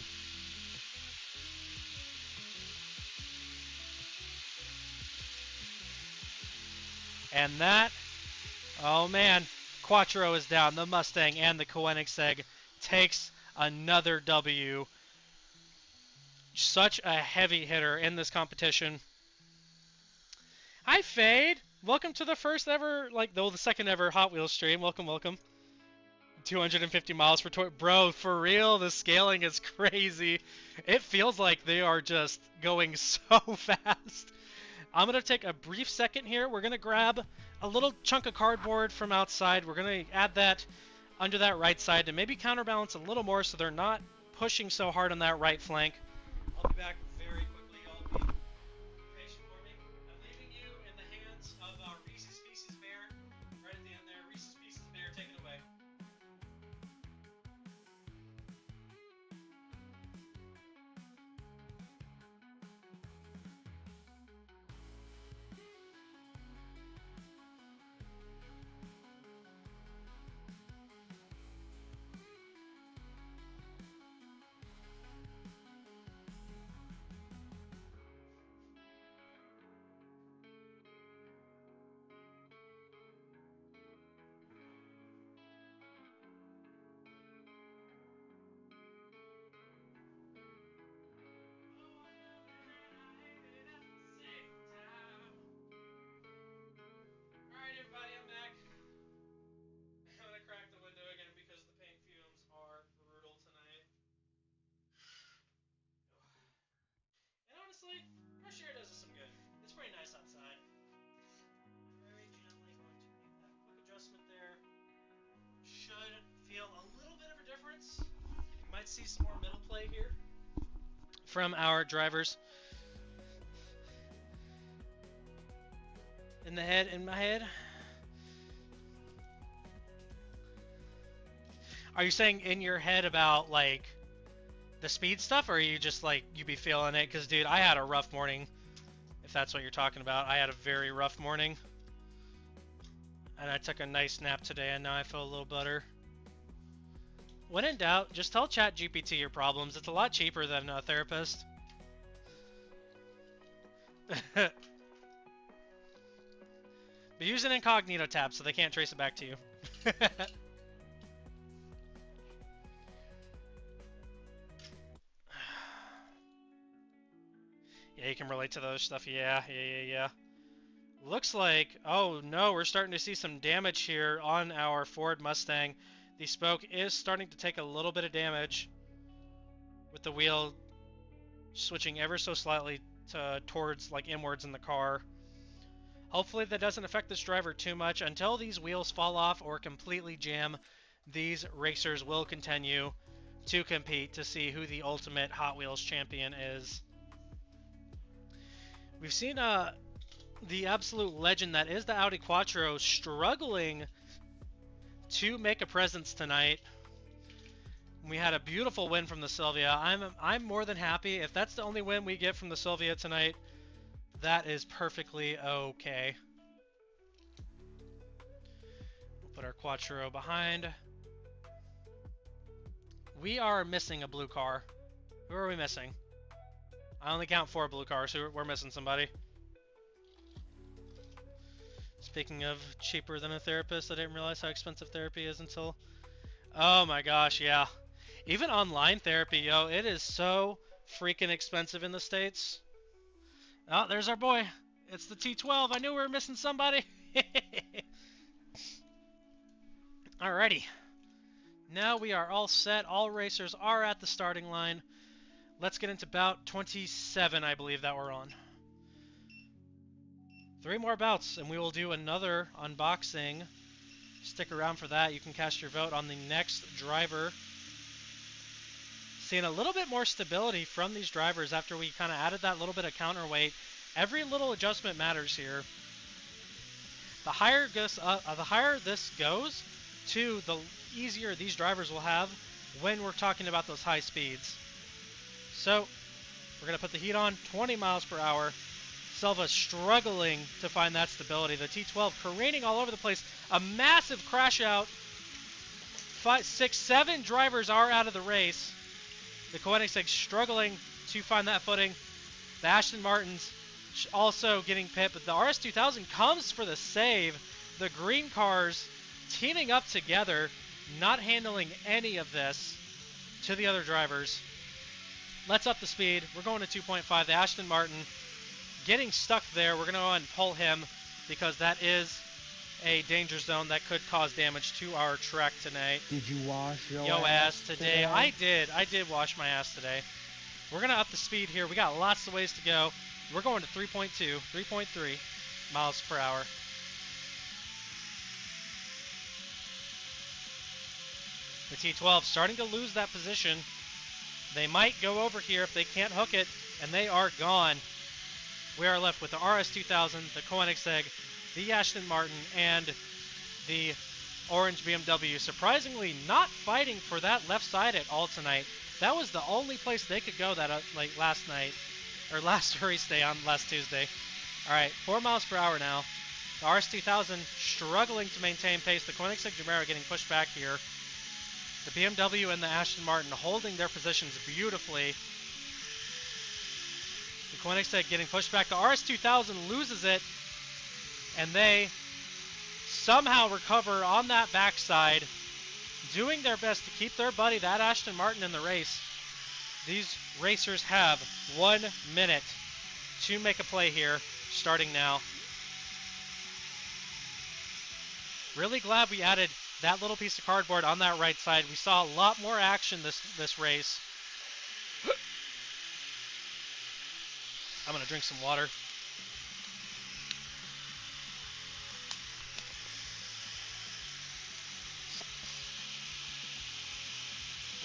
And that, oh man, Quattro is down. The Mustang and the Koenigsegg takes another W. Such a heavy hitter in this competition. Hi, Fade. Welcome to the first ever, the second ever Hot Wheels stream. Welcome, welcome. 250 miles per toy. Bro, for real, the scaling is crazy. It feels like they are just going so fast. I'm going to take a brief second here. We're going to grab a little chunk of cardboard from outside. We're going to add that under that right side to maybe counterbalance a little more so they're not pushing so hard on that right flank. I'll be back very quickly. Y'all be patient for me. I'm leaving you in the hands of Reese's Pieces Bear. Right at the end there. Reese's Pieces Bear, take it away. Alright everybody, I'm back. I'm gonna crack the window again because the paint fumes are brutal tonight. And honestly, fresh air does us some good. It's pretty nice outside. Very gently going to make that quick adjustment there. Should feel a little bit of a difference. You might see some more middle play here from our drivers. In my head. Are you saying in your head about, like, the speed stuff, or are you just, like, you be feeling it? Because, dude, I had a rough morning, if that's what you're talking about. I had a very rough morning. And I took a nice nap today, and now I feel a little better. When in doubt, just tell ChatGPT your problems. It's a lot cheaper than a therapist. But use an incognito tab so they can't trace it back to you. Yeah, you can relate to those stuff. Yeah. Looks like, oh no, we're starting to see some damage here on our Ford Mustang. The spoke is starting to take a little bit of damage with the wheel switching ever so slightly towards, like, inwards in the car. Hopefully that doesn't affect this driver too much. Until these wheels fall off or completely jam, these racers will continue to compete to see who the ultimate Hot Wheels champion is. We've seen the absolute legend that is the Audi Quattro struggling to make a presence tonight. We had a beautiful win from the Silvia. I'm more than happy. If that's the only win we get from the Silvia tonight, that is perfectly okay. We'll put our Quattro behind. We are missing a blue car. Who are we missing? I only count 4 blue cars, so we're missing somebody. Speaking of cheaper than a therapist, I didn't realize how expensive therapy is until... Oh my gosh, yeah. Even online therapy, yo, it is so freaking expensive in the States. Oh, there's our boy. It's the T12. I knew we were missing somebody. Alrighty. Now we are all set. All racers are at the starting line. Let's get into bout 27, I believe that we're on. 3 more bouts, and we will do another unboxing. Stick around for that. You can cast your vote on the next driver. Seeing a little bit more stability from these drivers after we kind of added that little bit of counterweight. Every little adjustment matters here. The higher this goes, the easier these drivers will have when we're talking about those high speeds. So, we're going to put the heat on, 20 miles per hour. Silva struggling to find that stability. The T12 careening all over the place. A massive crash out. 5, 6, 7 drivers are out of the race. The Koenigsegg struggling to find that footing. The Aston Martins also getting pit, but the RS2000 comes for the save. The green cars teaming up together, not handling any of this to the other drivers. Let's up the speed. We're going to 2.5. The Aston Martin getting stuck there. We're going to go ahead and pull him because that is a danger zone that could cause damage to our track tonight. Did you wash your ass today? I did wash my ass today. We're going to up the speed here. We got lots of ways to go. We're going to 3.2, 3.3 miles per hour. The T12 starting to lose that position. They might go over here if they can't hook it, and they are gone. We are left with the RS2000, the Koenigsegg, the Aston Martin, and the orange BMW. Surprisingly, not fighting for that left side at all tonight. That was the only place they could go that like last night, or last race day on last Tuesday. All right, 4 miles per hour now. The RS2000 struggling to maintain pace. The Koenigsegg Gemera getting pushed back here. The BMW and the Aston Martin holding their positions beautifully. The Koenigsegg getting pushed back. The RS2000 loses it, and they somehow recover on that backside, doing their best to keep their buddy, that Aston Martin, in the race. These racers have 1 minute to make a play here, starting now. Really glad we added that little piece of cardboard on that right side. We saw a lot more action this race. I'm going to drink some water.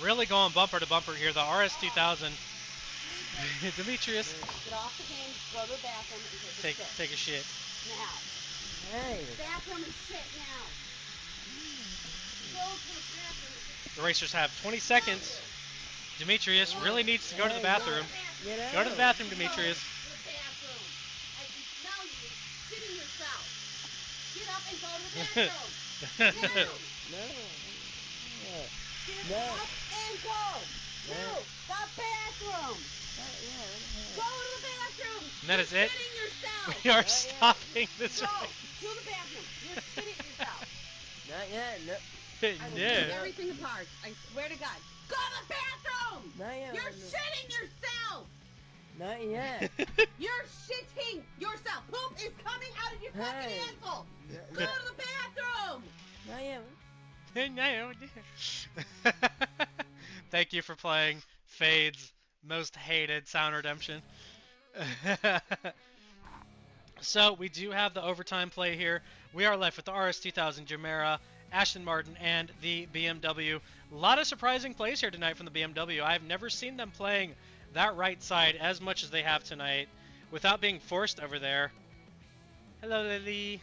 Really going bumper to bumper here. The RS2000. Demetrius. Get off the game, go to the bathroom, and Take a shit. Now. Hey. Bathroom and shit now. Go to the bathroom. The racers have 20 seconds. Demetrius really needs to go to the bathroom. Go to the bathroom, Demetrius. I can smell you shitting yourself. Get up and go to the bathroom. No. Get up and go to the bathroom. Go to the bathroom. And that is it. Shitting yourself. We are stopping this Go race. to the bathroom. You're shitting yourself. Not yet. No. I will take everything apart. I swear to God. Go to the bathroom. Not yet. You're shitting yourself. Not yet. You're shitting yourself. Poop is coming out of your fucking Hey. asshole. Go to the bathroom. Not yet. Thank you for playing Fade's most hated Sound Redemption. So we do have the overtime play here. We are left with the RS2000 Gemera, Aston Martin, and the BMW. A lot of surprising plays here tonight from the BMW. I've never seen them playing that right side as much as they have tonight without being forced over there. Hello, Lily.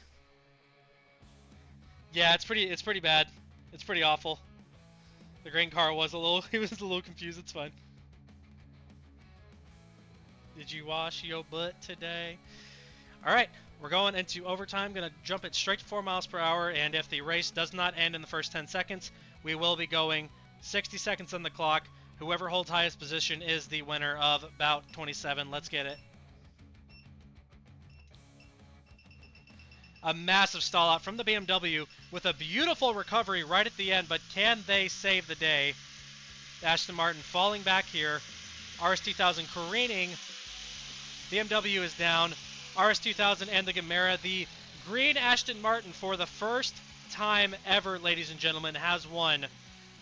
Yeah, it's pretty bad. It's pretty awful. The green car was he was a little confused. It's fine. Did you wash your butt today? All right, we're going into overtime. Going to jump it straight to 4 miles per hour, and if the race does not end in the first 10 seconds, we will be going 60 seconds on the clock. Whoever holds highest position is the winner of bout 27. Let's get it. A massive stall out from the BMW with a beautiful recovery right at the end, but can they save the day? Aston Martin falling back here. RS2000 careening. BMW is down. RS2000 and the Gemera. The green Aston Martin, for the first time ever, ladies and gentlemen, has won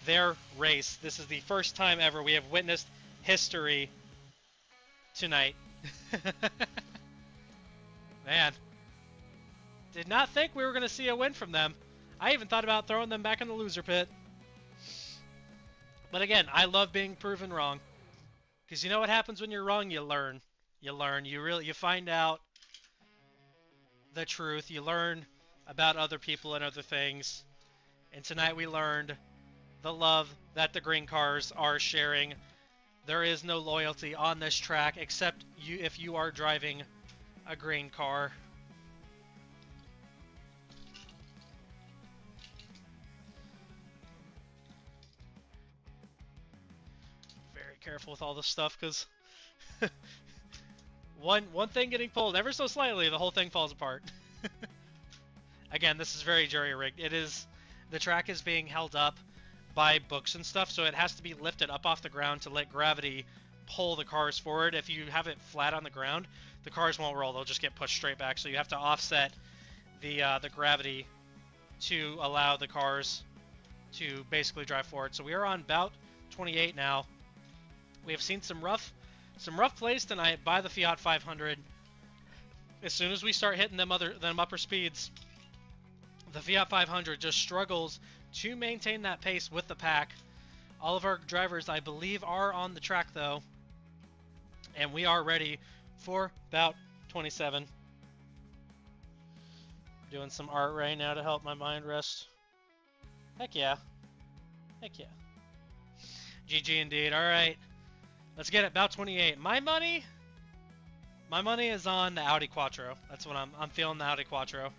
their race. This is the first time ever we have witnessed history tonight. Man. Did not think we were going to see a win from them. I even thought about throwing them back in the loser pit. But again, I love being proven wrong. Because you know what happens when you're wrong? You learn. You find out the truth. You learn about other people and other things. And tonight we learned the love that the green cars are sharing. There is no loyalty on this track except if you are driving a green car. Very careful with all this stuff, because one thing getting pulled ever so slightly, the whole thing falls apart. Again, this is very jury-rigged. The track is being held up by books and stuff, so it has to be lifted up off the ground to let gravity pull the cars forward. If you have it flat on the ground, the cars won't roll. They'll just get pushed straight back. So you have to offset the gravity to allow the cars to basically drive forward. So we are on bout 28 now. We have seen some rough plays tonight by the Fiat 500. As soon as we start hitting them upper speeds, the Fiat 500 just struggles to maintain that pace with the pack. All of our drivers, I believe, are on the track though, and we are ready for bout 27. Doing some art right now to help my mind rest. Heck yeah. Heck yeah. GG indeed. All right. Let's get it. Bout 28. My money is on the Audi Quattro. That's what I'm feeling, the Audi Quattro.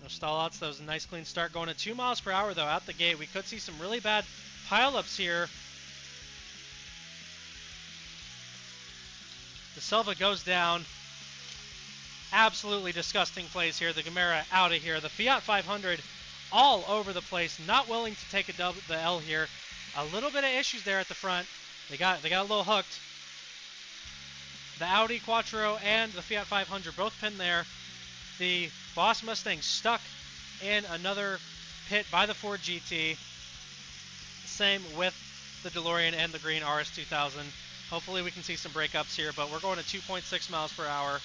No stallouts. That was a nice clean start. Going at 2 miles per hour though out the gate. We could see some really bad pileups here. The Silva goes down. Absolutely disgusting plays here. The Gemera out of here. The Fiat 500 all over the place. Not willing to take the L here. A little bit of issues there at the front. They got a little hooked. The Audi Quattro and the Fiat 500 both pinned there. The Boss Mustang stuck in another pit by the Ford GT. Same with the DeLorean and the green RS2000. Hopefully we can see some breakups here, but we're going at 2.6 miles per hour.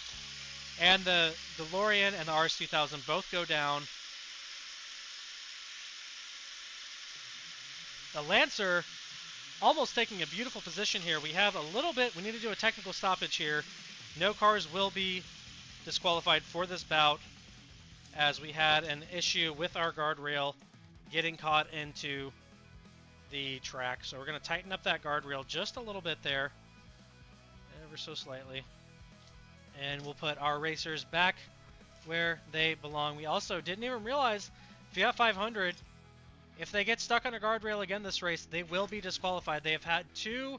And the DeLorean and the RS2000 both go down. The Lancer almost taking a beautiful position here. We have a little bit, we need to do a technical stoppage here. No cars will be disqualified for this bout, as we had an issue with our guardrail getting caught into the track. So we're going to tighten up that guardrail just a little bit there, ever so slightly. And we'll put our racers back where they belong. We also didn't even realize Fiat 500, if they get stuck on a guardrail again this race, they will be disqualified. They have had two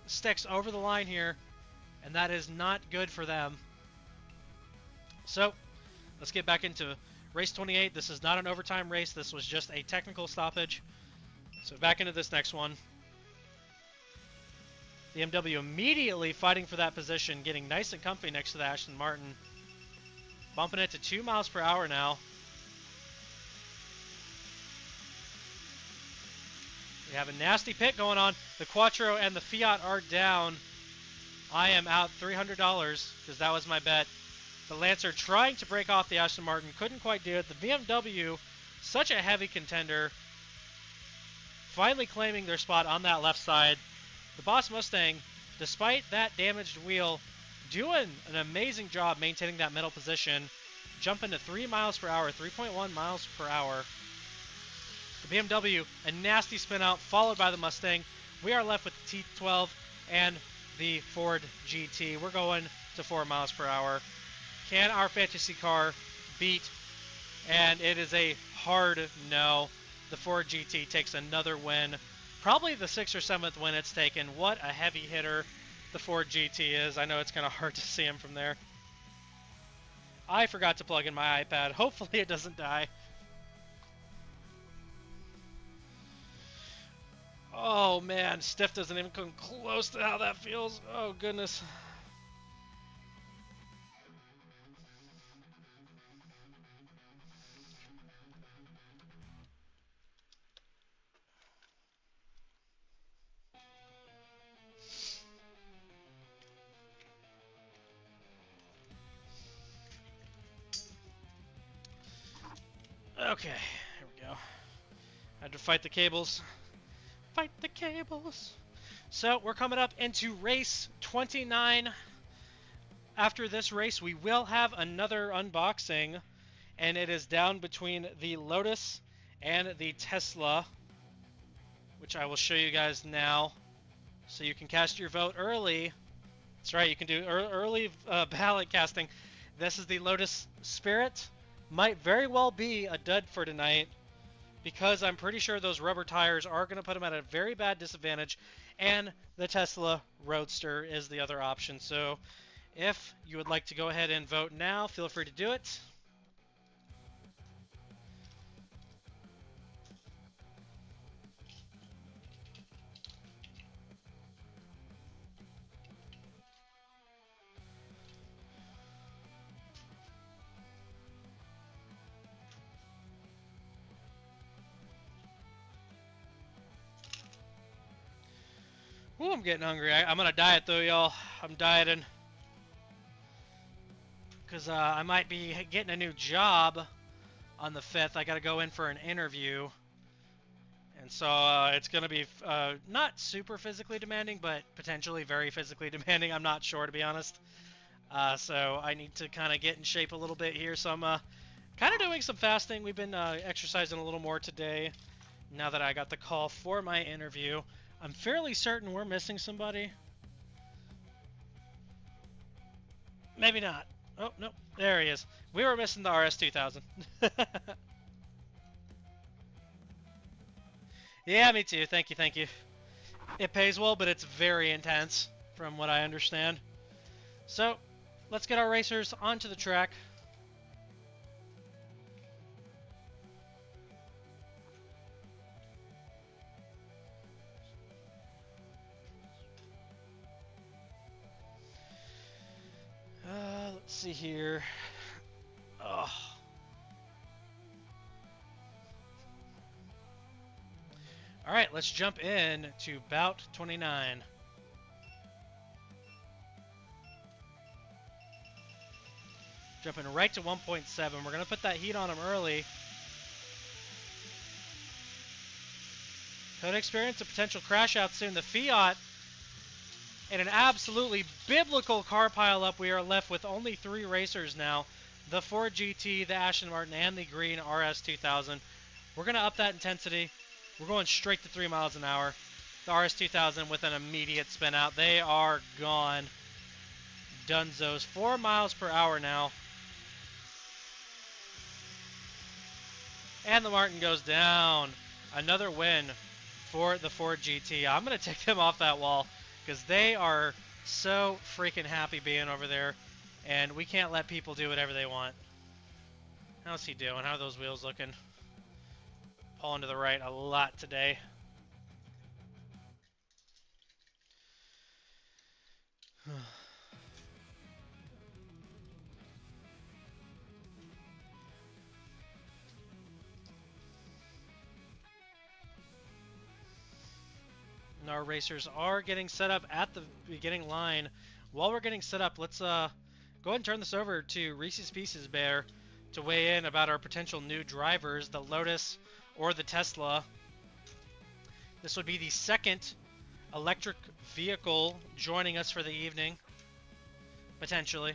sticks over the line here, and that is not good for them. So let's get back into race 28. This is not an overtime race. This was just a technical stoppage. So back into this next one. The BMW immediately fighting for that position, getting nice and comfy next to the Aston Martin. Bumping it to 2 miles per hour now. We have a nasty pit going on. The Quattro and the Fiat are down. I am out $300 because that was my bet. The Lancer trying to break off the Aston Martin, couldn't quite do it. The BMW, such a heavy contender, finally claiming their spot on that left side. The Boss Mustang, despite that damaged wheel, doing an amazing job maintaining that middle position, jumping to 3 miles per hour, 3.1 miles per hour. The BMW, a nasty spin out, followed by the Mustang. We are left with the T12 and the Ford GT. We're going to 4 miles per hour. Can our fantasy car beat? And it is a hard no. The Ford GT takes another win. Probably the 6th or 7th win it's taken. What a heavy hitter the Ford GT is. I know it's kind of hard to see him from there. I forgot to plug in my iPad. Hopefully it doesn't die. Oh man, stiff doesn't even come close to how that feels. Oh goodness. Okay, here we go. Had to fight the cables. Fight the cables. So we're coming up into race 29. After this race, we will have another unboxing, and it is down between the Lotus and the Tesla, which I will show you guys now. So you can cast your vote early. That's right, you can do early ballot casting. This is the Lotus Spirit. Might very well be a dud for tonight, because I'm pretty sure those rubber tires are going to put him at a very bad disadvantage, and the Tesla Roadster is the other option. So if you would like to go ahead and vote now, feel free to do it. Ooh, I'm getting hungry. I'm going to diet though, y'all. I'm dieting. Because I might be getting a new job on the 5th. I got to go in for an interview. And so it's going to be not super physically demanding, but potentially very physically demanding. I'm not sure, to be honest. So I need to kind of get in shape a little bit here. So I'm kind of doing some fasting. We've been exercising a little more today now that I got the call for my interview. I'm fairly certain we're missing somebody. Maybe not. Oh, no. There he is. We were missing the RS2000. Yeah, me too. Thank you, thank you. It pays well, but it's very intense, from what I understand. So, let's get our racers onto the track. Let's see here. Oh. All right, let's jump in to bout 29. Jumping right to 1.7. We're going to put that heat on him early. Could experience a potential crash out soon. The Fiat, in an absolutely biblical car pileup, we are left with only 3 racers now. The Ford GT, the Aston Martin, and the green RS 2000. We're going to up that intensity. We're going straight to 3 miles an hour. The RS 2000 with an immediate spin out. They are gone. Dunzos. 4 miles per hour now. And the Martin goes down. Another win for the Ford GT. I'm going to take them off that wall because they are so freaking happy being over there. And we can't let people do whatever they want. How's he doing? How are those wheels looking? Pulling to the right a lot today. And our racers are getting set up at the beginning line. While we're getting set up, let's go ahead and turn this over to Reese's Pieces Bear to weigh in about our potential new drivers, the Lotus or the Tesla. This would be the second electric vehicle joining us for the evening, potentially.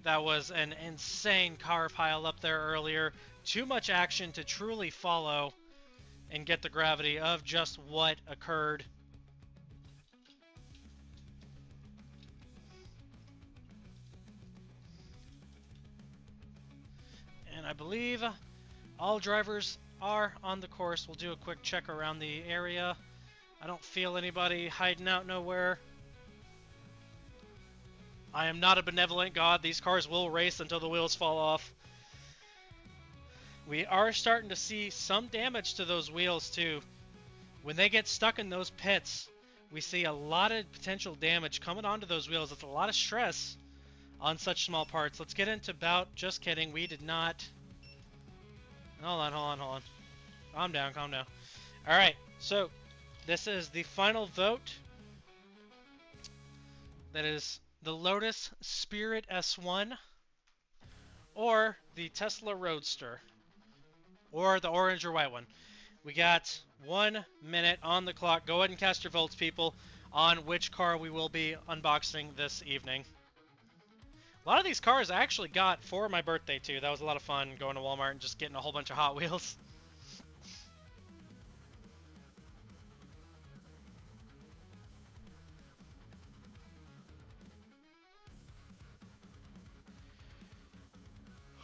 That was an insane car pile up there earlier. Too much action to truly follow and get the gravity of just what occurred. And I believe all drivers are on the course. We'll do a quick check around the area. I don't feel anybody hiding out nowhere. I am not a benevolent god. These cars will race until the wheels fall off. We are starting to see some damage to those wheels too. When they get stuck in those pits, we see a lot of potential damage coming onto those wheels. It's a lot of stress on such small parts. Let's get into bout. Just kidding. We did not. Hold on. Calm down. All right. So this is the final vote. That is the Lotus Spirit S1 or the Tesla Roadster or the orange or white one. We got 1 minute on the clock. Go ahead and cast your votes, people, on which car we will be unboxing this evening. A lot of these cars I actually got for my birthday, too. That was a lot of fun going to Walmart and just getting a whole bunch of Hot Wheels.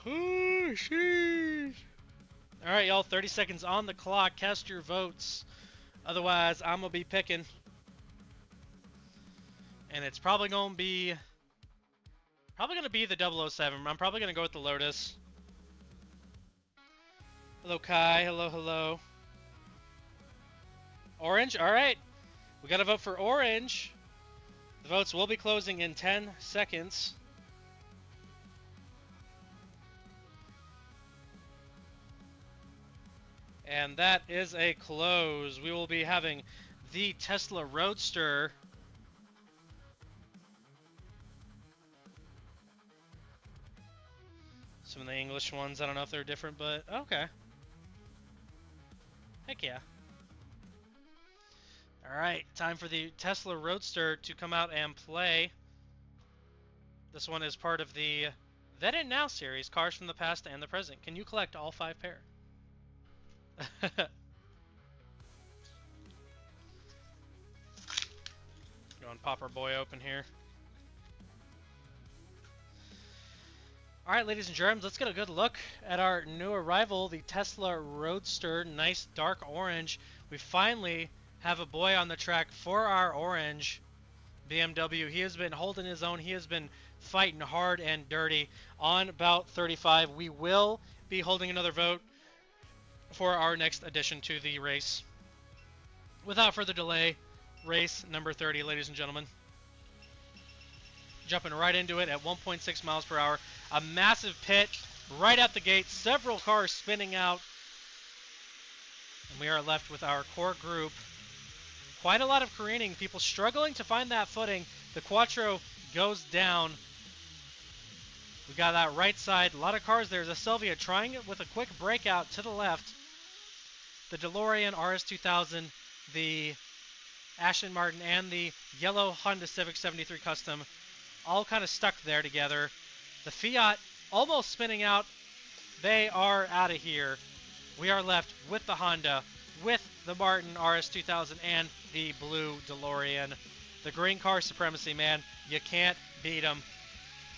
Oh, sheesh. Alright, y'all. 30 seconds on the clock. Cast your votes. Otherwise, I'm going to be picking. And it's probably going to be... the 007. I'm probably going to go with the Lotus. Hello, Kai. Hello. Orange? Alright. We got to vote for orange. The votes will be closing in 10 seconds. And that is a close. We will be having the Tesla Roadster. Some of the English ones, I don't know if they're different, but okay. Heck yeah. Alright, time for the Tesla Roadster to come out and play. This one is part of the Then and Now series, Cars from the Past and the Present. Can you collect all 5 pair? Go and pop our boy open here. Alright, ladies and germs, let's get a good look at our new arrival, the Tesla Roadster. Nice dark orange. We finally have a boy on the track for our orange BMW. He has been holding his own. He has been fighting hard and dirty on about 35. We will be holding another vote for our next addition to the race. Without further delay, race number 30, ladies and gentlemen. Jumping right into it at 1.6 miles per hour. A massive pit right at the gate. Several cars spinning out. And we are left with our core group. Quite a lot of careening. People struggling to find that footing. The Quattro goes down. We got that right side. A lot of cars. There's a Sylvia trying it with a quick breakout to the left. The DeLorean RS2000, the Aston Martin, and the yellow Honda Civic 73 Custom all kind of stuck there together. The Fiat almost spinning out. They are out of here. We are left with the Honda, with the Martin RS2000, and the blue DeLorean. The green car supremacy, man. You can't beat them,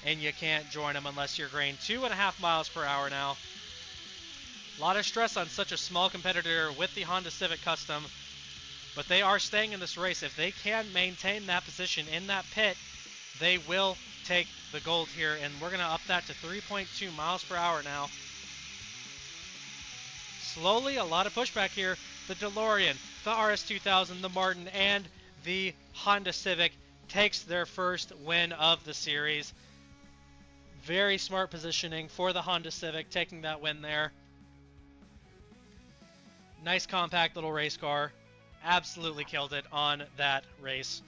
and you can't join them unless you're green. 2.5 miles per hour now. A lot of stress on such a small competitor with the Honda Civic Custom, but they are staying in this race. If they can maintain that position in that pit, they will take the gold here, and we're going to up that to 3.2 miles per hour now. Slowly, a lot of pushback here. The DeLorean, the RS2000, the Martin, and the Honda Civic takes their first win of the series. Very smart positioning for the Honda Civic, taking that win there. Nice compact little race car. Absolutely killed it on that race.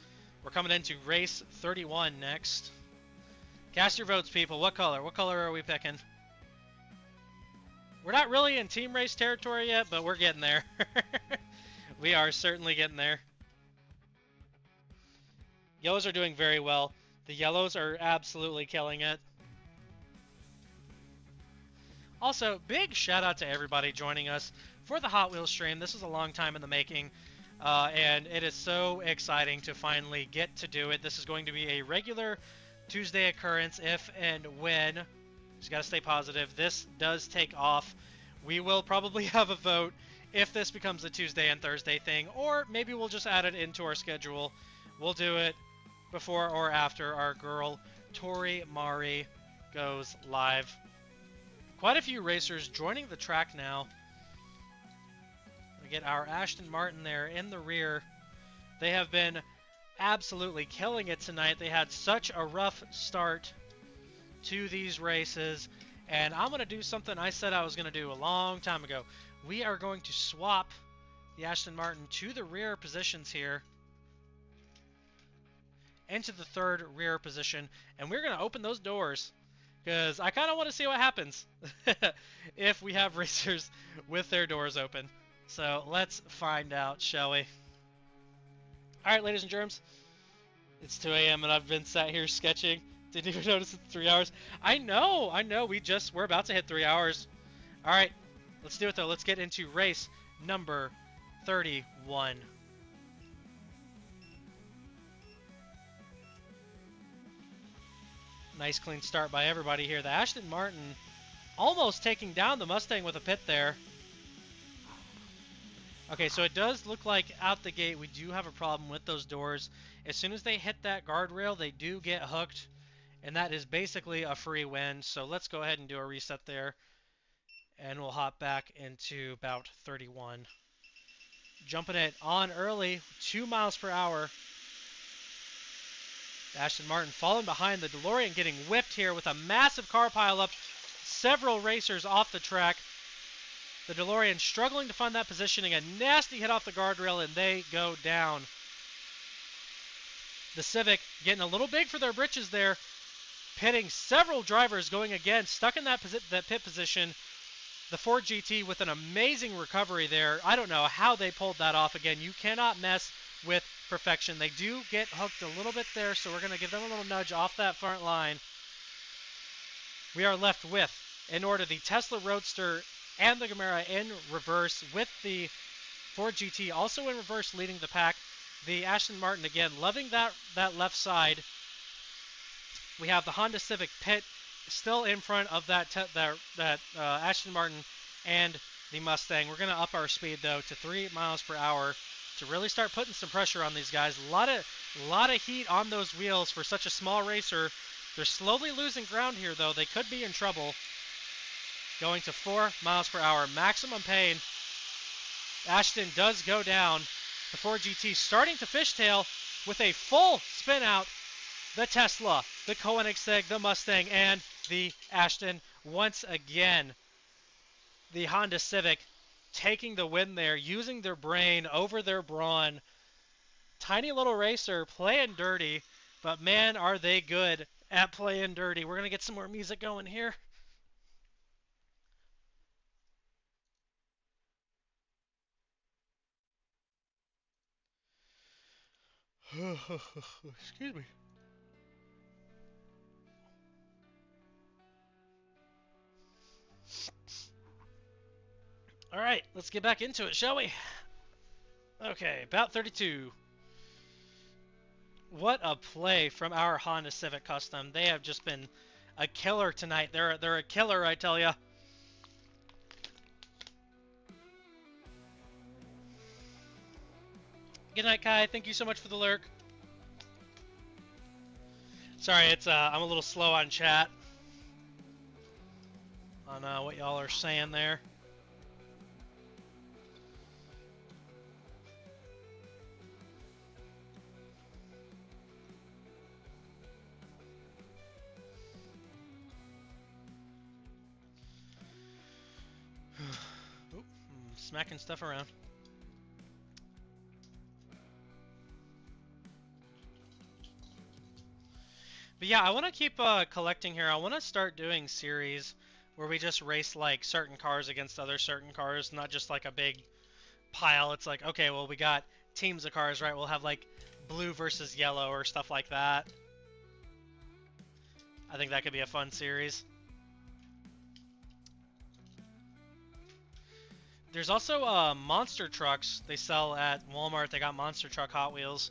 We're coming into race 31 next. Cast your votes, people. What color? What color are we picking? We're not really in team race territory yet, but we're getting there. We are certainly getting there. Yellows are doing very well. The yellows are absolutely killing it. Also, big shout out to everybody joining us for the Hot Wheels stream. This is a long time in the making, and it is so exciting to finally get to do it. This is going to be a regular Tuesday occurrence if and when, just got to stay positive, this does take off. We will probably have a vote if this becomes a Tuesday and Thursday thing, or maybe we'll just add it into our schedule. We'll do it before or after our girl Tori Mari goes live. Quite a few racers joining the track now. We get our Aston Martin there in the rear. They have been absolutely killing it tonight. They had such a rough start to these races, and I'm going to do something I said I was going to do a long time ago. We are going to swap the Aston Martin to the rear positions here, into the third rear position, and we're going to open those doors, because I kind of want to see what happens if we have racers with their doors open. So let's find out, shall we? Alright, ladies and germs, it's 2 a.m. and I've been sat here sketching. Didn't even notice it's 3 hours. I know, we're about to hit 3 hours. Alright, let's do it though. Let's get into race number 31. Nice clean start by everybody here. The Aston Martin almost taking down the Mustang with a pit there. Okay, so it does look like out the gate we do have a problem with those doors. As soon as they hit that guardrail, they do get hooked, and that is basically a free win. So let's go ahead and do a reset there, and we'll hop back into about 31. Jumping it on early, 2 miles per hour. Aston Martin falling behind the DeLorean, getting whipped here with a massive car pileup. Several racers off the track. The DeLorean struggling to find that positioning. A nasty hit off the guardrail, and they go down. The Civic getting a little big for their britches there. Pitting several drivers going again, stuck in that pit position. The Ford GT with an amazing recovery there. I don't know how they pulled that off. Again, you cannot mess with perfection. They do get hooked a little bit there, so we're going to give them a little nudge off that front line. We are left with, in order, the Tesla Roadster and the Gamera in reverse, with the Ford GT also in reverse leading the pack. The Aston Martin, again, loving that left side. We have the Honda Civic pit still in front of that Aston Martin and the Mustang. We're going to up our speed, though, to 3 miles per hour to really start putting some pressure on these guys. A lot of heat on those wheels for such a small racer. They're slowly losing ground here, though. They could be in trouble. Going to 4 miles per hour. Maximum pain. Ashton does go down. The Ford GT starting to fishtail with a full spin out. The Tesla, the Koenigsegg, the Mustang, and the Ashton once again. The Honda Civic taking the win there, using their brain over their brawn. Tiny little racer playing dirty, but man, are they good at Playing Dirty. We're going to get some more music going here. Excuse me. All right, let's get back into it, shall we? Okay, about 32. What a play from our Honda Civic Custom. They have just been a killer tonight. They're a killer, I tell ya. Good night, Kai. Thank you so much for the lurk. Sorry, it's I'm a little slow on chat on what y'all are saying there. Oop, smacking stuff around. But yeah, I want to keep collecting here. I want to start doing series where we just race like certain cars against other certain cars, not just like a big pile. It's like, okay, well, we got teams of cars, right? We'll have like blue versus yellow or stuff like that. I think that could be a fun series. There's also monster trucks they sell at Walmart. They got monster truck Hot Wheels.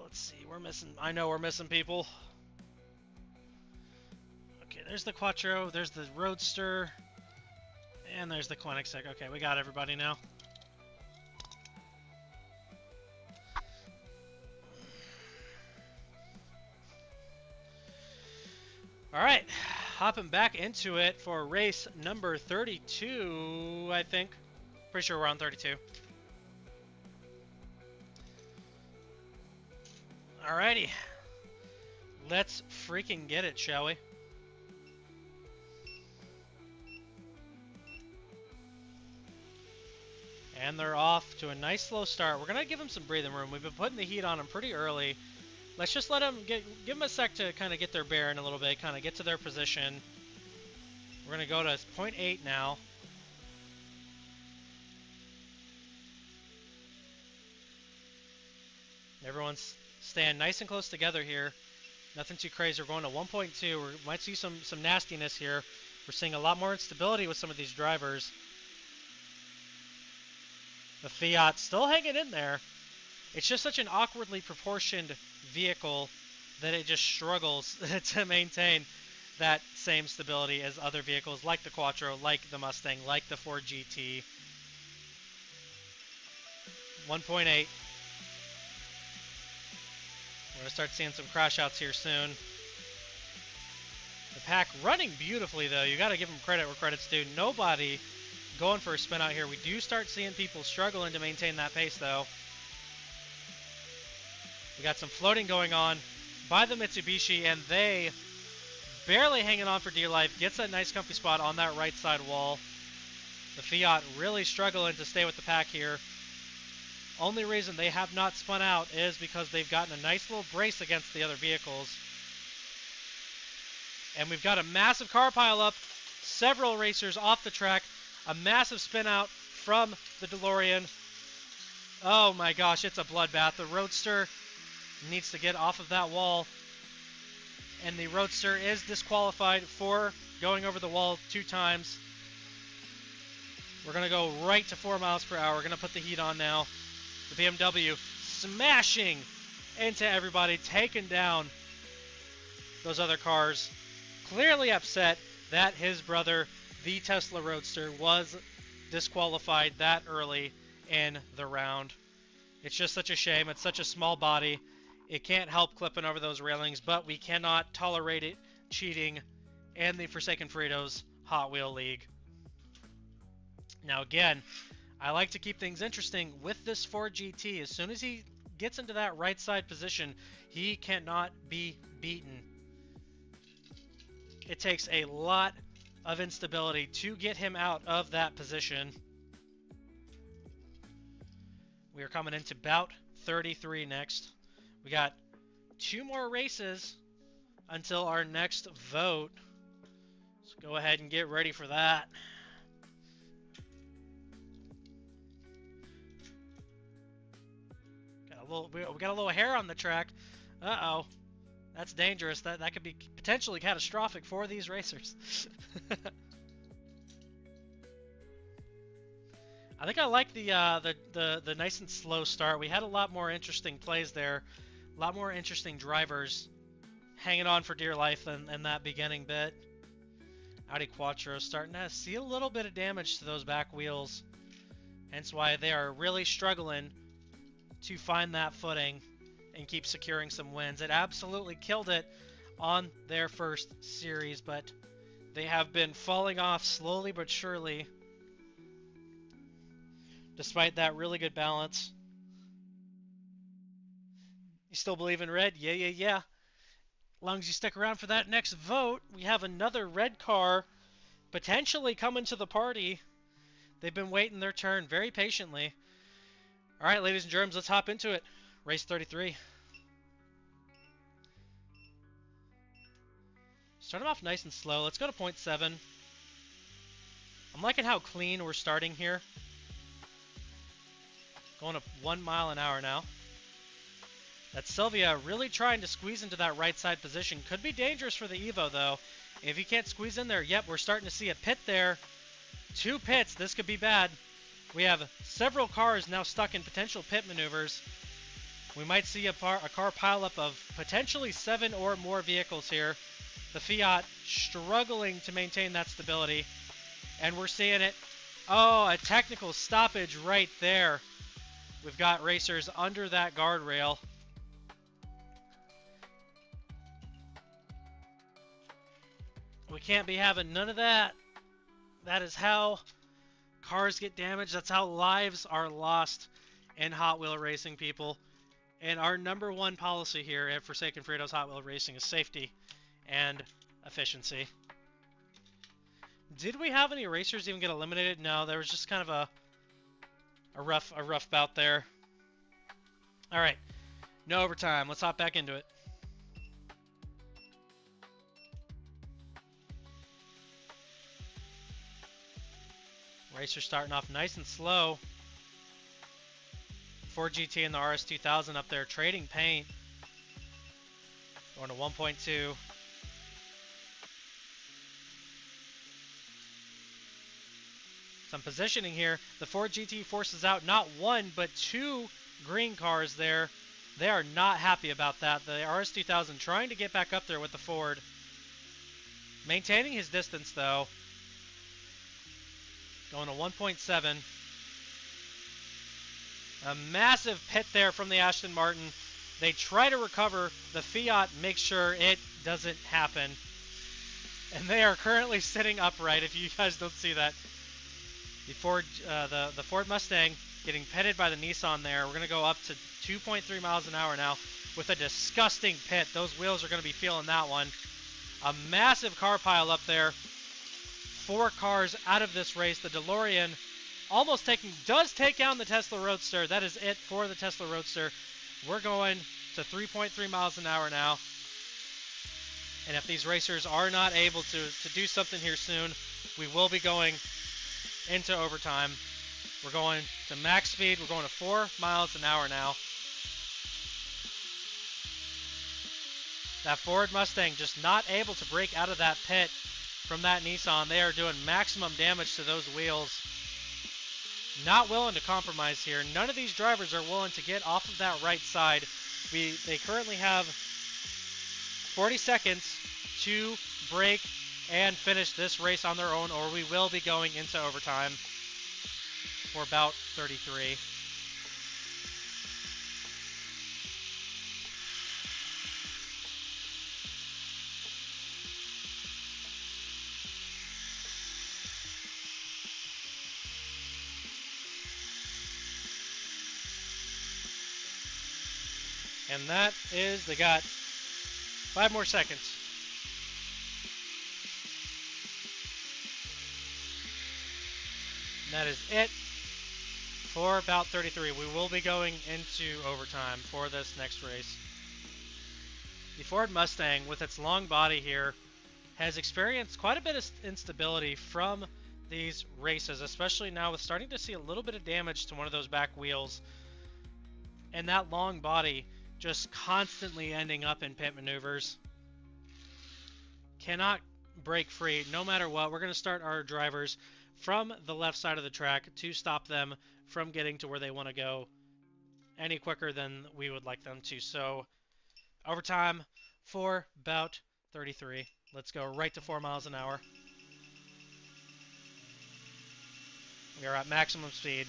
Let's see, we're missing. I know we're missing people. Okay, there's the Quattro. There's the Roadster. And there's the Koenigsegg. Okay, we got everybody now. Alright, hopping back into it for race number 32, I think. Pretty sure we're on 32. Alrighty. Let's freaking get it, shall we? And they're off to a nice slow start. We're going to give them some breathing room. We've been putting the heat on them pretty early. Let's just let them give them a sec to kind of get their bearing a little bit, kind of get to their position. We're going to go to 0.8 now. Everyone's staying nice and close together here. Nothing too crazy. We're going to 1.2. We might see some nastiness here. We're seeing a lot more instability with some of these drivers. The Fiat still hanging in there. It's just such an awkwardly proportioned vehicle that it just struggles to maintain that same stability as other vehicles like the Quattro, like the Mustang, like the Ford GT. 1.8. We're going to start seeing some crash outs here soon. The pack running beautifully, though. You got to give them credit where credit's due. Nobody going for a spin out here. We do start seeing people struggling to maintain that pace, though. We got some floating going on by the Mitsubishi, and they barely hanging on for dear life. Gets that nice comfy spot on that right side wall. The Fiat really struggling to stay with the pack here. Only reason they have not spun out is because they've gotten a nice little brace against the other vehicles. And we've got a massive car pile up. Several racers off the track. A massive spin out from the DeLorean. Oh my gosh, it's a bloodbath. The Roadster needs to get off of that wall. And the Roadster is disqualified for going over the wall 2 times. We're going to go right to 4 miles per hour. We're going to put the heat on now. The BMW smashing into everybody, taking down those other cars. Clearly upset that his brother, the Tesla Roadster, was disqualified that early in the round. It's just such a shame. It's such a small body. It can't help clipping over those railings, but we cannot tolerate it cheating in the Forsaken Fritos Hot Wheel League. Now again, I like to keep things interesting with this Ford GT. As soon as he gets into that right side position, he cannot be beaten. It takes a lot of instability to get him out of that position. We are coming into bout 33 next. We got 2 more races until our next vote. So go ahead and get ready for that. We got a little hair on the track. Uh-oh. That's dangerous. That could be potentially catastrophic for these racers. I think I like the nice and slow start. We had a lot more interesting plays there. A lot more interesting drivers hanging on for dear life in that beginning bit. Audi Quattro starting to see a little bit of damage to those back wheels. Hence why they are really struggling to find that footing and keep securing some wins. It absolutely killed it on their first series, but they have been falling off slowly but surely despite that really good balance. You still believe in red? Yeah. As long as you stick around for that next vote, we have another red car potentially coming to the party. They've been waiting their turn very patiently. All right, ladies and germs, let's hop into it. Race 33. Start them off nice and slow. Let's go to 0.7. I'm liking how clean we're starting here. Going to 1 mile an hour now. That's Sylvia really trying to squeeze into that right side position. Could be dangerous for the Evo, though. If he can't squeeze in there, yep, we're starting to see a pit there. 2 pits. This could be bad. We have several cars now stuck in potential pit maneuvers. We might see a car pileup of potentially 7 or more vehicles here. The Fiat struggling to maintain that stability. And we're seeing it. Oh, a technical stoppage right there. We've got racers under that guardrail. We can't be having none of that. That is how cars get damaged. That's how lives are lost in Hot Wheel racing, people. And our number one policy here at Forsaken Fritos Hot Wheel Racing is safety and efficiency. Did we have any racers even get eliminated? No, there was just kind of a rough bout there. All right, no overtime. Let's hop back into it. Racer starting off nice and slow. Ford GT and the RS2000 up there trading paint. Going to 1.2. Some positioning here. The Ford GT forces out not 1 but 2 green cars there. They are not happy about that. The RS2000 trying to get back up there with the Ford. Maintaining his distance though. Going to 1.7. A massive pit there from the Aston Martin. They try to recover. The Fiat makes sure it doesn't happen. And they are currently sitting upright, if you guys don't see that. The Ford Mustang getting pitted by the Nissan there. We're going to go up to 2.3 miles an hour now with a disgusting pit. Those wheels are going to be feeling that one. A massive car pile up there. 4 cars out of this race. The DeLorean does take down the Tesla Roadster. That is it for the Tesla Roadster. We're going to 3.3 miles an hour now. And if these racers are not able to do something here soon, we will be going into overtime. We're going to max speed. We're going to 4 miles an hour now. That Ford Mustang just not able to break out of that pit from that Nissan. They are doing maximum damage to those wheels. Not willing to compromise here. None of these drivers are willing to get off of that right side. They currently have 40 seconds to break and finish this race on their own, or we will be going into overtime for about 33. And that is, they got 5 more seconds. And that is it for about 33. We will be going into overtime for this next race. the Ford Mustang, with its long body here, has experienced quite a bit of instability from these races, especially now with starting to see a little bit of damage to one of those back wheels, and that long body just constantly ending up in pit maneuvers. Cannot break free no matter what. We're going to start our drivers from the left side of the track to stop them from getting to where they want to go any quicker than we would like them to. So overtime for about 33. Let's go right to 4 miles an hour. We are at maximum speed.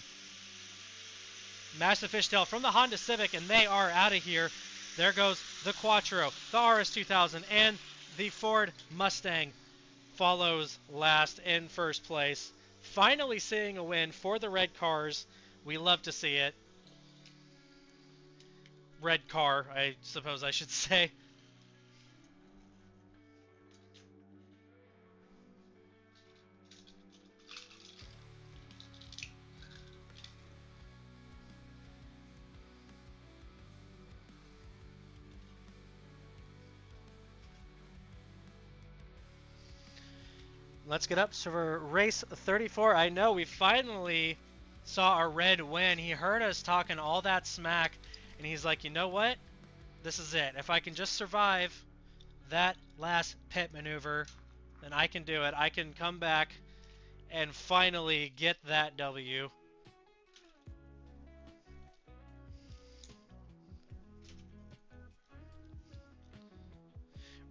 Massive fishtail from the Honda Civic, and they are out of here. There goes the Quattro, the RS2000, and the Ford Mustang follows last in first place. Finally seeing a win for the red cars. We love to see it. Red car, I suppose I should say. Let's get up for race 34. I know we finally saw our red win. He heard us talking all that smack, and he's like, you know what? This is it. If I can just survive that last pit maneuver, then I can do it. I can come back and finally get that W.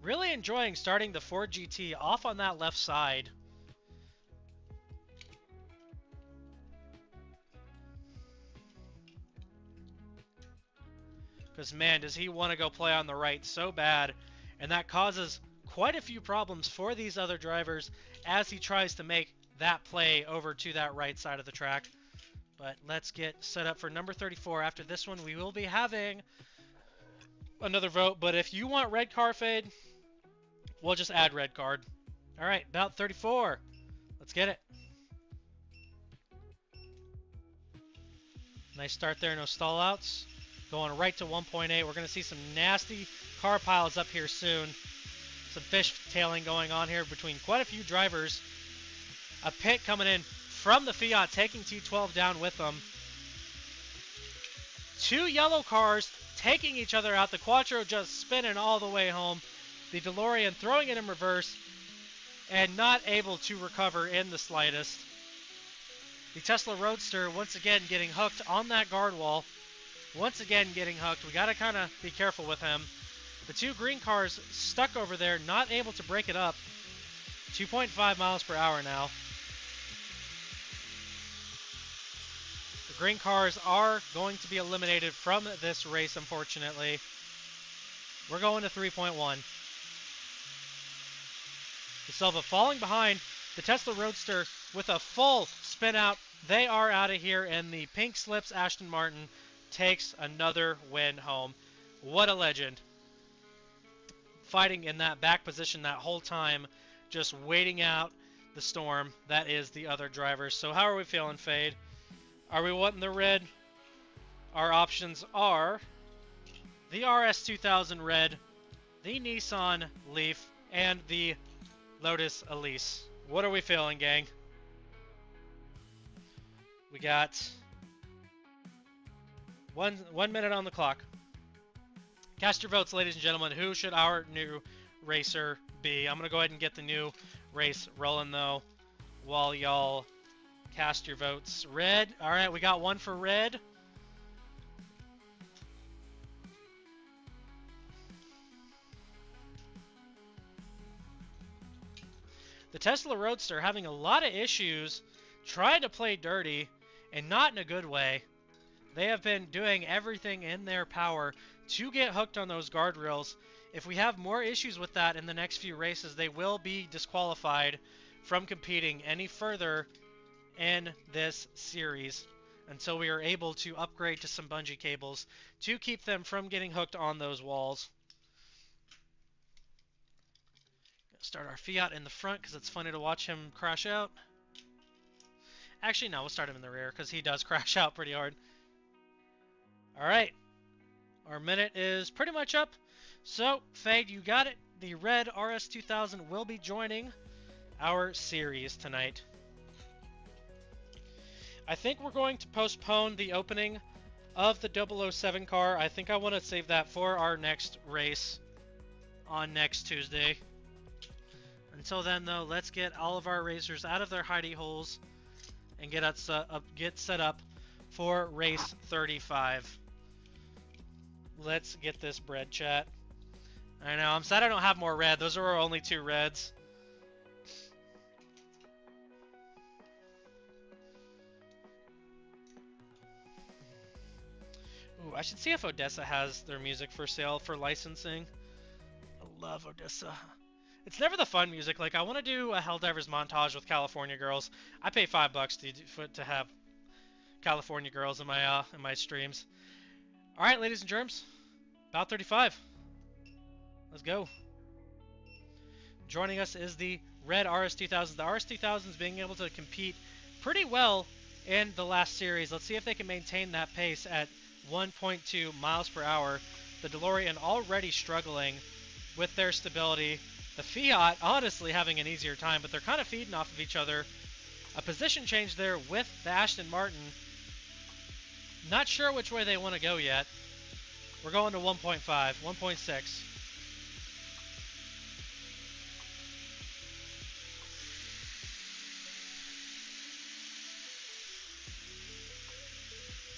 Really enjoying starting the Ford GT off on that left side. Because, man, does he want to go play on the right so bad. And that causes quite a few problems for these other drivers as he tries to make that play over to that right side of the track. But let's get set up for number 34. After this one, we will be having another vote. But if you want red car fade, we'll just add red card. All right, about 34. Let's get it. Nice start there, no stall outs. Going right to 1.8. We're going to see some nasty car piles up here soon. Some fish tailing going on here between quite a few drivers. A pit coming in from the Fiat, taking T12 down with them. Two yellow cars taking each other out. The Quattro just spinning all the way home. The DeLorean throwing it in reverse and not able to recover in the slightest. The Tesla Roadster once again getting hooked on that guard wall. Once again getting hooked. We got to kind of be careful with him. The two green cars stuck over there, not able to break it up. 2.5 miles per hour now. The green cars are going to be eliminated from this race, unfortunately. We're going to 3.1. The Silva falling behind the Tesla Roadster with a full spin out. They are out of here, and the pink slips Aston Martin takes another win home. What a legend. Fighting in that back position that whole time, just waiting out the storm. That is the other drivers. So how are we feeling, Fade? Are we wanting the red? Our options are the RS2000 Red, the Nissan Leaf, and the Lotus Elise. What are we feeling, gang? We got one minute on the clock. Cast your votes, ladies and gentlemen. Who should our new racer be? I'm going to go ahead and get the new race rolling, though, while y'all cast your votes. Red. All right, we got one for red. The Tesla Roadster having a lot of issues, trying to play dirty, and not in a good way. They have been doing everything in their power to get hooked on those guardrails. If we have more issues with that in the next few races, they will be disqualified from competing any further in this series until we are able to upgrade to some bungee cables to keep them from getting hooked on those walls. Start our Fiat in the front because it's funny to watch him crash out. Actually, no, we'll start him in the rear because he does crash out pretty hard. All right. Our minute is pretty much up. So, Fade, you got it. The red RS2000 will be joining our series tonight. I think we're going to postpone the opening of the 007 car. I think I want to save that for our next race on next Tuesday. Until then, though, let's get all of our racers out of their hidey holes and get set up for race 35. Let's get this bread, chat. I know, I'm sad I don't have more red. Those are our only 2 reds. Ooh, I should see if Odessa has their music for sale for licensing. I love Odessa. It's never the fun music. Like, I want to do a Helldivers montage with California Girls. I pay $5 to have California Girls in my streams. All right, ladies and germs, about 35. Let's go. Joining us is the red RS2000. The RS2000 is being able to compete pretty well in the last series. Let's see if they can maintain that pace at 1.2 miles per hour. The DeLorean already struggling with their stability. The Fiat honestly having an easier time, but they're kind of feeding off of each other. A position change there with the Aston Martin. Not sure which way they want to go yet. We're going to 1.5, 1.6.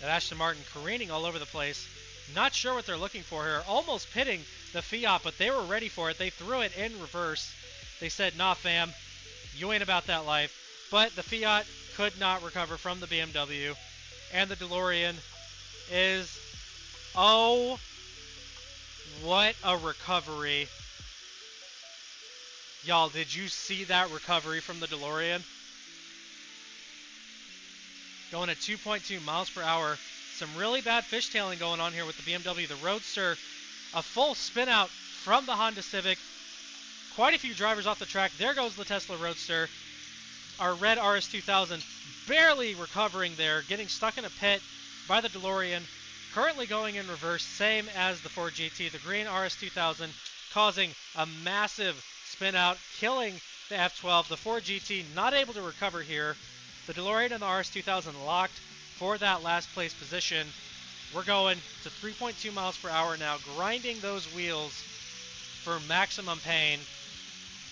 That Aston Martin careening all over the place. Not sure what they're looking for here. Almost pitting the Fiat, but they were ready for it. They threw it in reverse. They said, nah, fam, you ain't about that life. But the Fiat could not recover from the BMW. And the DeLorean is... Oh, what a recovery. Y'all, did you see that recovery from the DeLorean? Going at 2.2 miles per hour. Some really bad fishtailing going on here with the BMW. The Roadster, a full spin out from the Honda Civic. Quite a few drivers off the track. There goes the Tesla Roadster. Our red RS2000 barely recovering there, getting stuck in a pit by the DeLorean. Currently going in reverse, same as the Ford GT. The green RS2000 causing a massive spin out, killing the F12. The Ford GT not able to recover here. The DeLorean and the RS2000 locked for that last place position. We're going to 3.2 miles per hour now, grinding those wheels for maximum pain.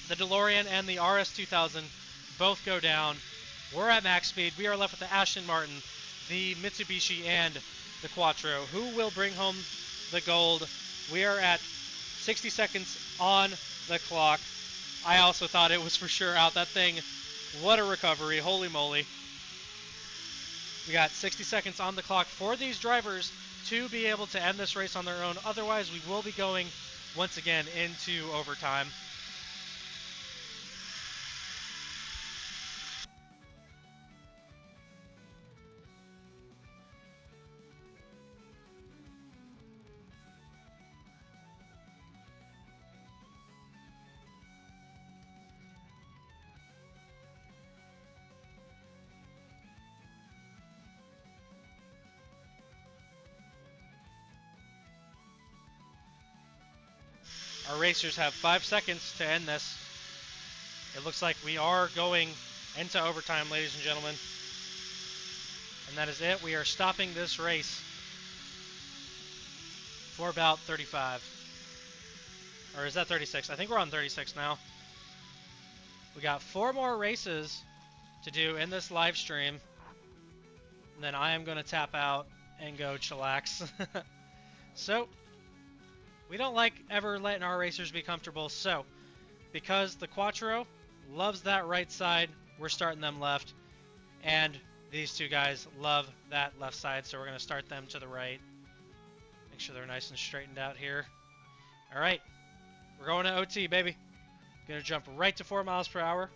The DeLorean and the RS2000 both go down. We're at max speed. We are left with the Aston Martin, the Mitsubishi, and the Quattro. Who will bring home the gold? We are at 60 seconds on the clock. I also thought it was for sure out. That thing, what a recovery. Holy moly. We got 60 seconds on the clock for these drivers to be able to end this race on their own. Otherwise, we will be going once again into overtime. Our racers have 5 seconds to end this. It looks like we are going into overtime, ladies and gentlemen. And that is it. We are stopping this race for about 35. Or is that 36? I think we're on 36 now. We got 4 more races to do in this live stream. And then I am going to tap out and go chillax. So, we don't like ever letting our racers be comfortable, so because the Quattro loves that right side, we're starting them left, and these two guys love that left side, so we're going to start them to the right. Make sure they're nice and straightened out here. All right, we're going to OT, baby. Going to jump right to 4 miles per hour.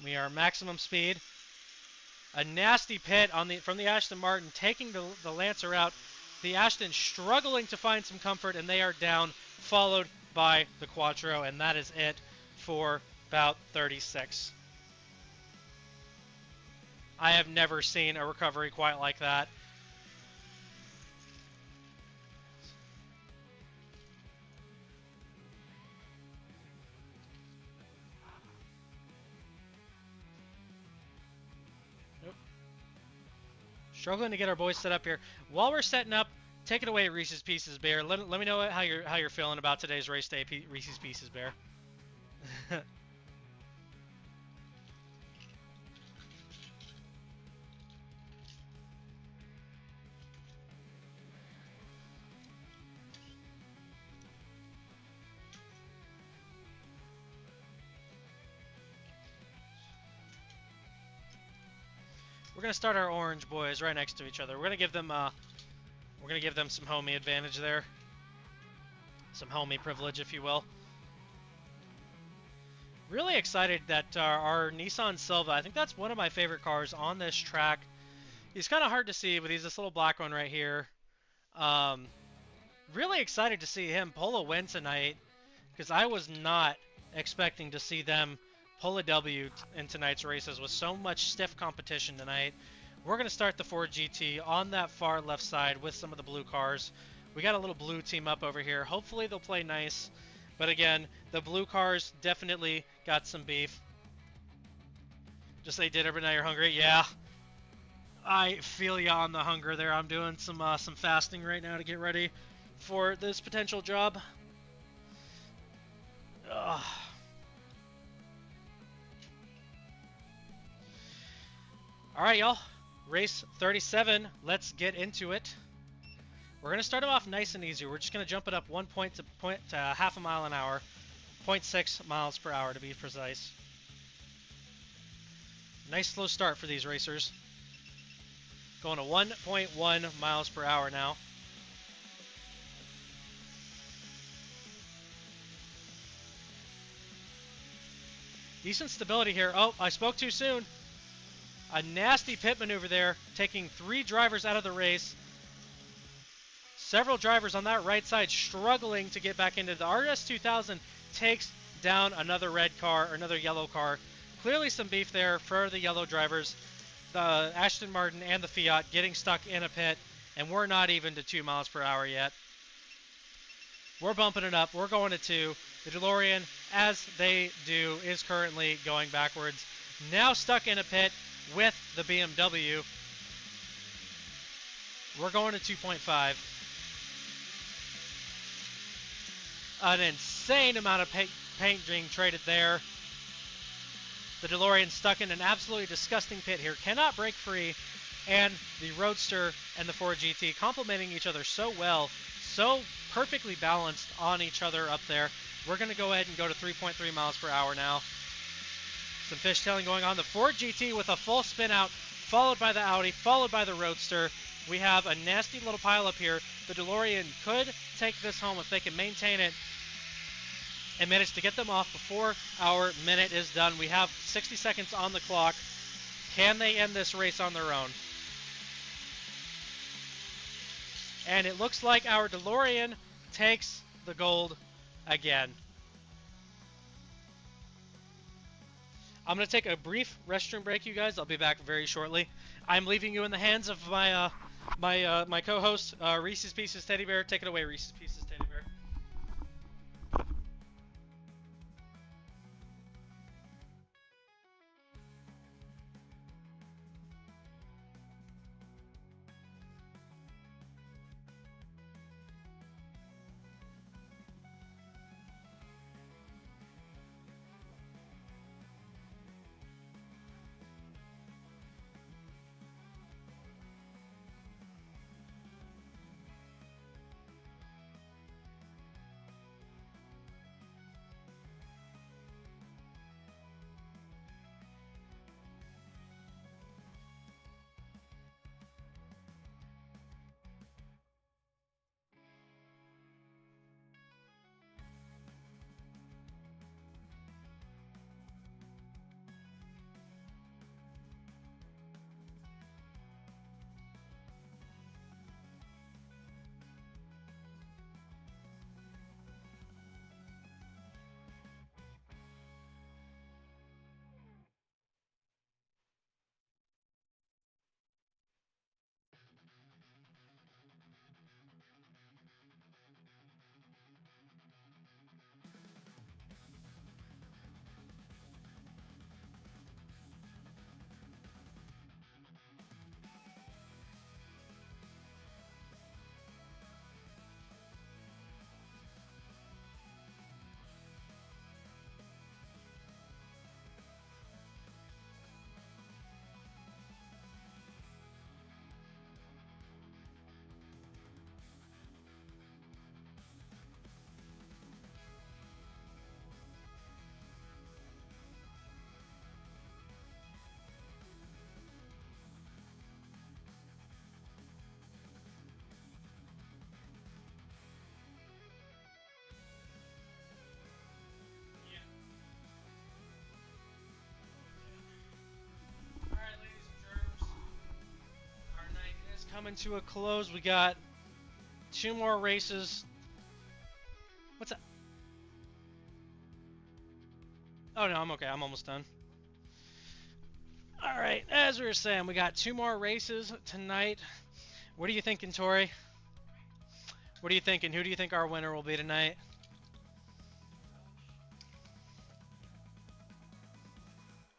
We are maximum speed. A nasty pit from the Aston Martin, taking the Lancer out. The Aston struggling to find some comfort, and they are down, followed by the Quattro, and that is it for about 36. I have never seen a recovery quite like that. Struggling to get our boys set up here. While we're setting up, take it away, Reese's Pieces Bear. Let me know how you're feeling about today's race day, Reese's Pieces Bear. We're gonna start our orange boys right next to each other. We're gonna give them some homie advantage there, some homie privilege, if you will. Really excited that our Nissan Silva. I think that's one of my favorite cars on this track. He's kind of hard to see, but he's this little black one right here. Really excited to see him pull a win tonight, because I was not expecting to see them pull a W in tonight's races with so much stiff competition tonight. We're going to start the Ford GT on that far left side with some of the blue cars. We got a little blue team up over here. Hopefully they'll play nice. But again, the blue cars definitely got some beef. Just they did every night you're hungry. Yeah. I feel ya on the hunger there. I'm doing some fasting right now to get ready for this potential job. Ugh. All right, y'all. Race 37. Let's get into it. We're going to start them off nice and easy. We're just going to jump it up 1 point to half a mile an hour. 0.6 miles per hour to be precise. Nice slow start for these racers. Going to 1.1 miles per hour now. Decent stability here. Oh, I spoke too soon. A nasty pit maneuver there, taking 3 drivers out of the race. Several drivers on that right side struggling to get back into the RS2000 takes down another red car, or another yellow car. Clearly some beef there for the yellow drivers. The Aston Martin and the Fiat getting stuck in a pit, and we're not even to 2 miles per hour yet. We're bumping it up. We're going to 2. The DeLorean, as they do, is currently going backwards. Now stuck in a pit with the BMW. We're going to 2.5. An insane amount of paint being traded there. The DeLorean stuck in an absolutely disgusting pit here. Cannot break free. And the Roadster and the Ford GT complementing each other so well. So perfectly balanced on each other up there. We're going to go ahead and go to 3.3 miles per hour now. Some fishtailing going on. The Ford GT with a full spin out, followed by the Audi, followed by the Roadster. We have a nasty little pile up here. The DeLorean could take this home if they can maintain it and manage to get them off before our minute is done. We have 60 seconds on the clock. Can they end this race on their own? And it looks like our DeLorean takes the gold again. I'm going to take a brief restroom break, you guys. I'll be back very shortly. I'm leaving you in the hands of my my co-host, Reese's Pieces Teddy Bear. Take it away, Reese's Pieces Teddy Bear. coming to a close. We got 2 more races. What's that? Oh no, I'm okay. I'm almost done. All right, as we were saying, we got 2 more races tonight. What are you thinking, Tori? What are you thinking? Who do you think our winner will be tonight?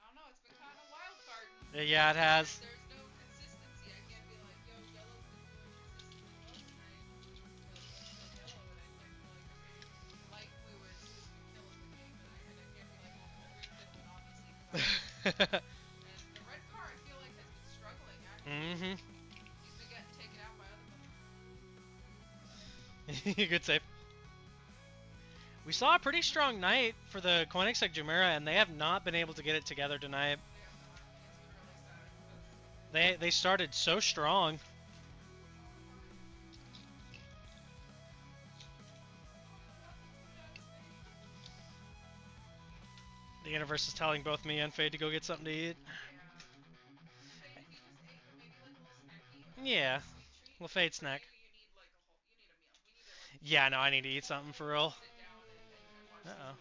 I don't know, it's been kind of wild card. Yeah, it has. There's no consistency. I can't be like, yo, yellow's been doing consistently well tonight. But it's still yellow, and I can't be like, okay, light blue is killing the game, and I can't be like, well, green did win, obviously, because I and the red car, I feel like, has been struggling, actually. He's been getting taken out by other people. Good save. We saw a pretty strong night for the Koenigsegg Jumeirah, and they have not been able to get it together tonight. They have not. It's been really sad. They started so strong. The universe is telling both me and Fade to go get something to eat. Yeah, little Fade snack. Yeah, no, I need to eat something for real. Uh-oh.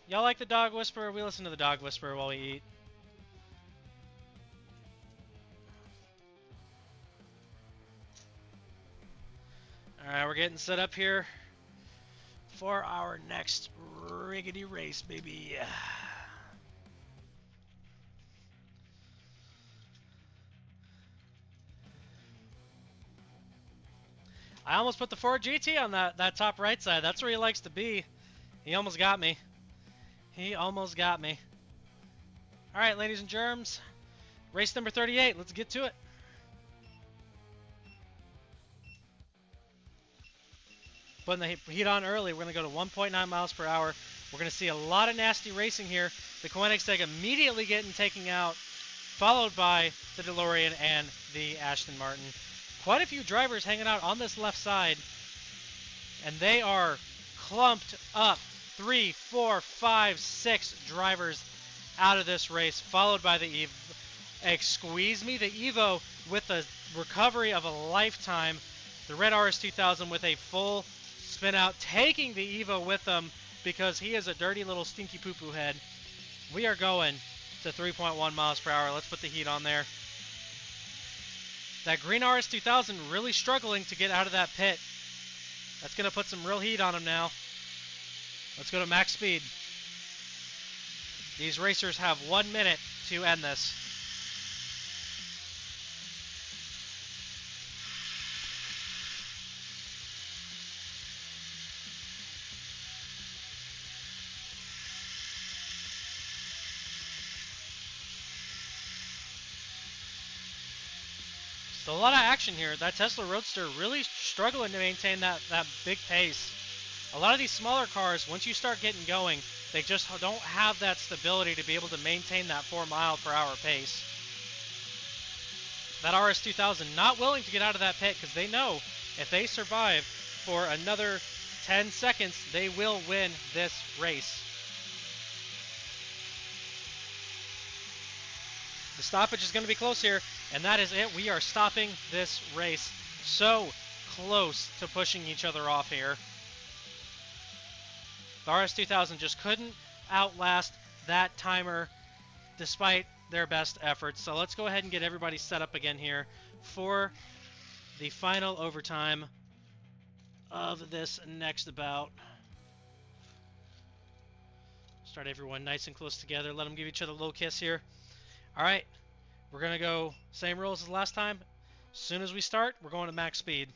Y'all like the Dog Whisperer? We listen to the Dog Whisperer while we eat. Alright, we're getting set up here for our next riggedy race, baby. I almost put the Ford GT on that top right side. That's where he likes to be. He almost got me. He almost got me. Alright, ladies and germs. Race number 38. Let's get to it. Putting the heat on early. We're going to go to 1.9 miles per hour. We're going to see a lot of nasty racing here. The Koenigsegg immediately getting taken out, followed by the DeLorean and the Aston Martin. Quite a few drivers hanging out on this left side, and they are clumped up. 3, 4, 5, 6 drivers out of this race, followed by the Evo. Squeeze me, the Evo with a recovery of a lifetime. The red RS2000 with a full spin out, taking the Evo with them because he is a dirty little stinky poo-poo head. We are going to 3.1 miles per hour. Let's put the heat on there. That green RS2000 really struggling to get out of that pit. That's going to put some real heat on him now. Let's go to max speed. These racers have 1 minute to end this. So a lot of action here. That Tesla Roadster really struggling to maintain that big pace. A lot of these smaller cars, once you start getting going, they just don't have that stability to be able to maintain that 4 mile per hour pace. That RS2000 not willing to get out of that pit because they know if they survive for another 10 seconds, they will win this race. The stoppage is going to be close here, and that is it. We are stopping this race. So close to pushing each other off here. The RS2000 just couldn't outlast that timer despite their best efforts. So let's go ahead and get everybody set up again here for the final overtime of this next bout. Start everyone nice and close together. Let them give each other a little kiss here. All right, we're going to go same rules as last time. As soon as we start, we're going to max speed.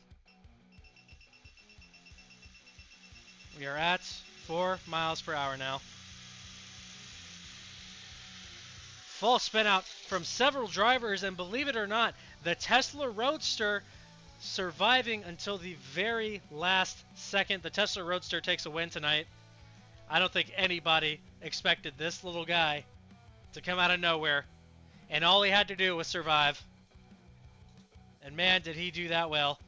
We are at 4 miles per hour now. Full spin out from several drivers, and believe it or not, the Tesla Roadster surviving until the very last second. The Tesla Roadster takes a win tonight. I don't think anybody expected this little guy to come out of nowhere, and all he had to do was survive. And man, did he do that well.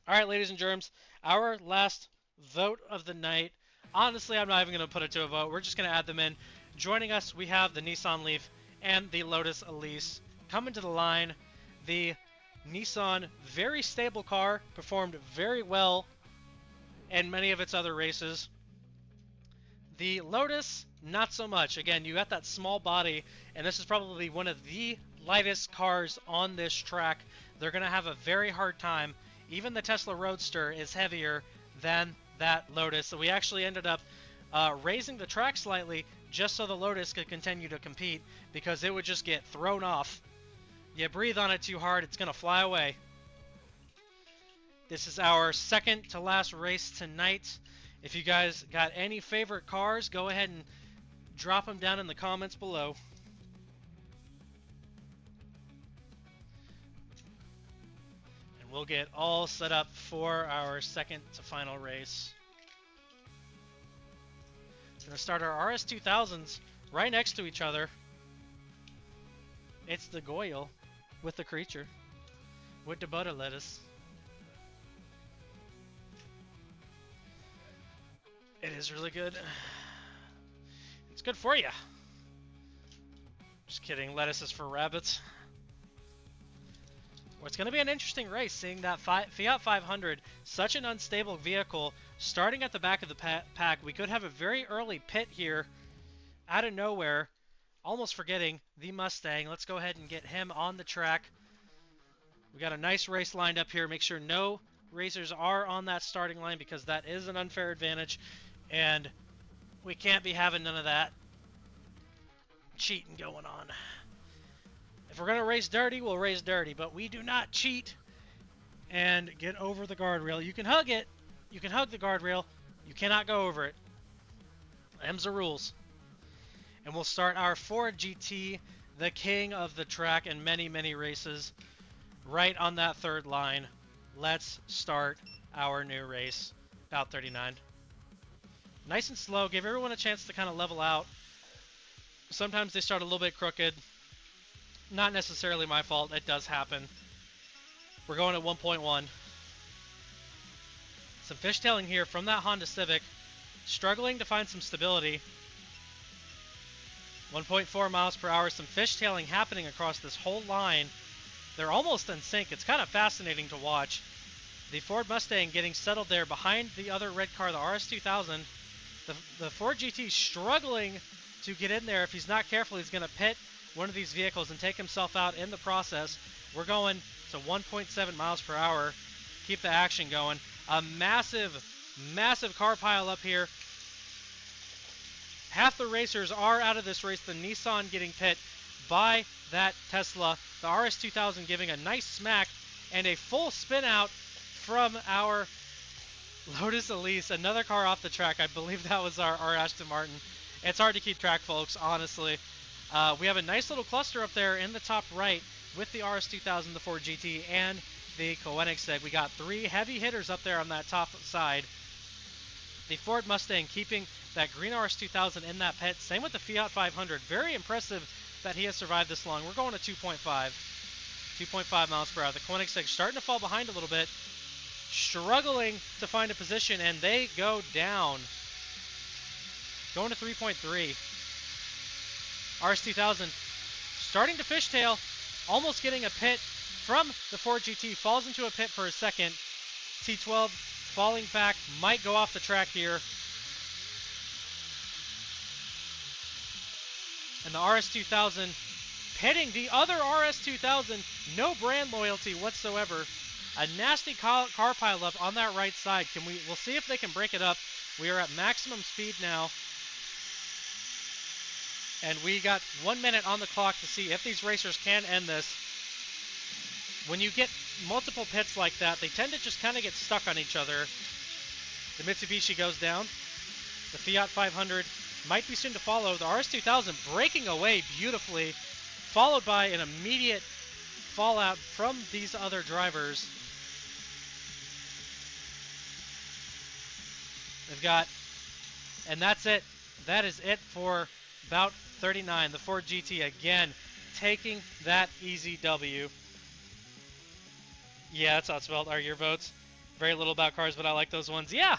All right, ladies and germs, our last vote of the night. Honestly, I'm not even going to put it to a vote. We're just going to add them in. Joining us, we have the Nissan Leaf and the Lotus Elise. coming to the line. The Nissan, very stable car, performed very well in many of its other races. The Lotus, not so much. Again, you got that small body, and this is probably one of the lightest cars on this track. They're going to have a very hard time. Even the Tesla Roadster is heavier than that Lotus, so we actually ended up raising the track slightly just so the Lotus could continue to compete, because it would just get thrown off. You breathe on it too hard, it's going to fly away. This is our second to last race tonight. If you guys got any favorite cars, go ahead and drop them down in the comments below. And we'll get all set up for our second to final race. We're going to start our RS2000s right next to each other. It's the Goyle with the creature, with the butter lettuce. It is really good. It's good for you. Just kidding, lettuce is for rabbits. Well, it's going to be an interesting race, seeing that Fiat 500, such an unstable vehicle, starting at the back of the pack. We could have a very early pit here, out of nowhere. Almost forgetting the Mustang. Let's go ahead and get him on the track. We got a nice race lined up here. Make sure no racers are on that starting line, because that is an unfair advantage, and we can't be having none of that cheating going on. If we're going to race dirty, we'll race dirty, but we do not cheat and get over the guardrail. You can hug it. You can hug the guardrail. You cannot go over it. Them's the rules. And we'll start our Ford GT, the king of the track in many, many races, right on that third line. Let's start our new race. About 39. Nice and slow. Give everyone a chance to kind of level out. Sometimes they start a little bit crooked. Not necessarily my fault. It does happen. We're going at 1.1. Some fishtailing here from that Honda Civic. Struggling to find some stability. 1.4 miles per hour. Some fishtailing happening across this whole line. They're almost in sync. It's kind of fascinating to watch. The Ford Mustang getting settled there behind the other red car, the RS2000. The Ford GT struggling to get in there. If he's not careful, he's going to pit one of these vehicles and take himself out in the process. We're going to 1.7 miles per hour. Keep the action going. A massive, massive car pile up here. Half the racers are out of this race. The Nissan getting pit by that Tesla. The RS2000 giving a nice smack and a full spin out from our Lotus Elise. Another car off the track. I believe that was our Aston Martin. It's hard to keep track, folks, honestly. We have a nice little cluster up there in the top right with the RS2000, the Ford GT, and the Koenigsegg. We got three heavy hitters up there on that top side. The Ford Mustang keeping that green RS2000 in that pit. Same with the Fiat 500. Very impressive that he has survived this long. We're going to 2.5 miles per hour. The Koenigsegg starting to fall behind a little bit. Struggling to find a position, and they go down. Going to 3.3. RS2000 starting to fishtail, almost getting a pit from the Ford GT. Falls into a pit for a second. T12 falling back, might go off the track here. And the RS2000 pitting the other RS2000. No brand loyalty whatsoever. A nasty car pile up on that right side. We'll see if they can break it up. We are at maximum speed now. And we got 1 minute on the clock to see if these racers can end this. When you get multiple pits like that, they tend to just kind of get stuck on each other. The Mitsubishi goes down. The Fiat 500 might be soon to follow. The RS2000 breaking away beautifully, followed by an immediate fallout from these other drivers. They've got, and that's it. That is it for about 39. The Ford GT again taking that easy W. Yeah, that's how it's spelled. Are your votes? Very little about cars, but I like those ones. Yeah,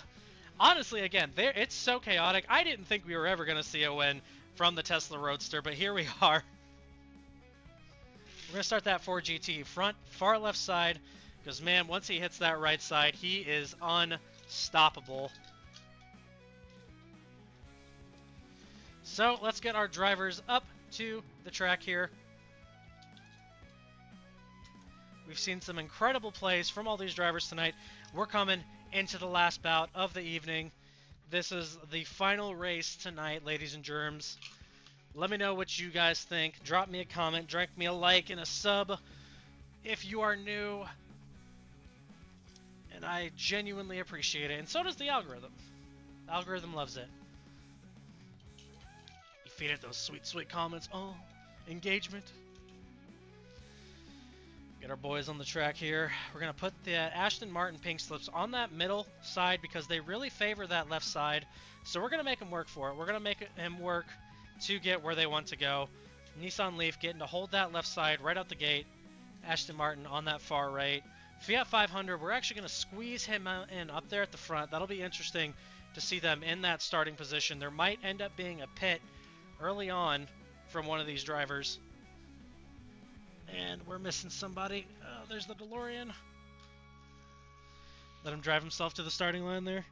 honestly, again, it's so chaotic. I didn't think we were ever going to see a win from the Tesla Roadster, but here we are. We're going to start that Ford GT front, far left side, because, man, once he hits that right side, he is unstoppable. So let's get our drivers up to the track here. We've seen some incredible plays from all these drivers tonight. We're coming into the last bout of the evening. This is the final race tonight, ladies and germs. Let me know what you guys think. Drop me a comment, drop me a like and a sub if you are new. And I genuinely appreciate it. And so does the algorithm. The algorithm loves it. You feed it those sweet, sweet comments. Oh, engagement. Get our boys on the track here. We're going to put the Aston Martin pink slips on that middle side because they really favor that left side. So we're going to make them work for it. We're going to make him work to get where they want to go. Nissan Leaf getting to hold that left side right out the gate. Aston Martin on that far right. Fiat 500, we're actually going to squeeze him in up there at the front. That'll be interesting to see them in that starting position. There might end up being a pit early on from one of these drivers. And we're missing somebody. Oh, there's the DeLorean. Let him drive himself to the starting line there.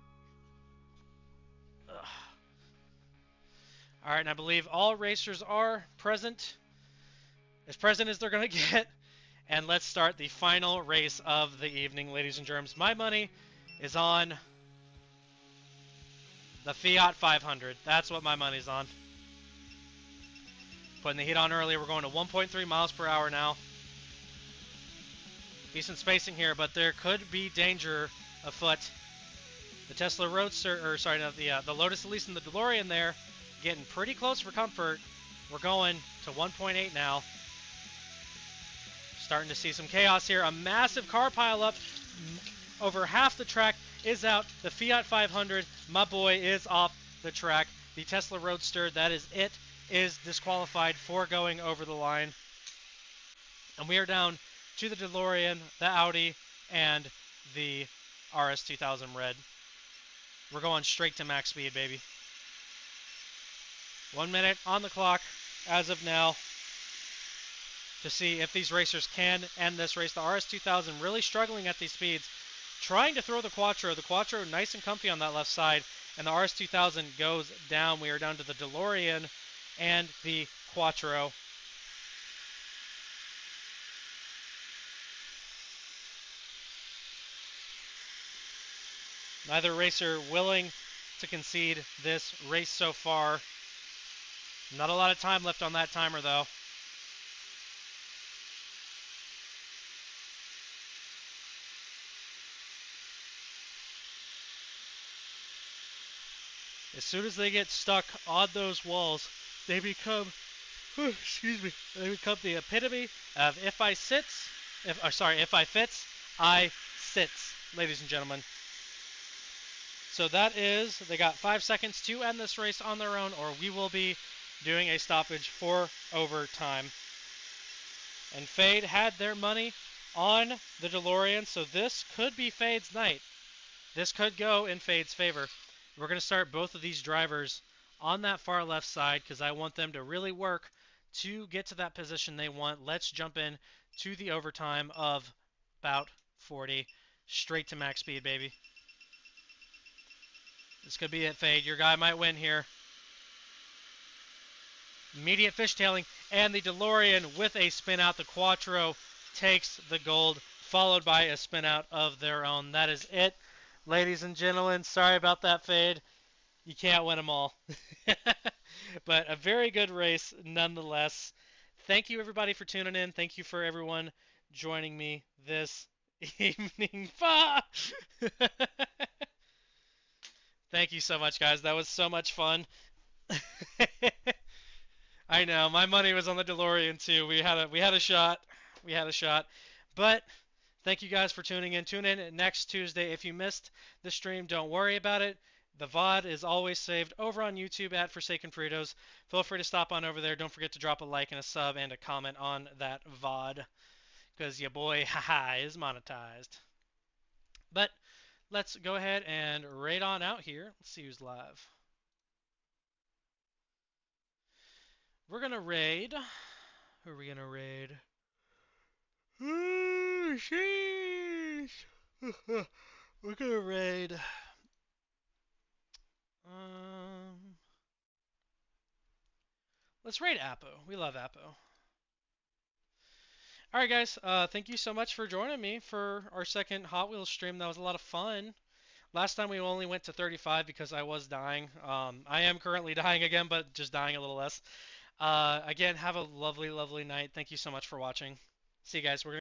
Ugh. All right, and I believe all racers are present. As present as they're going to get. And let's start the final race of the evening, ladies and germs. My money is on the Fiat 500. That's what my money's on. Putting the heat on early. We're going to 1.3 miles per hour now. Decent spacing here, but there could be danger afoot. The Tesla Roadster, or sorry, not the Lotus Elise and the DeLorean there, getting pretty close for comfort. We're going to 1.8 now. Starting to see some chaos here. A massive car pileup. Over half the track is out. The Fiat 500, my boy, is off the track. The Tesla Roadster, that is it, is disqualified for going over the line. And we are down to the DeLorean, the Audi, and the RS 2000 Red. We're going straight to max speed, baby. 1 minute on the clock as of now to see if these racers can end this race. The RS 2000 really struggling at these speeds, trying to throw the Quattro. The Quattro nice and comfy on that left side, and the RS 2000 goes down. We are down to the DeLorean and the Quattro. Neither racer willing to concede this race so far. Not a lot of time left on that timer, though. As soon as they get stuck on those walls, they become, excuse me, they become the epitome of if I fits, I sits, ladies and gentlemen. So that is, they got 5 seconds to end this race on their own, or we will be doing a stoppage for overtime. And Fade had their money on the DeLorean, so this could be Fade's night. This could go in Fade's favor. We're going to start both of these drivers on that far left side because I want them to really work to get to that position they want. Let's jump in to the overtime of about 40. Straight to max speed, baby. This could be it, Fade. Your guy might win here. Immediate fishtailing, and the DeLorean with a spin out. The Quattro takes the gold, followed by a spin out of their own. That is it, ladies and gentlemen. Sorry about that, Fade. You can't win them all. But a very good race nonetheless. Thank you, everybody, for tuning in. Thank you for everyone joining me this evening. Thank you so much, guys. That was so much fun. I know, my money was on the DeLorean too. We had a shot. We had a shot. But thank you guys for tuning in. Tune in next Tuesday. If you missed the stream, don't worry about it. The VOD is always saved over on YouTube at Forsaken Fritos. Feel free to stop on over there. Don't forget to drop a like and a sub and a comment on that VOD. Because your boy, haha, is monetized. But let's go ahead and raid on out here. Let's see who's live. We're going to raid. Who are we going to raid? Oh, sheesh. We're gonna raid. Um, let's raid Apo. We love Apo. All right, guys. Thank you so much for joining me for our second Hot Wheels stream. That was a lot of fun. Last time we only went to 35 because I was dying. I am currently dying again, but just dying a little less. Again, have a lovely, lovely night. Thank you so much for watching. See you guys. We're